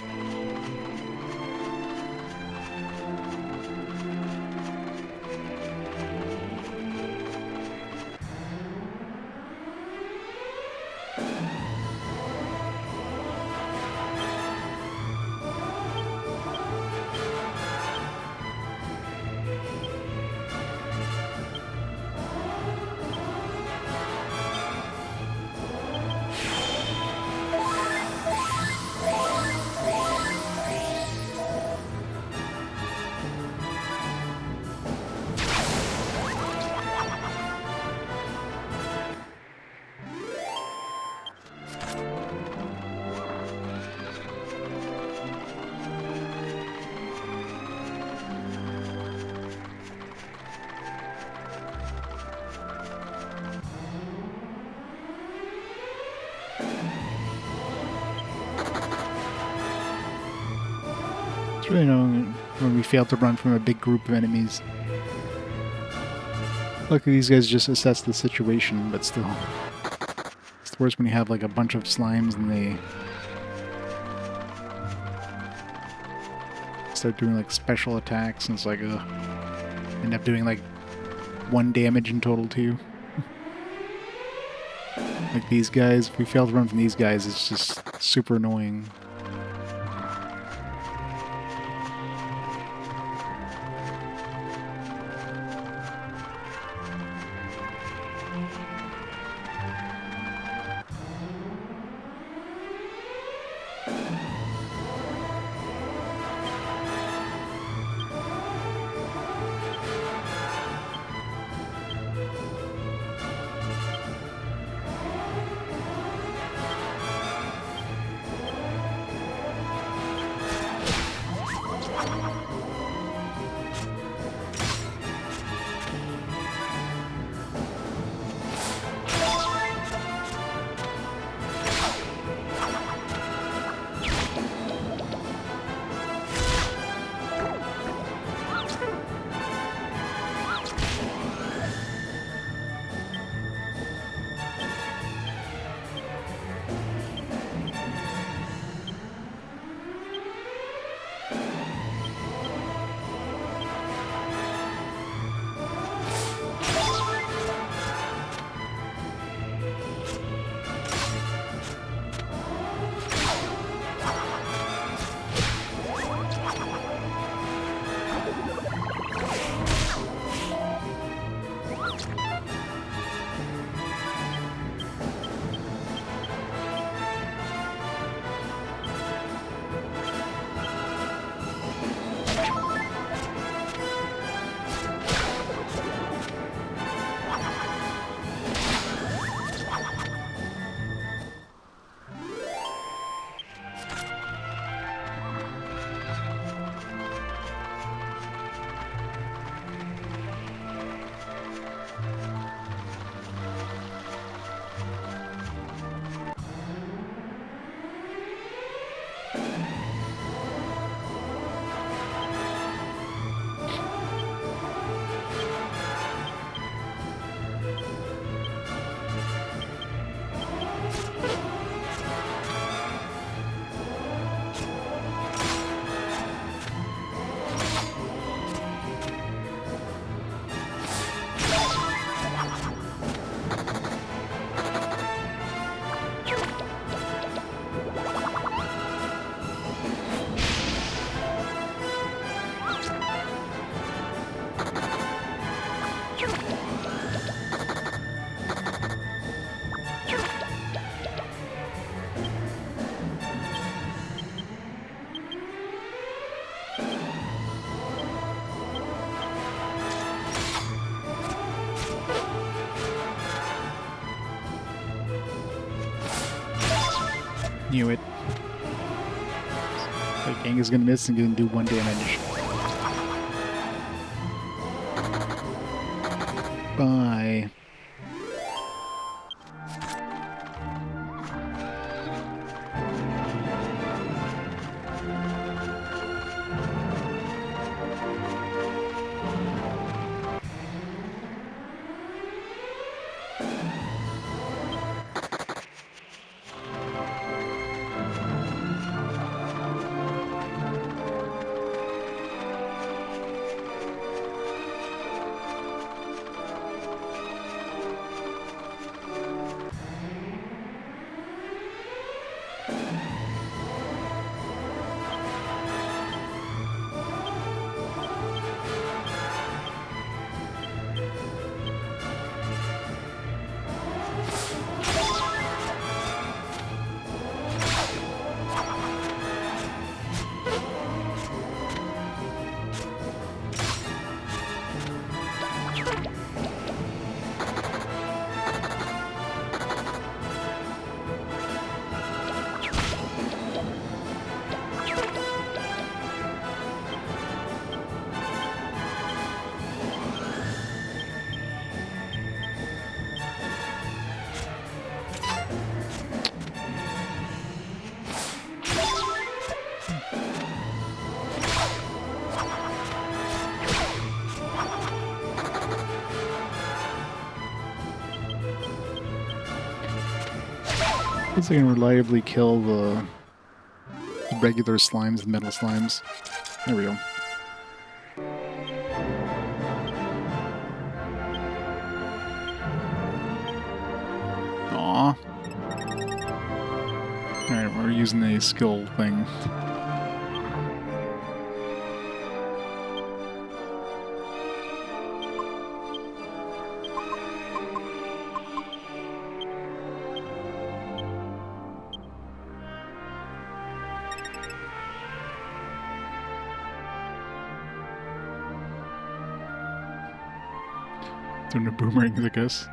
It's really annoying when we fail to run from a big group of enemies. Luckily, these guys just assess the situation, but still. It's the worst when you have like a bunch of slimes and they start doing like special attacks, and it's like, ugh. End up doing like 1 damage in total too. Like these guys, if we fail to run from these guys, it's just super annoying. Knew it. Like Yangus is gonna miss and gonna do 1 damage. Bye. Once I can reliably kill the regular slimes, the metal slimes. There we go. Aw. Alright, we're using a skill thing. Doing the boomerangs, I guess.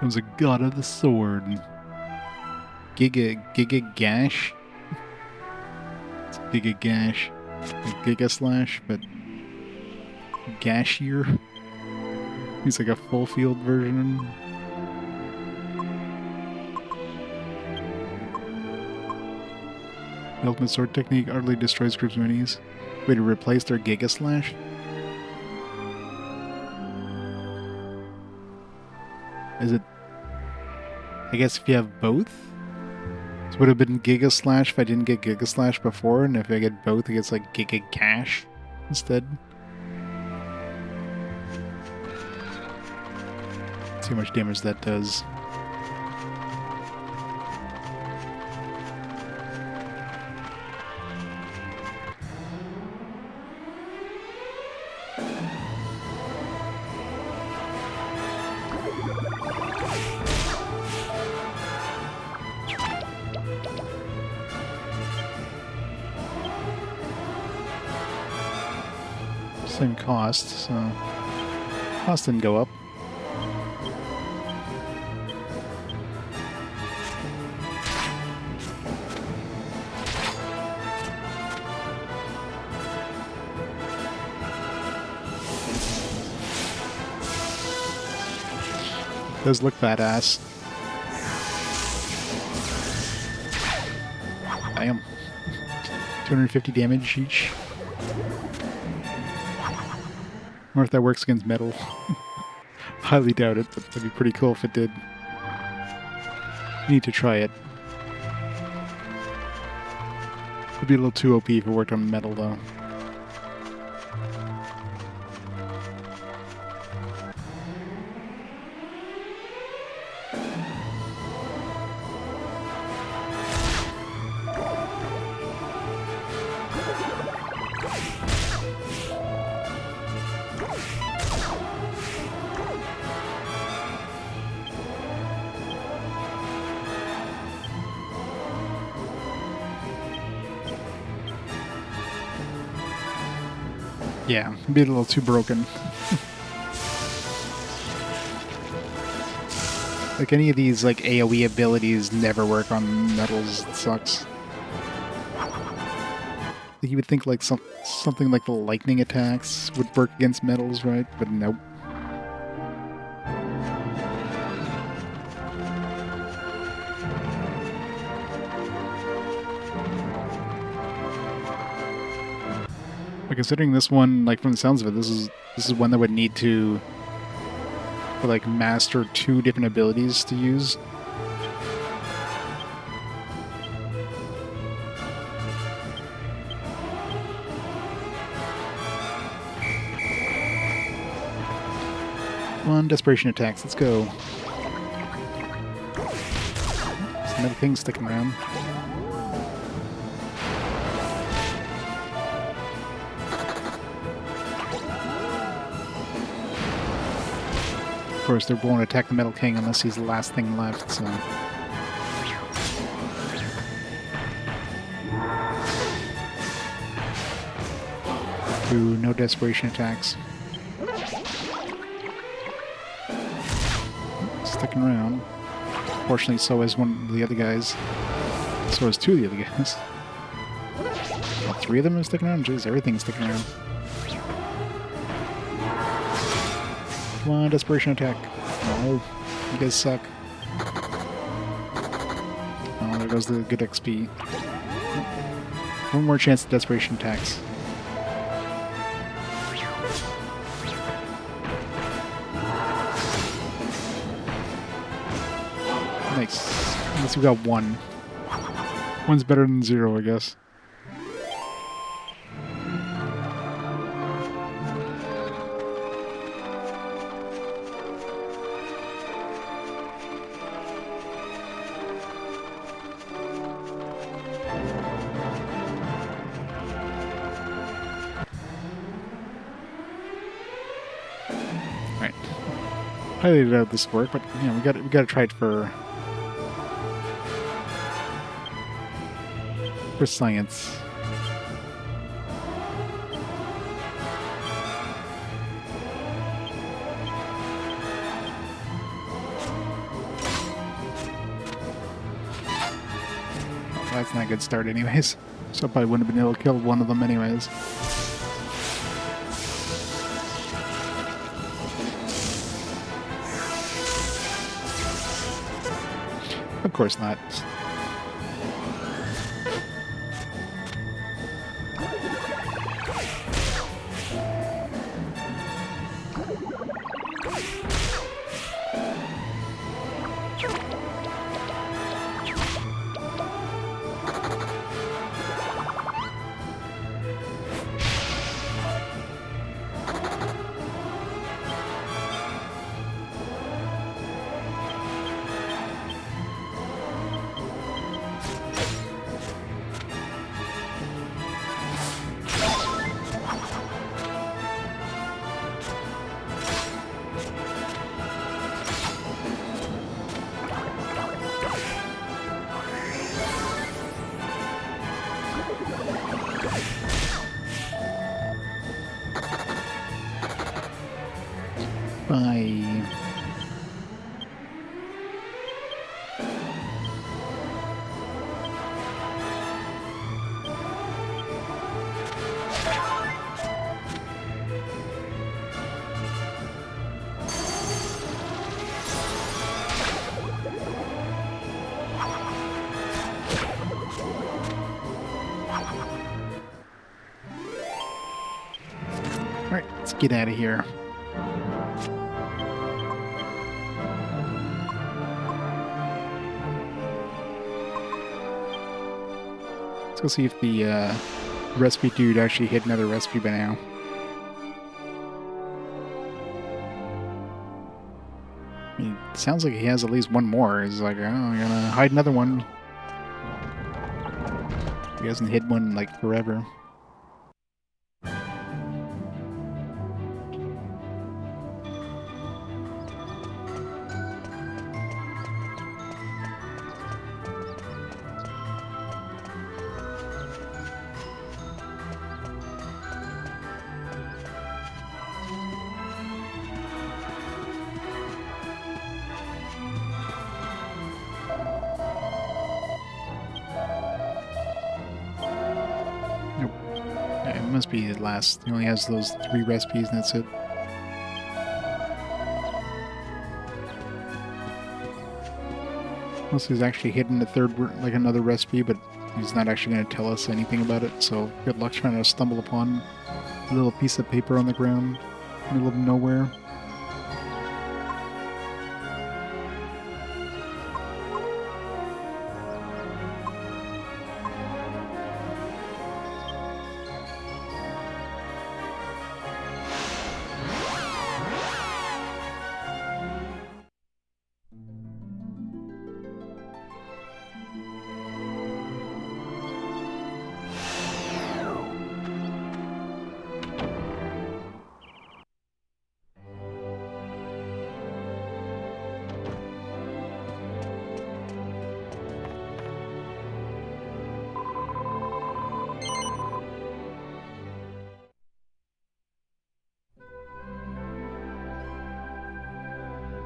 There's a god of the sword. Giga Gash? It's Giga Gash. Like Giga Slash, but gashier. He's like a full field version. The ultimate sword technique utterly destroys groups' minis. Way to replace their Giga Slash? Is it... I guess if you have both? So it would have been Giga Slash if I didn't get Giga Slash before, and if I get both, it gets like Giga Cash instead. Let's see how much damage that does. Same cost, so cost didn't go up. It does look badass. Damn. 250 damage each. I wonder if that works against metal. Highly doubt it, but that'd be pretty cool if it did. Need to try it. It'd be a little too OP if it worked on metal, though. Yeah, it'd be a little too broken. Like any of these like AoE abilities never work on metals. It sucks. You would think like something like the lightning attacks would work against metals, right? But nope. But considering this one, like from the sounds of it, this is one that would need to like master 2 different abilities to use. Come on, desperation attacks, let's go. There's another thing sticking around. Of course, they won't attack the Metal King unless he's the last thing left, so... Ooh, no desperation attacks. Sticking around. Fortunately, so is one of the other guys. So is 2 of the other guys. All 3 of them are sticking around? Jeez, everything's sticking around. Come on, desperation attack. Oh, you guys suck. Oh, there goes the good XP. One more chance at desperation attacks. Nice. Unless we got 1. 1's better than 0, I guess. Highly doubt this work, but you know, we got to try it for science. Well, that's not a good start, anyways. So I probably wouldn't have been able to kill one of them, anyways. Of course not. Bye. All right, let's get out of here. Let's go see if the recipe dude actually hit another recipe by now. I mean, it sounds like he has at least one more. He's like, oh, I'm gonna hide another one. He hasn't hit one like forever. Must be the last. He only has those 3 recipes and that's it. Unless he's actually hidden the third, like another recipe, but he's not actually going to tell us anything about it, so good luck trying to stumble upon a little piece of paper on the ground in the middle of nowhere.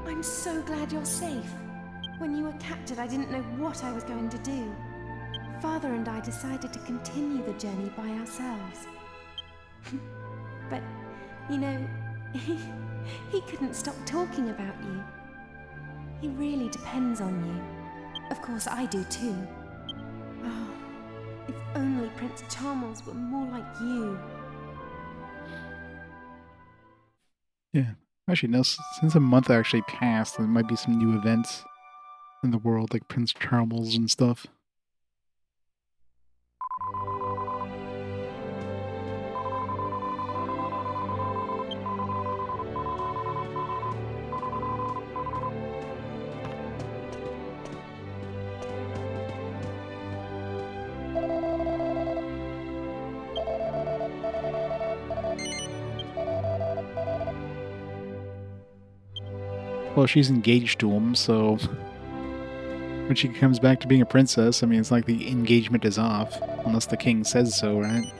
I'm so glad you're safe. When you were captured, I didn't know what I was going to do. Father and I decided to continue the journey by ourselves. But, you know, he couldn't stop talking about you. He really depends on you. Of course, I do too. Oh, if only Prince Charmels were more like you. Yeah. Actually, no, since a month actually passed, there might be some new events. in the world, like Prince Charles and stuff. Well, she's engaged to him, so when she comes back to being a princess, I mean, it's like the engagement is off, unless the king says so, right?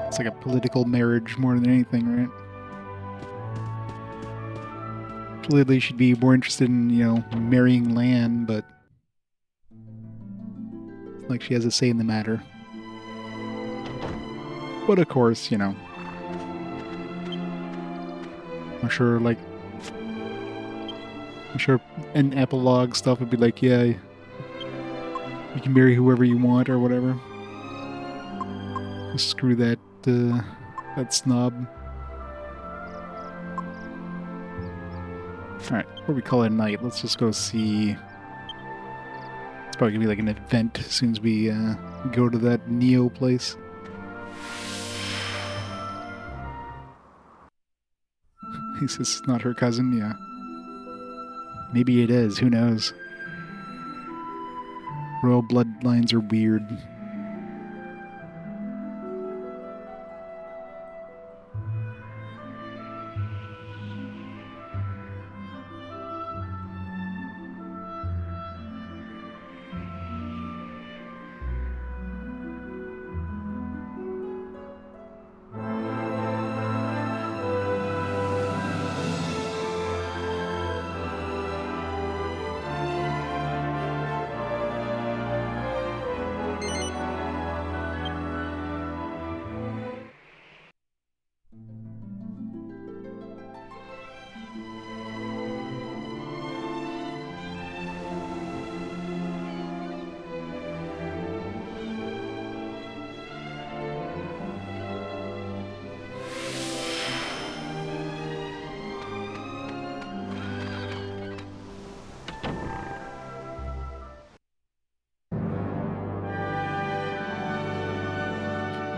It's like a political marriage more than anything, right? Clearly she'd be more interested in, you know, marrying Lan, but it's like she has a say in the matter. But of course, you know, I'm sure an epilogue stuff would be like, yeah, you can marry whoever you want or whatever. Just screw that snob. Alright, before we call it a night, let's just go see. It's probably gonna be like an event as soon as we go to that Neo place. He says it's not her cousin, yeah. Maybe it is, who knows? Royal bloodlines are weird.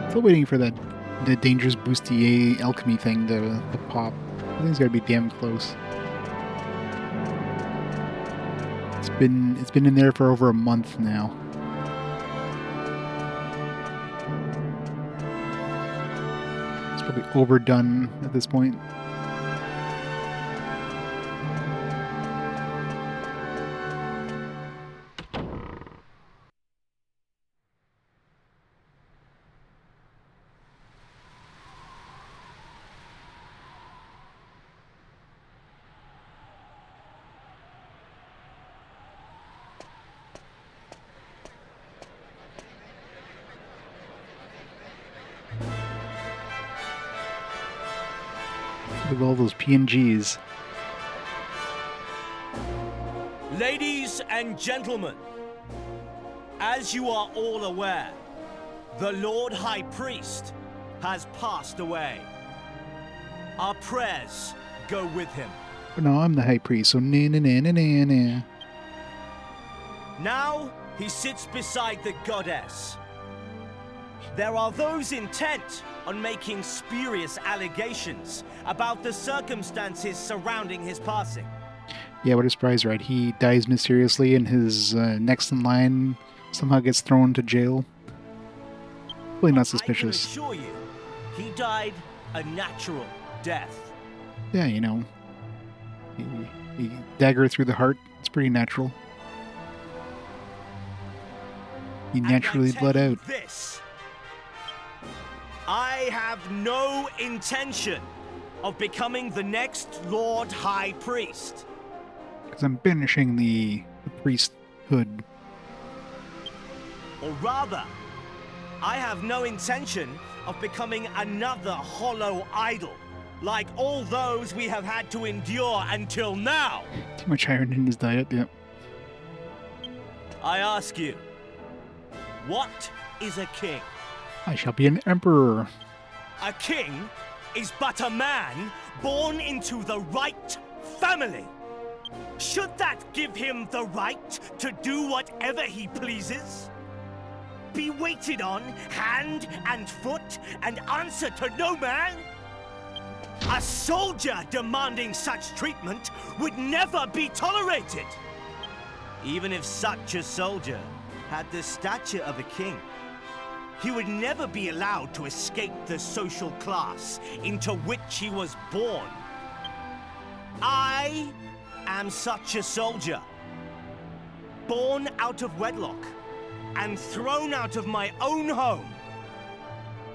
Still waiting for the dangerous bustier alchemy thing to pop. I think it's gotta be damn close. It's been in there for over a month now. It's probably overdone at this point. Look at all those PNGs. Ladies and gentlemen, as you are all aware, the Lord High Priest has passed away. Our prayers go with him. No, I'm the high priest, so nah. Now he sits beside the goddess. There are those intent on making spurious allegations about the circumstances surrounding his passing. Yeah, what a surprise, right? He dies mysteriously and his next in line somehow gets thrown to jail. Really not suspicious. I can assure you, he died a natural death. Yeah, you know, he dagger through the heart. It's pretty natural. He naturally bled out. This, I have no intention of becoming the next Lord High Priest. Because I'm banishing the priesthood. Or rather, I have no intention of becoming another hollow idol, like all those we have had to endure until now. Too much iron in his diet, yeah. I ask you, what is a king? I shall be an emperor. A king is but a man born into the right family. Should that give him the right to do whatever he pleases? Be waited on hand and foot and answer to no man? A soldier demanding such treatment would never be tolerated. Even if such a soldier had the stature of a king, he would never be allowed to escape the social class into which he was born. I am such a soldier, born out of wedlock and thrown out of my own home.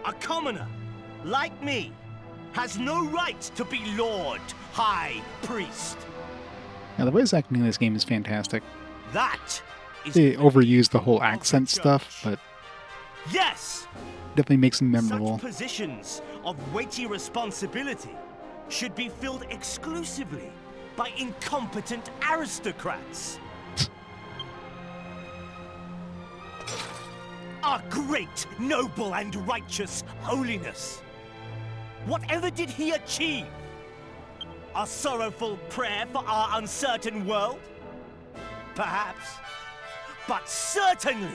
A commoner, like me, has no right to be Lord High Priest. Now, the voice acting in this game is fantastic. That is They overuse the whole accent stuff, but yes, definitely makes them memorable. such positions of weighty responsibility should be filled exclusively by incompetent aristocrats. Our great, noble, and righteous holiness. Whatever did he achieve? A sorrowful prayer for our uncertain world? Perhaps. But certainly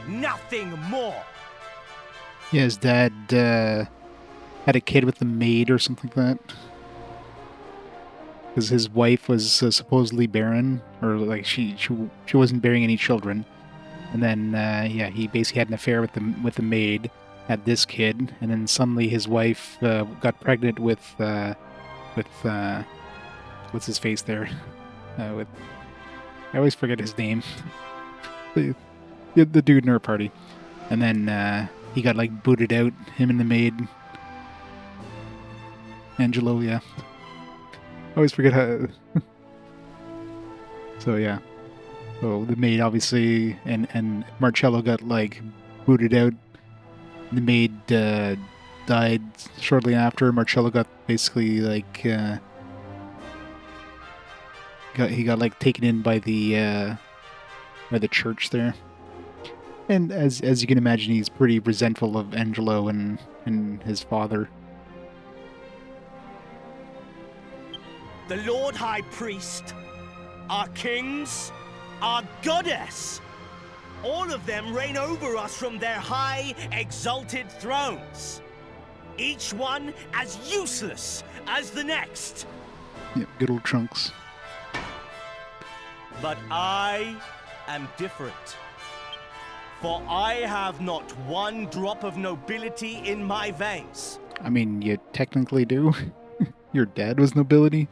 nothing more. Yeah, his dad had a kid with a maid or something like that. Because his wife was supposedly barren, or like she wasn't bearing any children. And then yeah, he basically had an affair with the maid, had this kid, and then suddenly his wife got pregnant with what's his face there? With I always forget his name. the dude in our party, and then he got like booted out. Him and the maid, Angelo. Yeah, I always forget how. So yeah, so the maid obviously, and Marcello got like booted out. The maid died shortly after. Marcello got basically like he got like taken in by the church there. And as you can imagine, he's pretty resentful of Angelo and his father. The Lord High Priest, our kings, our goddess, all of them reign over us from their high, exalted thrones. Each one as useless as the next. Yep, good old Trunks. But I am different. For I have not one drop of nobility in my veins. I mean, you technically do. Your dad was nobility.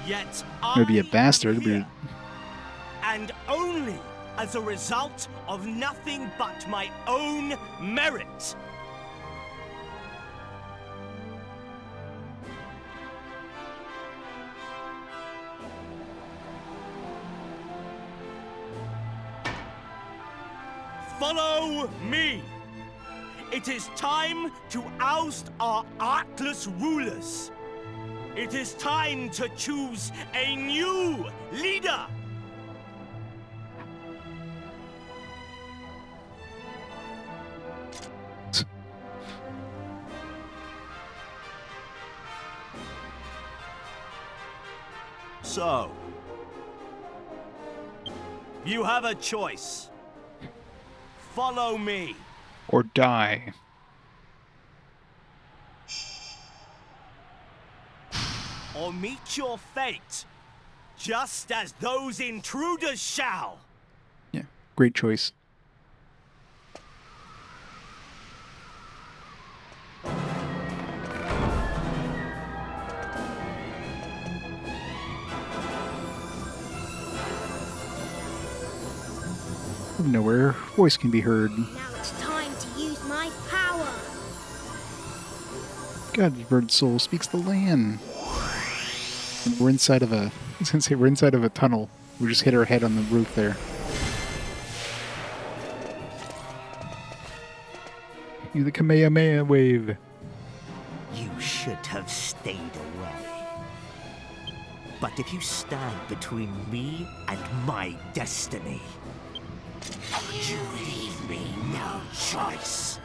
Yet Maybe a I bastard, am here, but and only as a result of nothing but my own merit. Follow me! It is time to oust our artless rulers. It is time to choose a new leader! So, you have a choice. Follow me. or die. Or meet your fate, just as those intruders shall. Yeah, great choice. From nowhere, voice can be heard. Now it's time to use my power. God's bird soul speaks the land. And we're inside of a. I was gonna say we're inside of a tunnel. We just hit our head on the roof there. Do the Kamehameha wave. You should have stayed away. But if you stand between me and my destiny, you leave me no choice.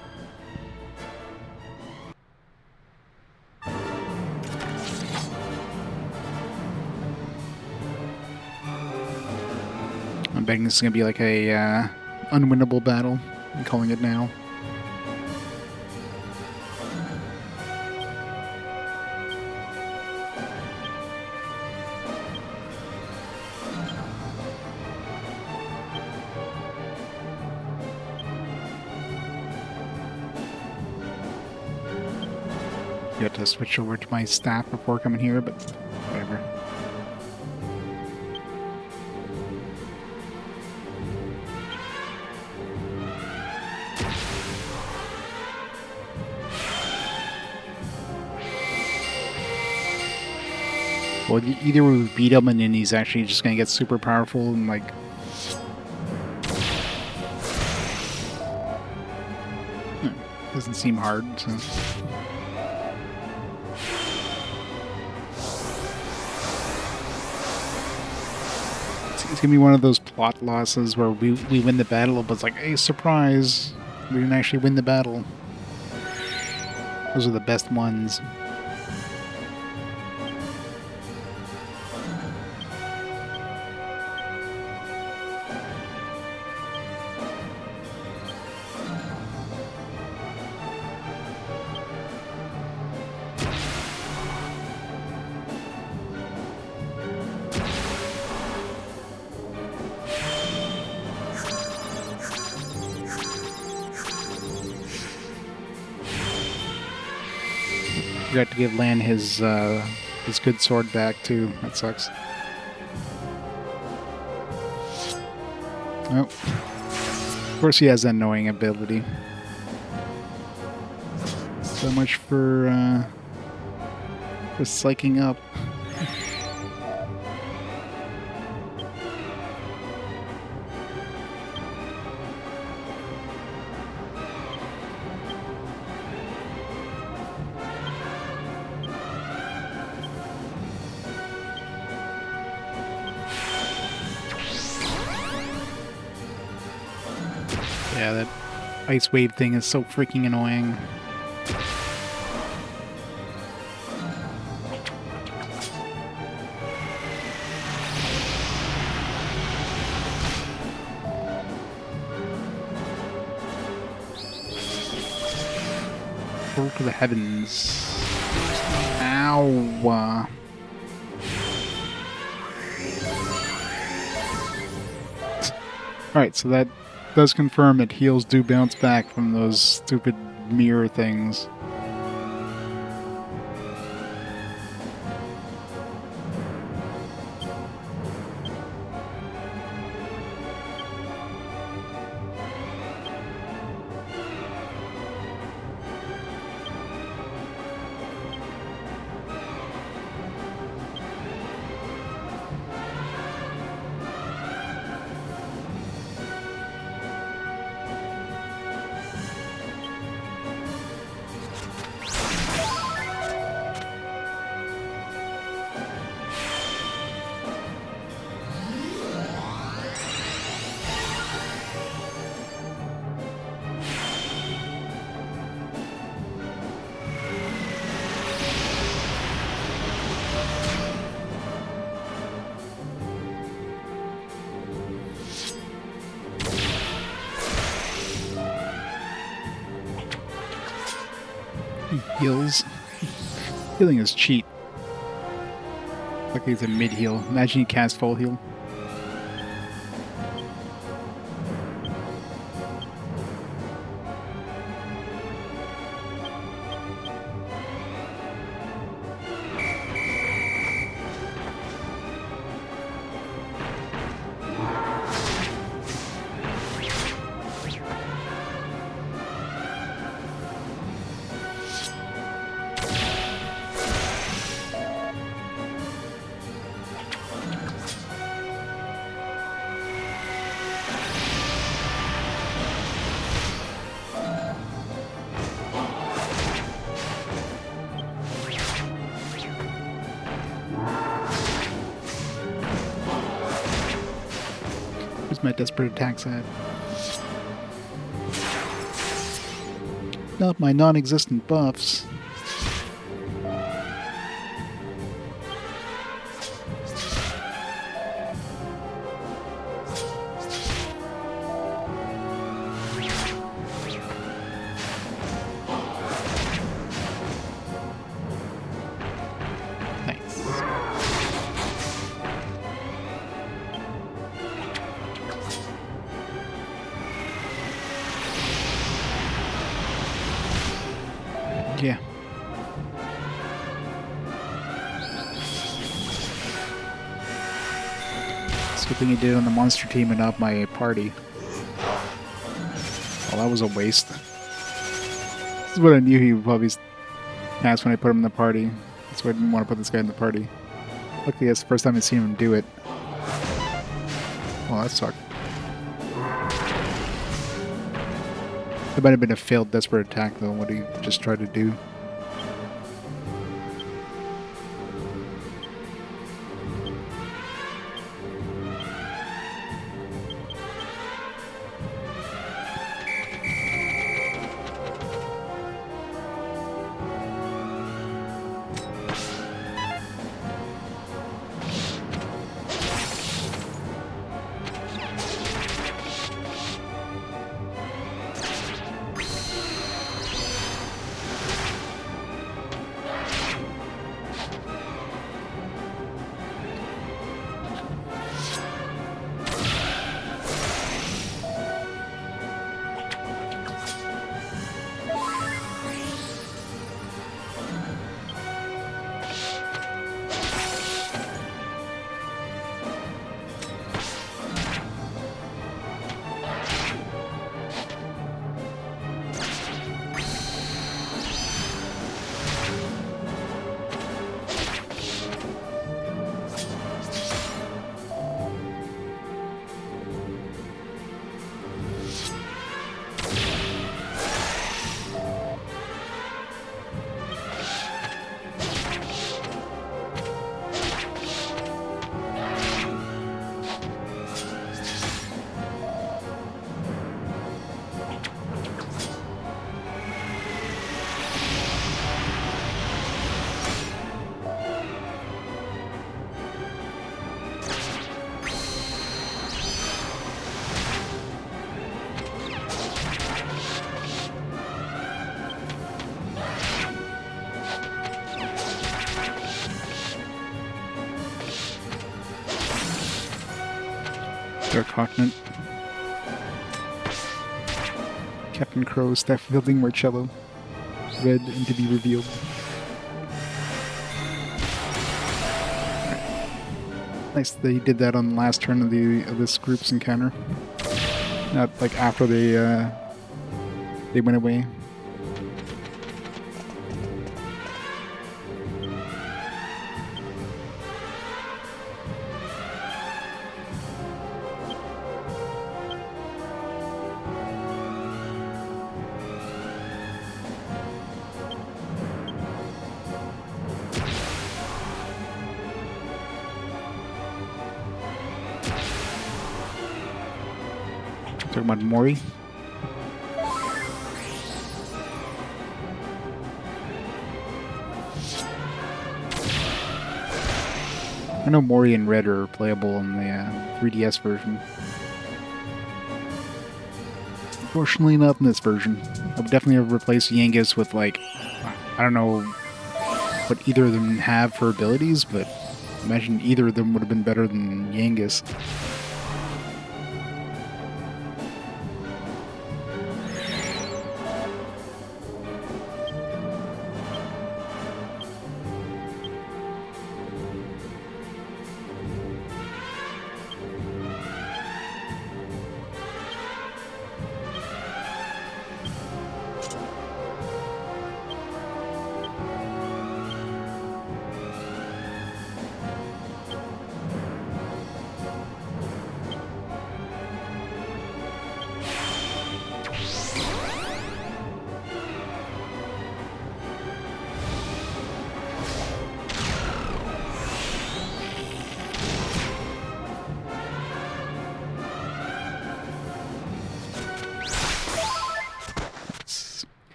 I'm betting this is gonna be like a unwinnable battle. I'm calling it now. You have to switch over to my staff before coming here, but whatever. Well, either we beat him and then he's actually just gonna get super powerful and like... doesn't seem hard, so... It's gonna be one of those plot losses where we win the battle, but it's like, hey, surprise! We didn't actually win the battle. Those are the best ones. Forgot to give Lan his good sword back too. That sucks. Oh. Of course he has that annoying ability. So much for psyching up. Yeah, that ice wave thing is so freaking annoying. Go to the heavens. Ow. Alright, so that does confirm that heals do bounce back from those stupid mirror things. Heals. Healing is cheat. Like he's a mid heal. Imagine you cast full heal. Where's my desperate attacks at? Not my non-existent buffs. Yeah. It's a good thing he did on the monster team and not my party. Well, that was a waste. This is what I knew he would probably pass when I put him in the party. That's why I didn't want to put this guy in the party. Luckily, that's the first time I've seen him do it. Well, that sucked. It might have been a failed desperate attack, though, what he just tried to do. Dark Continent. Captain Crow, staff wielding Marcello. Red and to be revealed. Right. Nice that he did that on the last turn of this group's encounter. Not like after they went away. Talking about Mori. I know Mori and Red are playable in the 3DS version. Unfortunately, not in this version. I would definitely replace Yangus with, like, I don't know what either of them have for abilities, but imagine either of them would have been better than Yangus.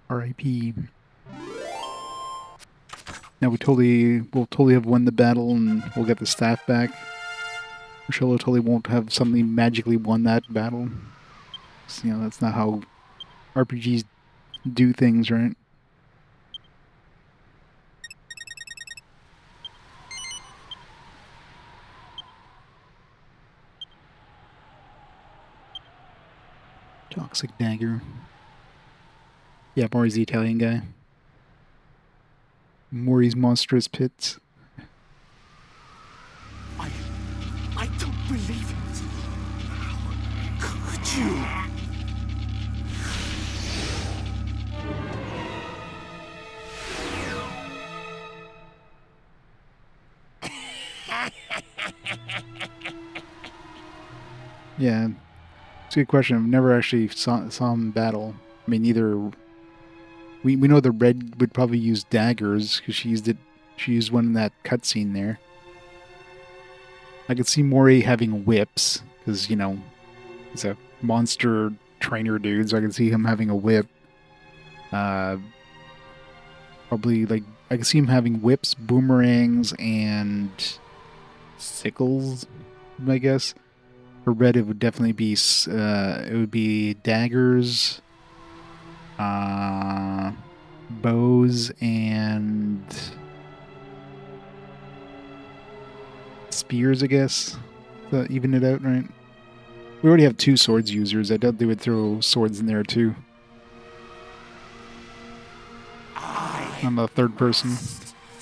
R.I.P. Now we'll totally have won the battle and we'll get the staff back. Marcello totally won't have suddenly magically won that battle. So, you know, that's not how RPGs do things, right? Toxic dagger. Yeah, Maury's the Italian guy. Maury's monstrous pits. I don't believe it. How could you? Yeah, it's a good question. I've never actually saw him battle. I mean, either we know the red would probably use daggers because she used one in that cutscene there. I could see Mori having whips because, you know, he's a monster trainer dude, so I could see him having a whip. Probably like I could see him having whips, boomerangs, and sickles, I guess. For red, it would definitely be daggers, bows, and spears, I guess, to even it out, right? We already have 2 swords users. I doubt they would throw swords in there too. On the third person.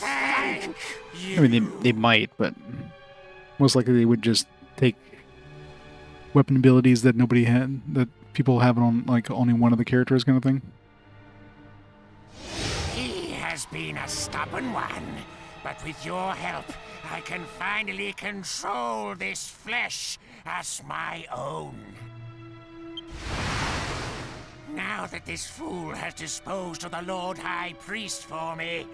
I mean, they might, but most likely they would just take weapon abilities that nobody had, that people have on like only one of the characters, kind of thing. He has been a stubborn one, but with your help, I can finally control this flesh as my own. Now that this fool has disposed of the Lord High Priest for me,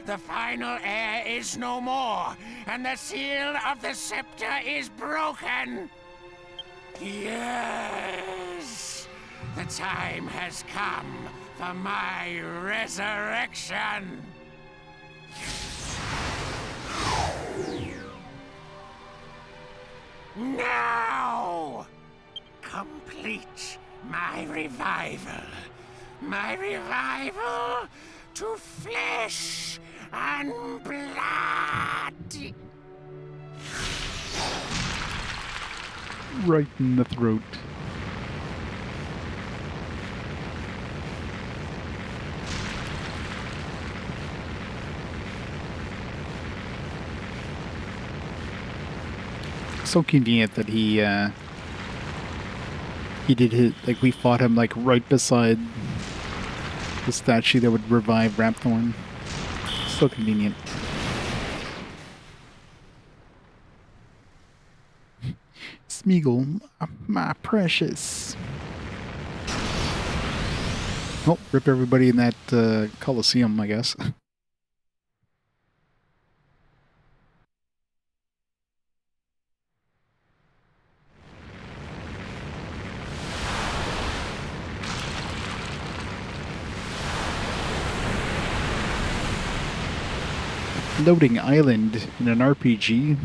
the final heir is no more, and the seal of the scepter is broken. Yes, the time has come for my resurrection. Now, complete my revival. My revival to flesh and blood. Right in the throat. So convenient that he did his, like, we fought him like right beside the statue that would revive Rapthorn. So convenient. Smeagol, my precious. Oh, rip everybody in that Colosseum, I guess. Loading island in an RPG.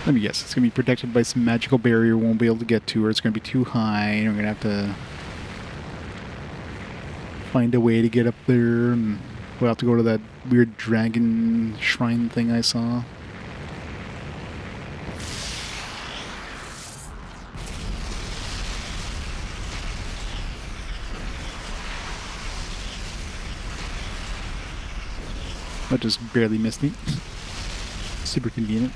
Let me guess, it's going to be protected by some magical barrier we won't be able to get to, or it's going to be too high, and we're going to have to find a way to get up there, and we'll have to go to that weird dragon shrine thing I saw. That just barely missed me. Super convenient.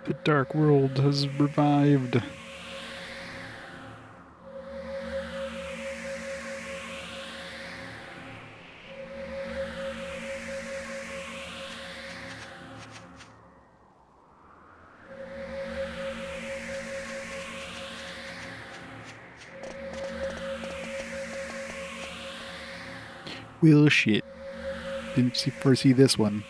The Dark World has revived. Well, shit. Didn't foresee this one.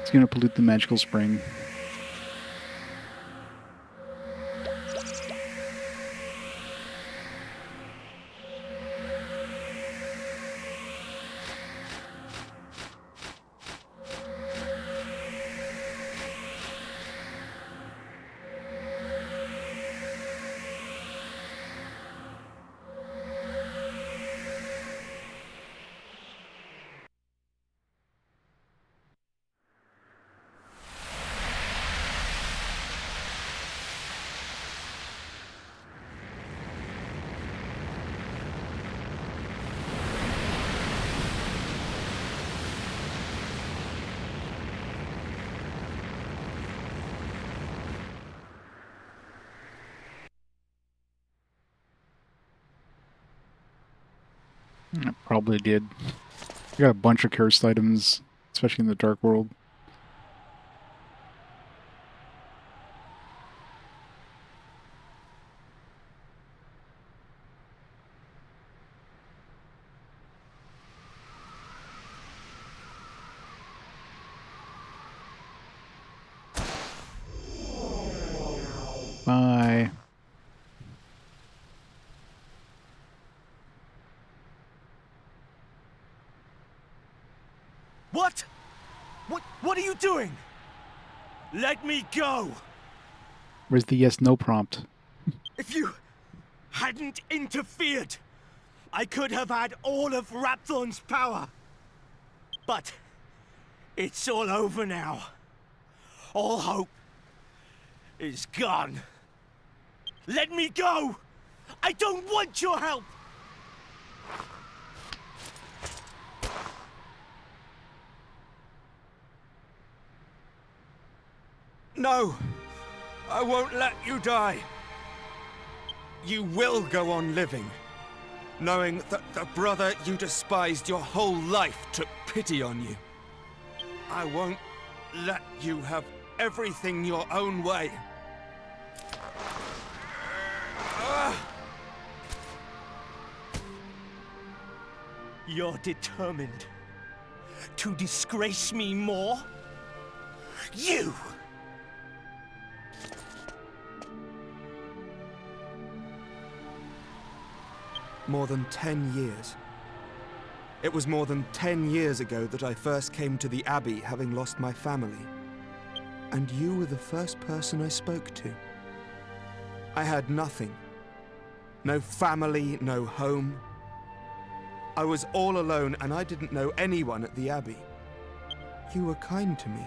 It's gonna pollute the magical spring. I probably did. I got a bunch of cursed items, especially in the Dark World. Bye. What? What are you doing? Let me go! Where's the yes/no prompt? If you hadn't interfered, I could have had all of Rapthorn's power. But it's all over now. All hope is gone. Let me go! I don't want your help! No! I won't let you die! You will go on living, knowing that the brother you despised your whole life took pity on you. I won't let you have everything your own way. You're determined to disgrace me more? You! More than 10 years. It was more than 10 years ago that I first came to the Abbey, having lost my family. And you were the first person I spoke to. I had nothing. No family, no home. I was all alone and I didn't know anyone at the Abbey. You were kind to me.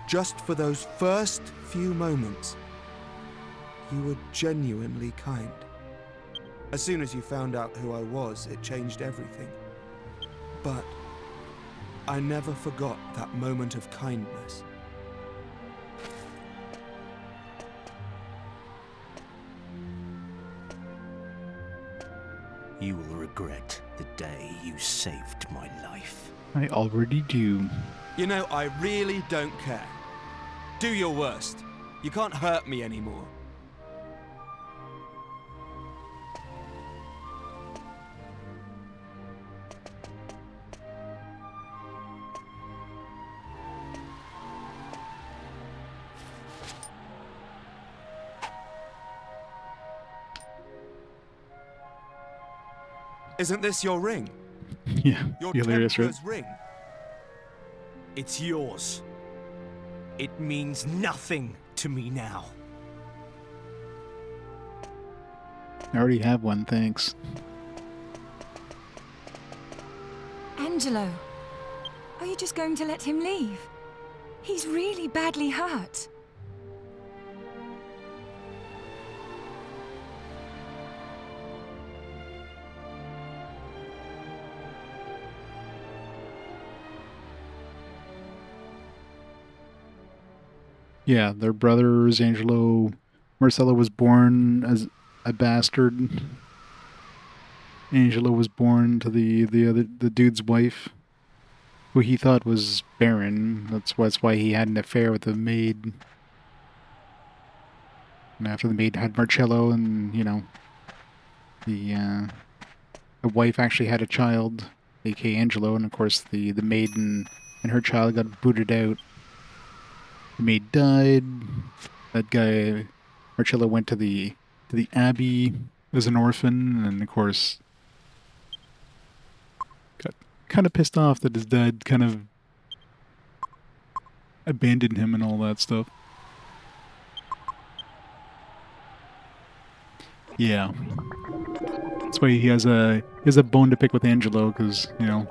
Just for those first few moments. You were genuinely kind. As soon as you found out who I was, it changed everything. But I never forgot that moment of kindness. You will regret the day you saved my life. I already do. You know, I really don't care. Do your worst. You can't hurt me anymore. Isn't this your ring? Yeah, Your hilarious, right? Templar's ring? It's yours. It means nothing to me now. I already have one, thanks. Angelo, are you just going to let him leave? He's really badly hurt. Yeah, their brothers, Angelo, Marcello was born as a bastard. Angelo was born to the dude's wife, who he thought was barren. That's why he had an affair with the maid. And after the maid had Marcello, and, you know, the wife actually had a child, aka Angelo, and of course the maid and her child got booted out. The maid died. That guy, Marcello, went to the abbey as an orphan, and of course got kind of pissed off that his dad kind of abandoned him and all that stuff. Yeah. That's why he has a bone to pick with Angelo, because, you know,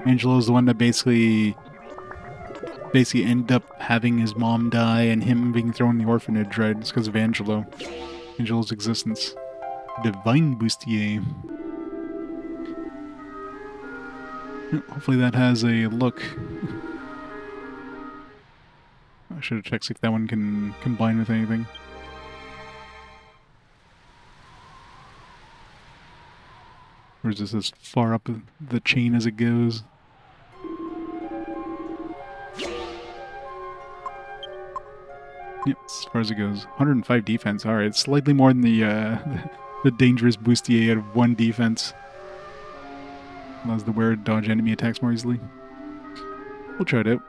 Angelo's the one that basically ended up having his mom die and him being thrown in the orphanage, right? It's because of Angelo's existence. Divine bustier. Hopefully that has a look. I should have checked see if that one can combine with anything. Or is this as far up the chain as it goes? Yep, as far as it goes. 105 defense. Alright, slightly more than the dangerous bustier out of 1 defense. Allows the wearer to dodge enemy attacks more easily. We'll try it out.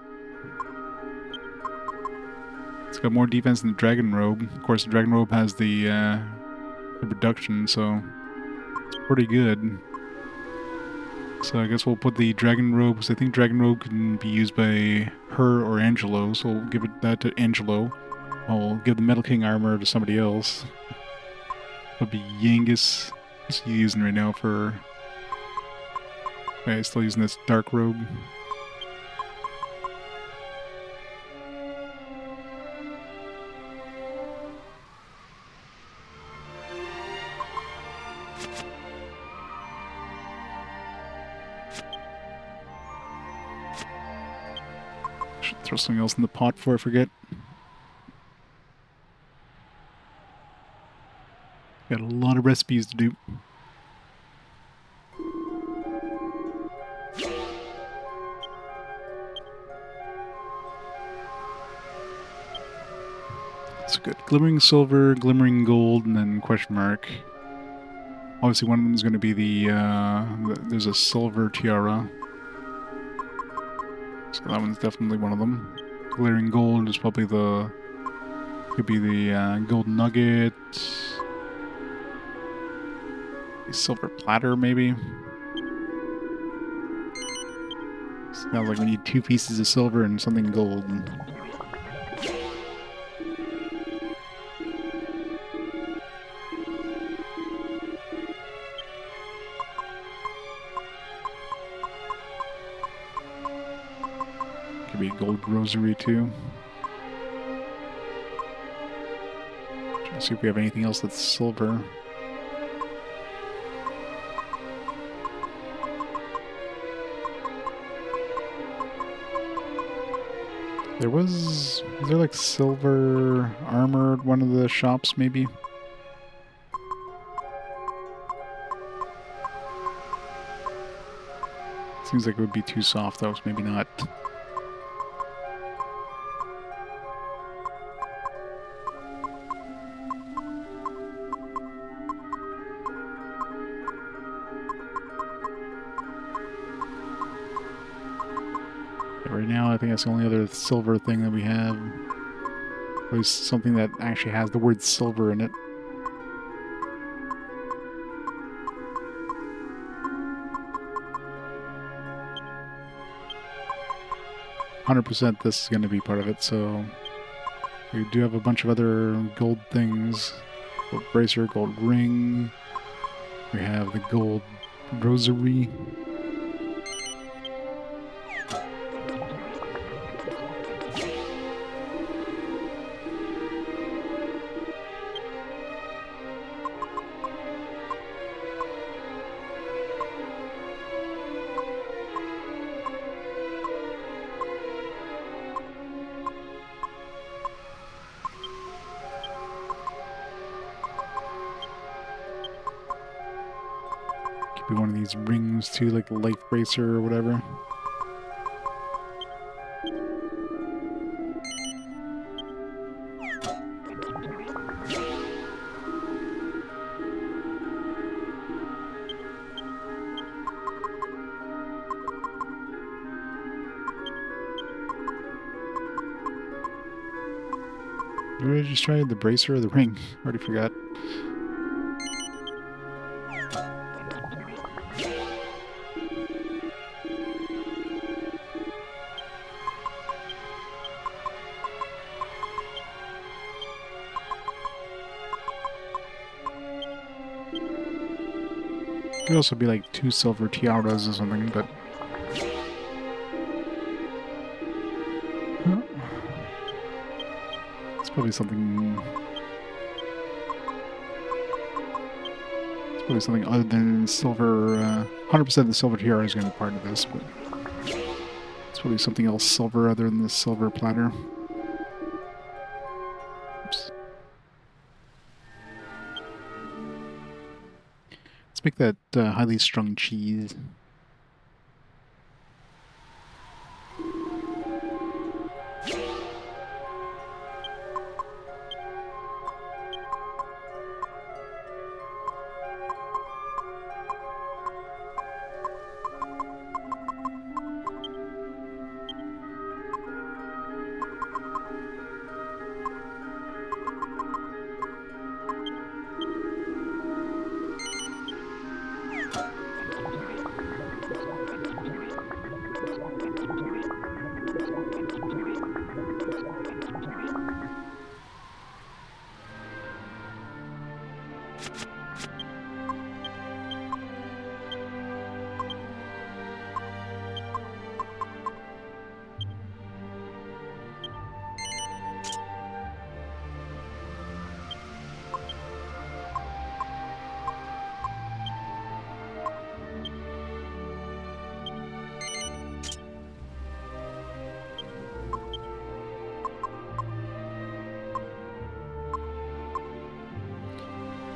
It's got more defense than the Dragon Robe. Of course, the Dragon Robe has the reduction, so it's pretty good. So I guess we'll put the Dragon Robe, because I think Dragon Robe can be used by her or Angelo, so we'll give that to Angelo. I'll give the Metal King armor to somebody else. That'll be Yangus. He's using right now for... Okay, still using this Dark Robe. Should throw something else in the pot before I forget. Got a lot of recipes to do. That's good. Glimmering silver, glimmering gold, and then question mark. Obviously one of them is going to be there's a silver tiara. So that one's definitely one of them. Glimmering gold is probably could be the gold nugget. Silver platter, maybe. Sounds like we need 2 pieces of silver and something gold. Could be a gold rosary too. Trying to see if we have anything else that's silver. Was there like silver armor at one of the shops, maybe? Seems like it would be too soft, though, so maybe not. Right now, I think that's the only other silver thing that we have. At least something that actually has the word silver in it. %, this is going to be part of it, so we do have a bunch of other gold things. Gold bracer, gold ring. We have the gold rosary. Be one of these rings too, like the life bracer or whatever. Did I just try the bracer or the ring? Already forgot. Could also be like 2 silver tiaras or something, but... Huh. It's probably something... It's probably something other than silver... 100% of the silver tiara is going to be part of this, but... It's probably something else silver other than the silver platter. Oops. Make that highly strung cheese.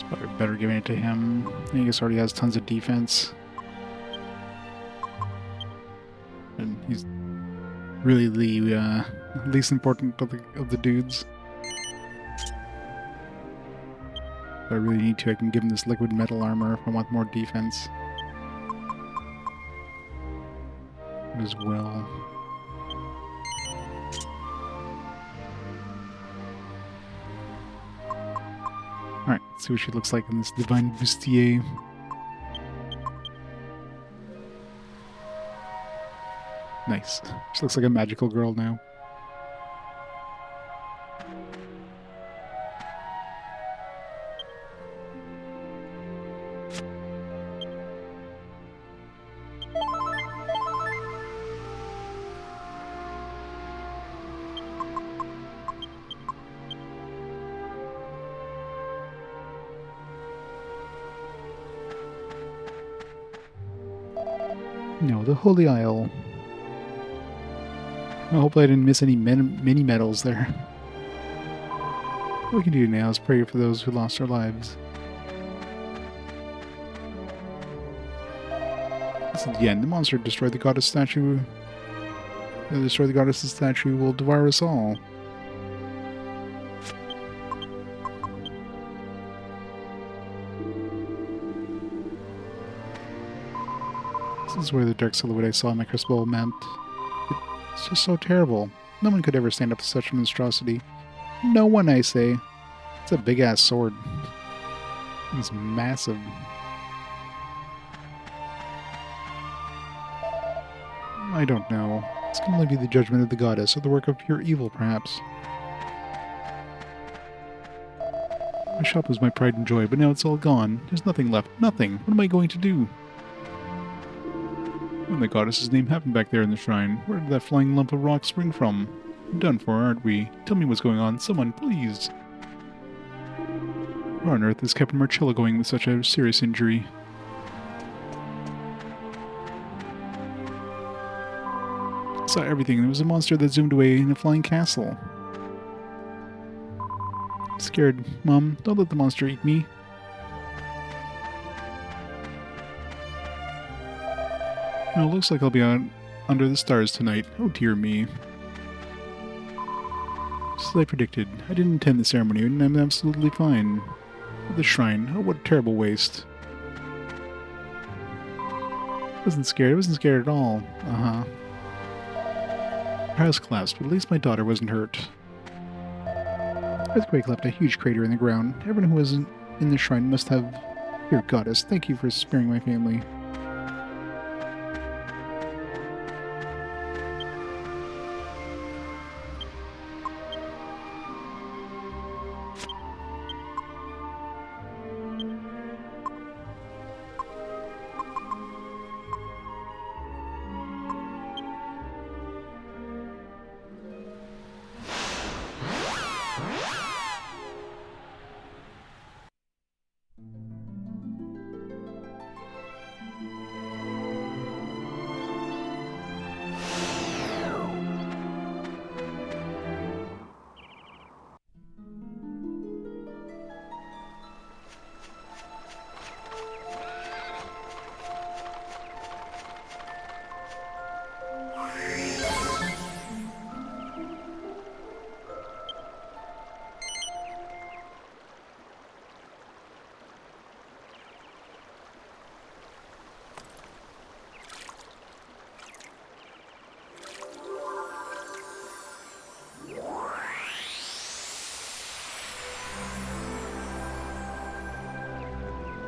Probably better giving it to him. Yangus already has tons of defense. And he's really the least important of the dudes. If I really need to, I can give him this liquid metal armor if I want more defense. As well. Alright, let's see what she looks like in this Divine Bustier. Nice. She looks like a magical girl now. No, the Holy Isle. I hope I didn't miss any mini medals there. What we can do now is pray for those who lost their lives. Listen, again, the monster destroyed the goddess statue. Destroy the goddess's statue will devour us all. This is where the dark silhouette I saw in my crystal ball meant. It's just so terrible. No one could ever stand up to such a monstrosity. No one, I say. It's a big-ass sword. It's massive. I don't know. This can only be the judgment of the goddess, or the work of pure evil, perhaps. My shop was my pride and joy, but now it's all gone. There's nothing left. Nothing. What am I going to do? When the goddess's name happened back there in the shrine, where did that flying lump of rock spring from? We're done for, aren't we? Tell me what's going on. Someone, please. Where on earth is Captain Marcello going with such a serious injury? I saw everything. There was a monster that zoomed away in a flying castle. I'm scared. Mom, don't let the monster eat me. Well, it looks like I'll be out under the stars tonight. Oh dear me. Just as I predicted, I didn't attend the ceremony and I'm absolutely fine. But the shrine, oh what a terrible waste. I wasn't scared at all. Uh-huh. Her house collapsed, but at least my daughter wasn't hurt. Earthquake left a huge crater in the ground. Everyone who was in the shrine must have... Dear goddess, thank you for sparing my family.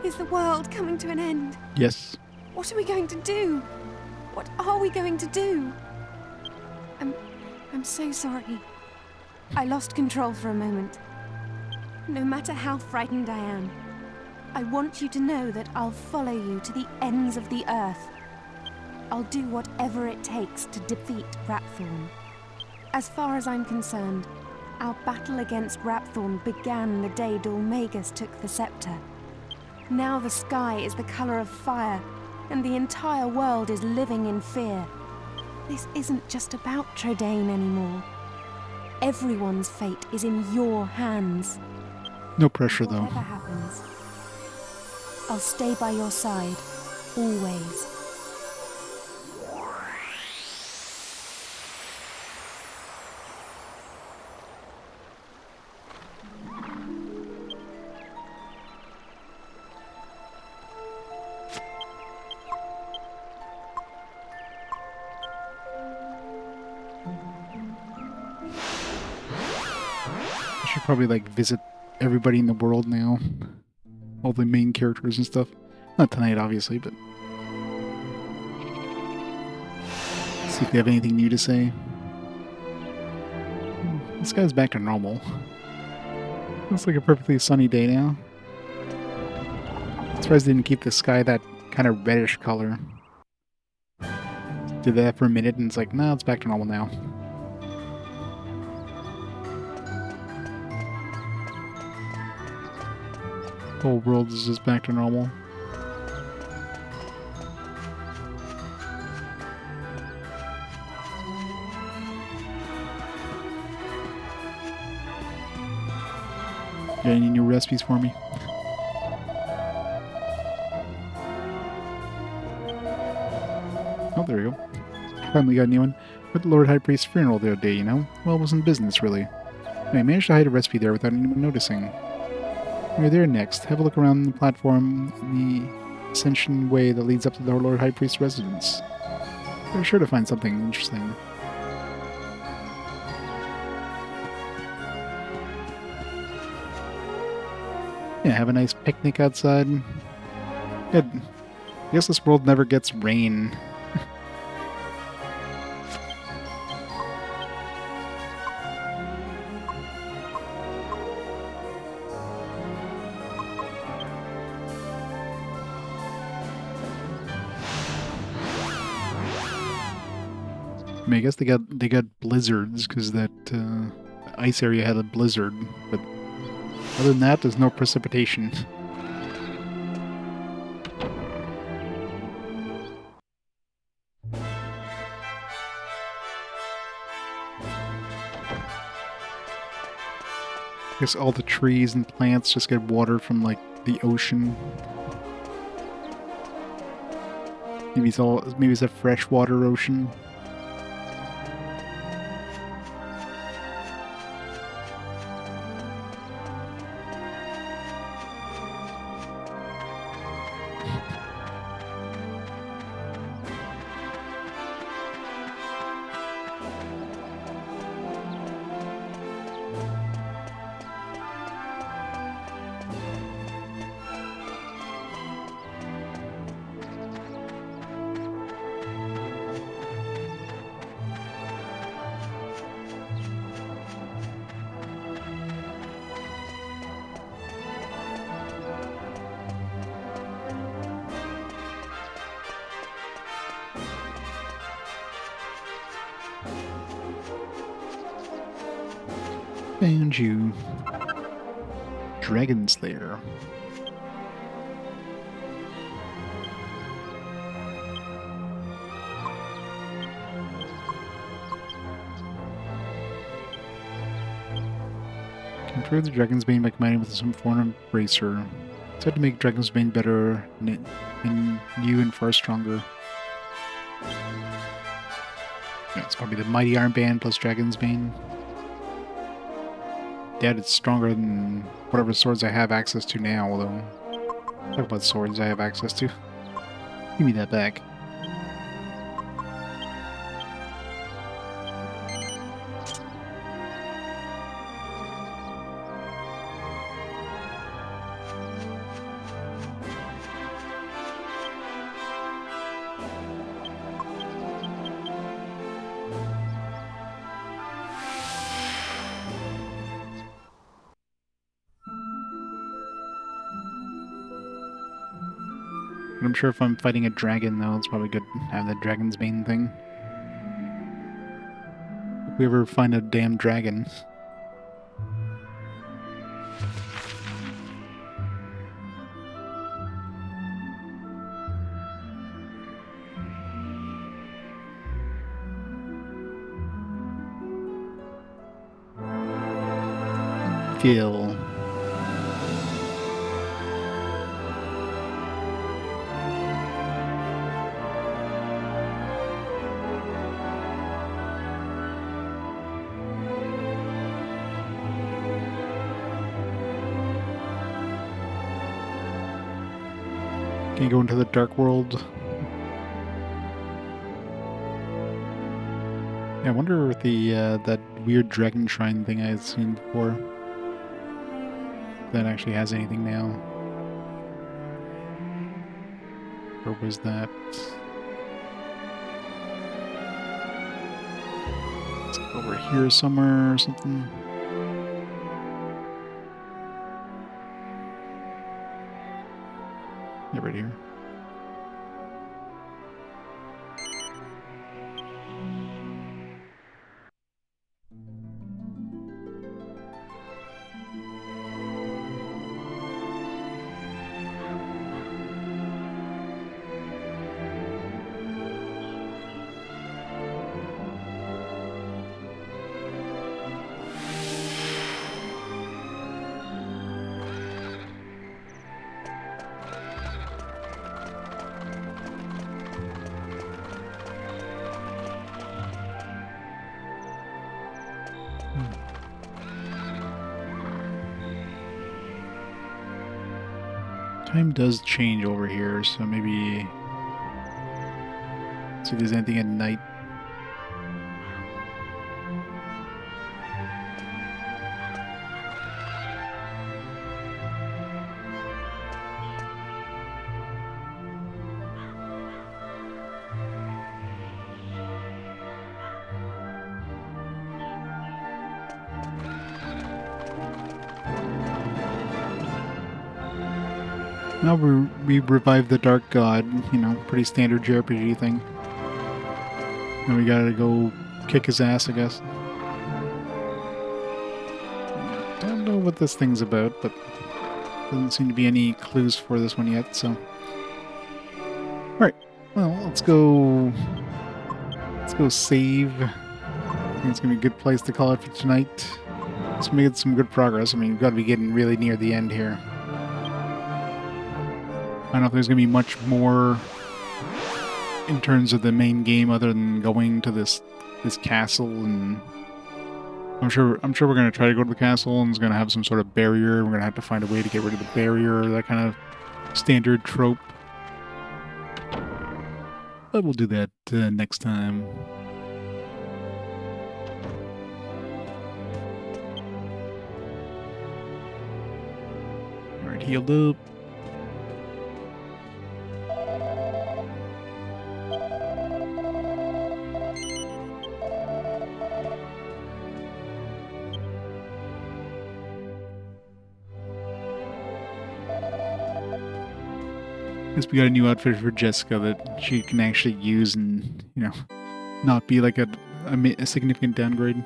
Is the world coming to an end? Yes. What are we going to do? What are we going to do? I'm so sorry. I lost control for a moment. No matter how frightened I am, I want you to know that I'll follow you to the ends of the earth. I'll do whatever it takes to defeat Rapthorn. As far as I'm concerned, our battle against Rapthorn began the day Dhoulmagus took the scepter. Now the sky is the color of fire, and the entire world is living in fear. This isn't just about Trodaine anymore. Everyone's fate is in your hands. No pressure, though. Whatever happens, I'll stay by your side, always. I should probably, like, visit everybody in the world now. All the main characters and stuff. Not tonight, obviously, but... see if they have anything new to say. This guy's back to normal. Looks like a perfectly sunny day now. I'm surprised they didn't keep the sky that kind of reddish color. Did that for a minute and it's like, no, it's back to normal now. The whole world is just back to normal. Got any new recipes for me? Oh, there we go. Finally got a new one. With the Lord High Priest's funeral the other day, you know? Well, it wasn't business, really. I managed to hide a recipe there without anyone noticing. When you're there next, have a look around the platform in the Ascension Way that leads up to the Lord High Priest's residence. You're sure to find something interesting. Yeah, have a nice picnic outside. Good. I guess this world never gets rain. I mean, I guess they got blizzards because that ice area had a blizzard, but other than that, there's no precipitation. I guess all the trees and plants just get water from like the ocean. Maybe it's a freshwater ocean. Found you. Dragon Slayer. Control the Dragon's Bane by combining with some form of bracer. It's had to make Dragon's Bane better and new and far stronger. Yeah, it's probably the Mighty Armband plus Dragon's Bane. Yeah, it's stronger than whatever swords I have access to now, although... Talk about swords I have access to. Give me that back. I'm sure if I'm fighting a dragon, though, it's probably good to have the Dragon's Bane thing. If we ever find a damn dragon. Gil. Can you go into the dark world? Yeah, I wonder if the that weird dragon shrine thing I had seen before that actually has anything now. Or was that? It's over here somewhere or something. Yeah, right here. Time does change over here, so maybe see if there's anything at night. Now we revive the Dark God, you know, pretty standard JRPG thing. And we gotta go kick his ass, I guess. Don't know what this thing's about, but doesn't seem to be any clues for this one yet, so... Alright, well, let's go save. I think it's gonna be a good place to call it for tonight. Let's make some good progress. I mean, we've got to be getting really near the end here. I don't know if there's going to be much more in terms of the main game other than going to this castle, and I'm sure we're going to try to go to the castle and it's going to have some sort of barrier. We're going to have to find a way to get rid of the barrier, that kind of standard trope. But we'll do that next time. Alright, healed up. Guess we got a new outfit for Jessica that she can actually use and, you know, not be like a significant downgrade.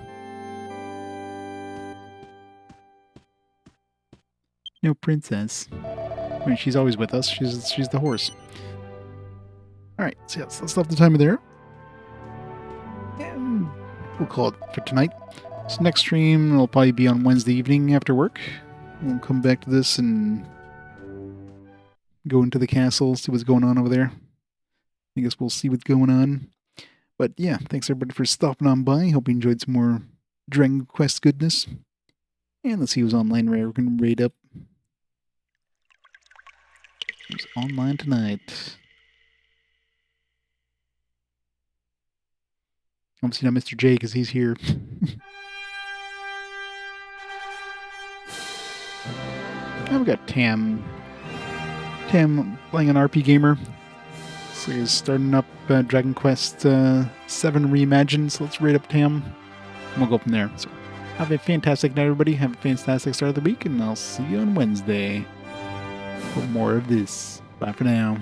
No princess. I mean, she's always with us. She's the horse. All right, so yes, let's stop the timer there. And we'll call it for tonight. So next stream will probably be on Wednesday evening after work. We'll come back to this and go into the castle, see what's going on over there. I guess we'll see what's going on. But yeah, thanks everybody for stopping on by. Hope you enjoyed some more Dragon Quest goodness. And let's see who's online right. We're going to raid up. Who's online tonight? Obviously not Mr. J because he's here. Now we got Tam. Tam playing an RP Gamer. So he's starting up Dragon Quest 7 Reimagined. So let's raid up Tam. And we'll go from there. So have a fantastic night, everybody. Have a fantastic start of the week. And I'll see you on Wednesday for more of this. Bye for now.